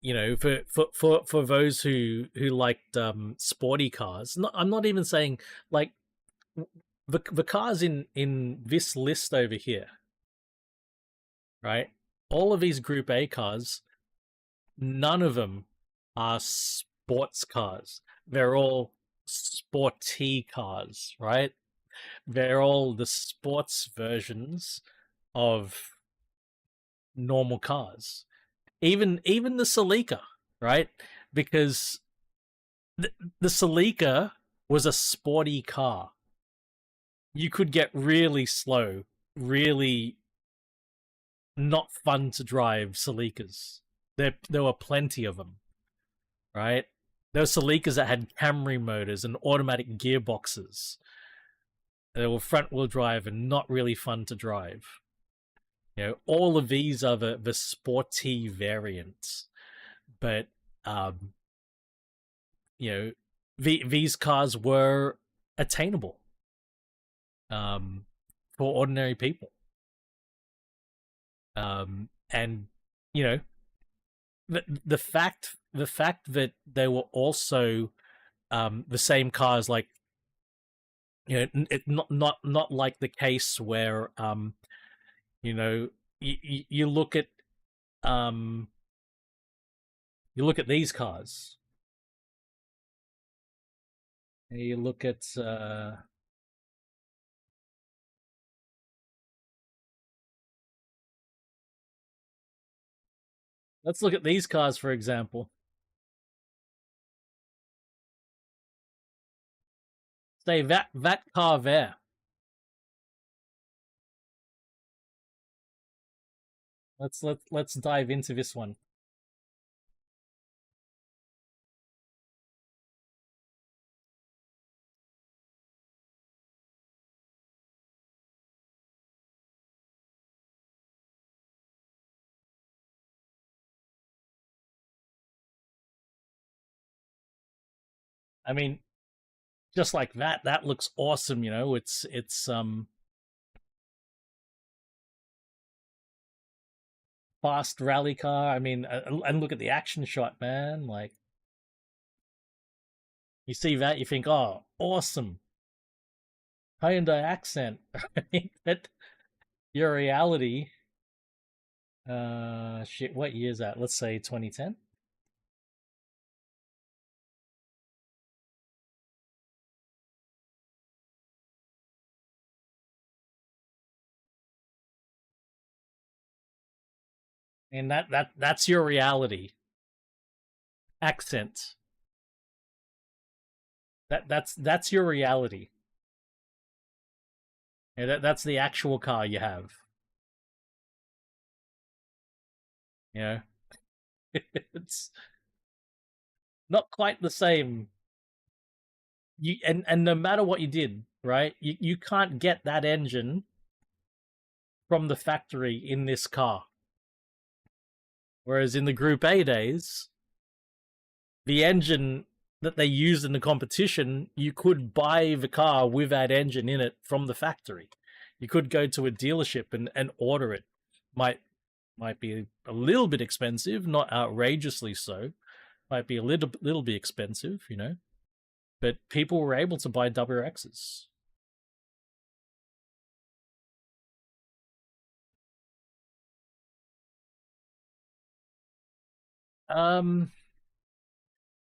you know, for those who liked sporty cars, I'm not even saying like the cars in this list over here, right? All of these Group A cars, none of them are sports cars. They're all sporty cars, right? They're all the sports versions of normal cars. Even the Celica, right? Because the, the Celica was a sporty car. You could get really slow, really not fun to drive Celicas. There were plenty of them, right? There were Celicas that had Camry motors and automatic gearboxes. They were front wheel drive and not really fun to drive. All of these are the sporty variants, but um, these cars were attainable um, for ordinary people. And you know the fact that they were also the same cars, like not like the case where you look at um these cars. You look at let's look at these cars, for example. Say that car there. Let's dive into this one. I mean, just like that looks awesome. It's fast rally car. I mean, and look at the action shot, man. Like, you see that, you think, oh, awesome, Hyundai accent. Right? But your reality, shit, what year is that? Let's say 2010. And that's your reality. Accent. That's your reality. Yeah, that's the actual car you have. You it's not quite the same. And no matter what you did, right? You can't get that engine from the factory in this car. Whereas in the Group A days, the engine that they used in the competition, you could buy the car with that engine in it from the factory. You could go to a dealership and order it. Might be a little bit expensive, not outrageously so. Might be a little bit expensive. But people were able to buy WRXs. Um,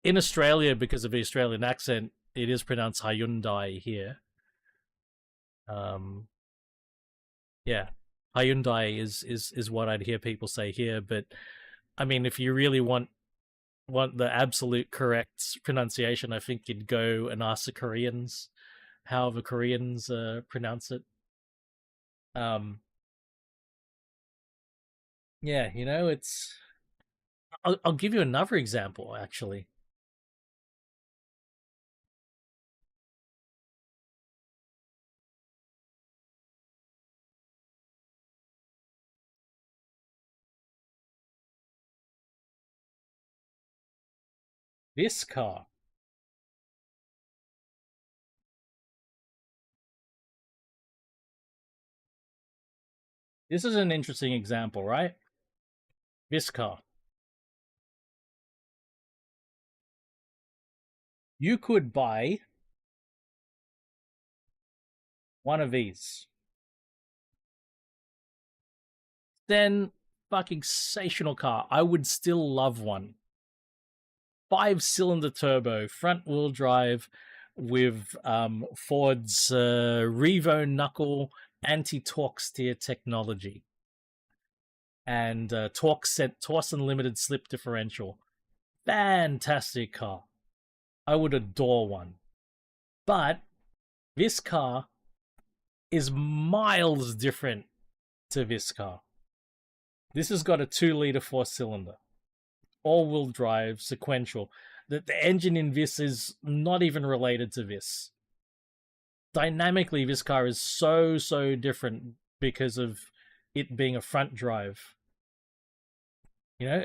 in Australia, because of the Australian accent, it is pronounced Hyundai here. Um, yeah, Hyundai is what I'd hear people say here. But I mean, if you really want the absolute correct pronunciation, I think you'd go and ask the Koreans how the Koreans pronounce it. Um, yeah, it's. I'll give you another example, actually. This car. This is an interesting example, right? This car. You could buy one of these. Then fucking sensational car. I would still love one. 5-cylinder turbo, front wheel drive, with Ford's Revo Knuckle anti-torque steer technology and torque unlimited slip differential. Fantastic car. I would adore one. But this car is miles different to this car. This has got a 2-liter 4-cylinder, all-wheel drive, sequential. The engine in this is not even related to this. Dynamically, this car is so different because of it being a front drive. You know,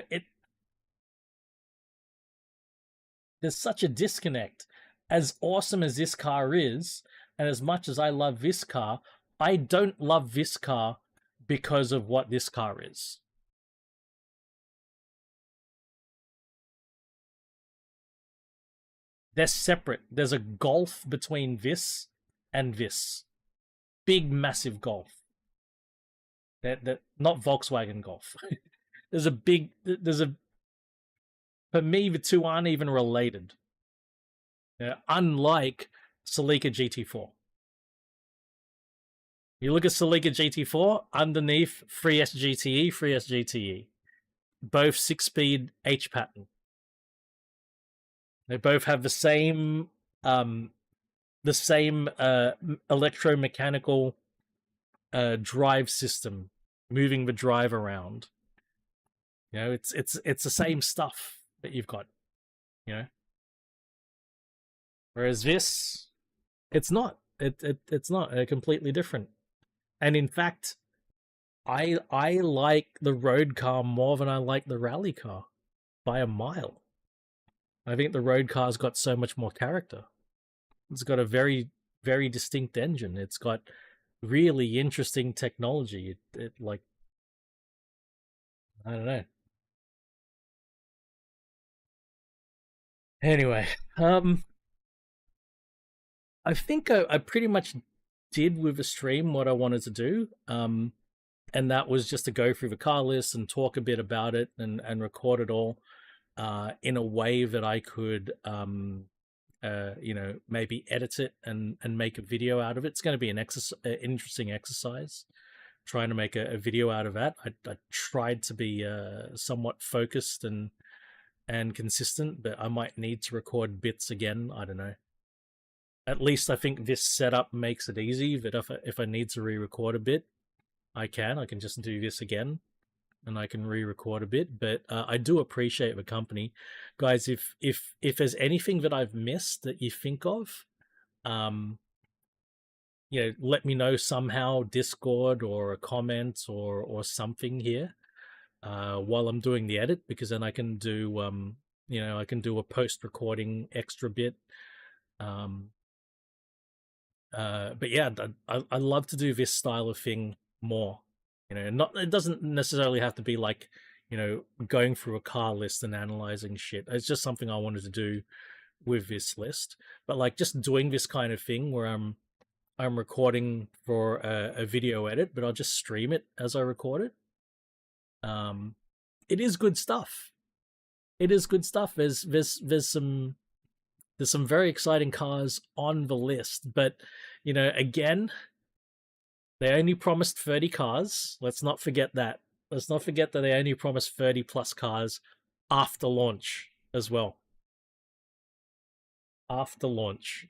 there's such a disconnect. As awesome as this car is, and as much as I love this car, I don't love this car because of what this car is. They're separate. There's a gulf between this and this. Big, massive gulf. That not Volkswagen Golf. There's a for me, the two aren't even related. Unlike Celica GT4. You look at Celica GT4, underneath 3S GTE. Both 6-speed H pattern. They both have the same electromechanical drive system, moving the drive around. You know, it's the same stuff that you've got. You know, whereas this, it's not. It's not. They're completely different. And in fact, I like the road car more than I like the rally car by a mile. I think the road car's got so much more character. It's got a very distinct engine. It's got really interesting technology. It like, I don't know. Anyway, I think I pretty much did with the stream what I wanted to do. And that was just to go through the car list and talk a bit about it and record it all in a way that I could, you know, maybe edit it and make a video out of it. It's going to be an interesting exercise, trying to make a video out of that. I tried to be somewhat focused and consistent, but I might need to record bits again. I don't know. At least I think this setup makes it easy that if I need to re-record a bit, I can just do this again and I can re-record a bit. But I do appreciate the company. Guys, if there's anything that I've missed that you think of, you know, let me know somehow, Discord or a comment or something here while I'm doing the edit, because then I can do you know, I can do a post-recording extra bit. But yeah, I love to do this style of thing more. You know, it doesn't necessarily have to be like, you know, going through a car list and analyzing shit. It's just something I wanted to do with this list. But like just doing this kind of thing where I'm recording for a video edit, but I'll just stream it as I record it. It is good stuff. It is good stuff. There's some very exciting cars on the list, but you know, again, they only promised 30 cars. Let's not forget that. Let's not forget that they only promised 30 plus cars after launch as well. After launch.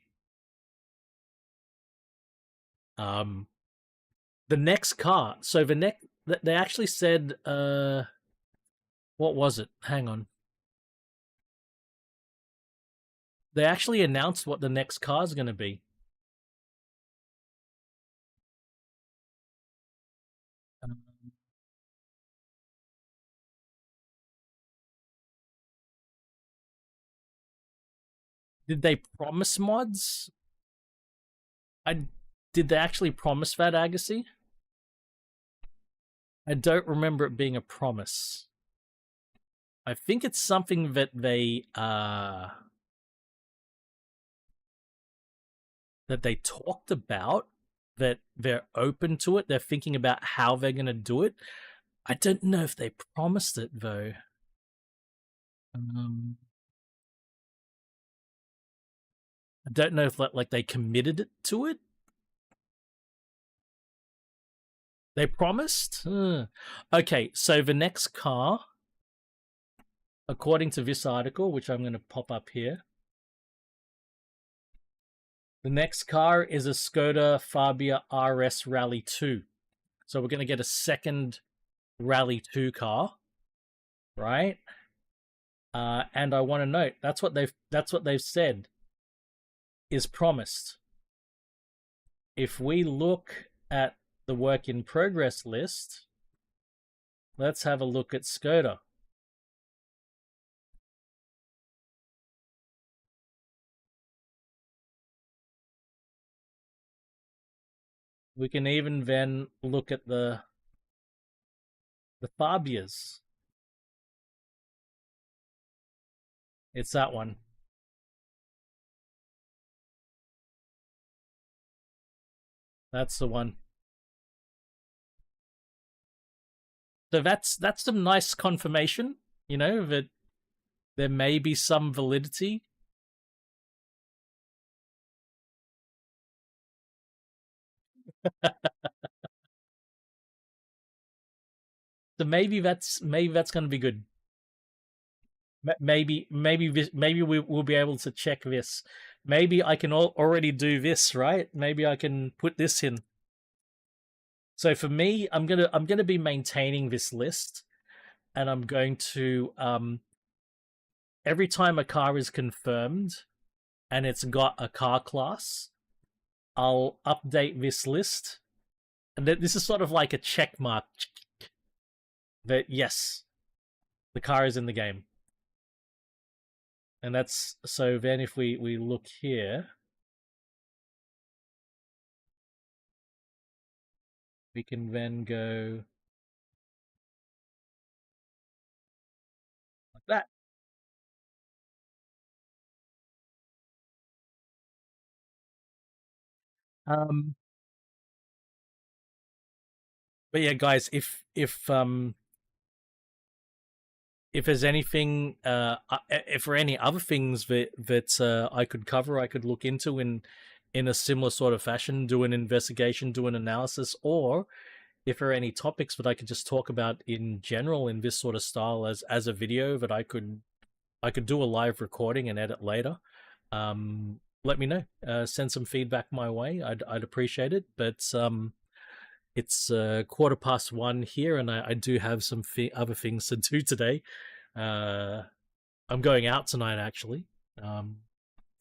The next car. So they actually said, what was it? Hang on. They actually announced what the next car is going to be. Did they promise mods? Did they actually promise that, Agassi? I don't remember it being a promise. I think it's something that they talked about, that they're open to it. They're thinking about how they're going to do it. I don't know if they promised it though. I don't know if like they committed to it. They promised? Okay, so the next car, according to this article, which I'm going to pop up here, the next car is a Skoda Fabia RS Rally 2. So we're going to get a second Rally 2 car, right? And I want to note that's what they've said is promised. If we look at the work in progress list, let's have a look at Skoda. We can even then look at the Fabias. It's that one. That's the one. So that's some nice confirmation, you know, that there may be some validity. So maybe that's going to be good. Maybe we'll be able to check this. Maybe I can already do this, right? Maybe I can put this in. So for me, I'm gonna be maintaining this list, and I'm going to every time a car is confirmed and it's got a car class, I'll update this list, and this is sort of like a check mark that yes, the car is in the game. And that's so then if we look here, we can then go like that. But yeah, guys, if there's anything, if there are any other things that I could cover, I could look into in a similar sort of fashion, do an investigation, do an analysis, or if there are any topics that I could just talk about in general in this sort of style as a video that I could do a live recording and edit later. Let me know. Send some feedback my way. I'd appreciate it. But it's 1:15 here, and I do have some other things to do today. I'm going out tonight, actually.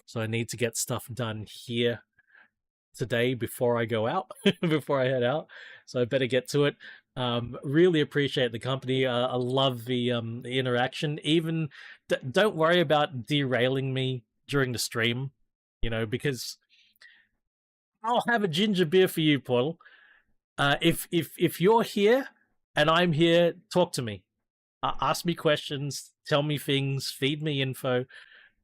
So I need to get stuff done here today before I go out, before I head out. So I better get to it. Really appreciate the company. I love the interaction. Even don't worry about derailing me during the stream, you know, because I'll have a ginger beer for you, Paul. If you're here and I'm here, talk to me. Ask me questions, tell me things, feed me info.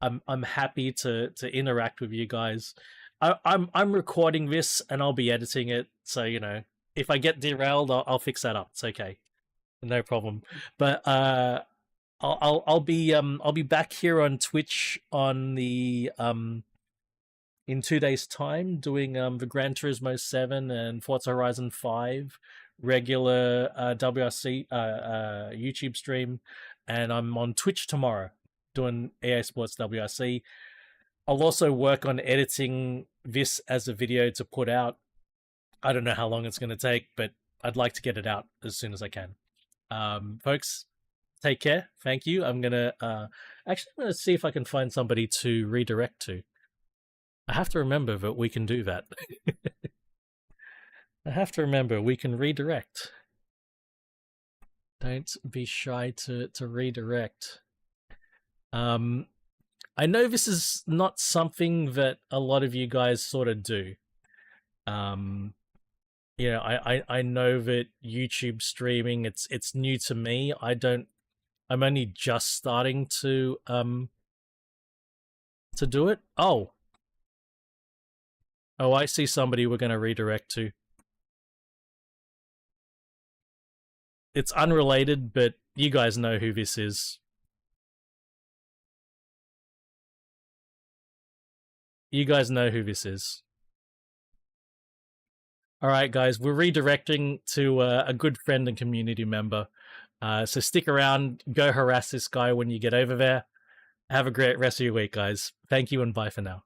I'm happy to interact with you guys. I'm recording this and I'll be editing it, so you know if I get derailed, I'll fix that up. It's okay, no problem. But I'll be back here on Twitch on the in 2 days' time doing the Gran Turismo 7 and Forza Horizon 5 regular WRC YouTube stream, and I'm on Twitch tomorrow doing EA Sports WRC. I'll also work on editing this as a video to put out. I don't know how long it's going to take, but I'd like to get it out as soon as I can. Folks, take care. Thank you. I'm going to actually I'm going to see if I can find somebody to redirect to. I have to remember that we can do that. I have to remember we can redirect. Don't be shy to redirect. I know this is not something that a lot of you guys sort of do. You know, I know that YouTube streaming it's new to me. I'm only just starting to do it. Oh, I see somebody we're going to redirect to. It's unrelated, but you guys know who this is. You guys know who this is. All right, guys, we're redirecting to a good friend and community member. So stick around, go harass this guy when you get over there. Have a great rest of your week, guys. Thank you and bye for now.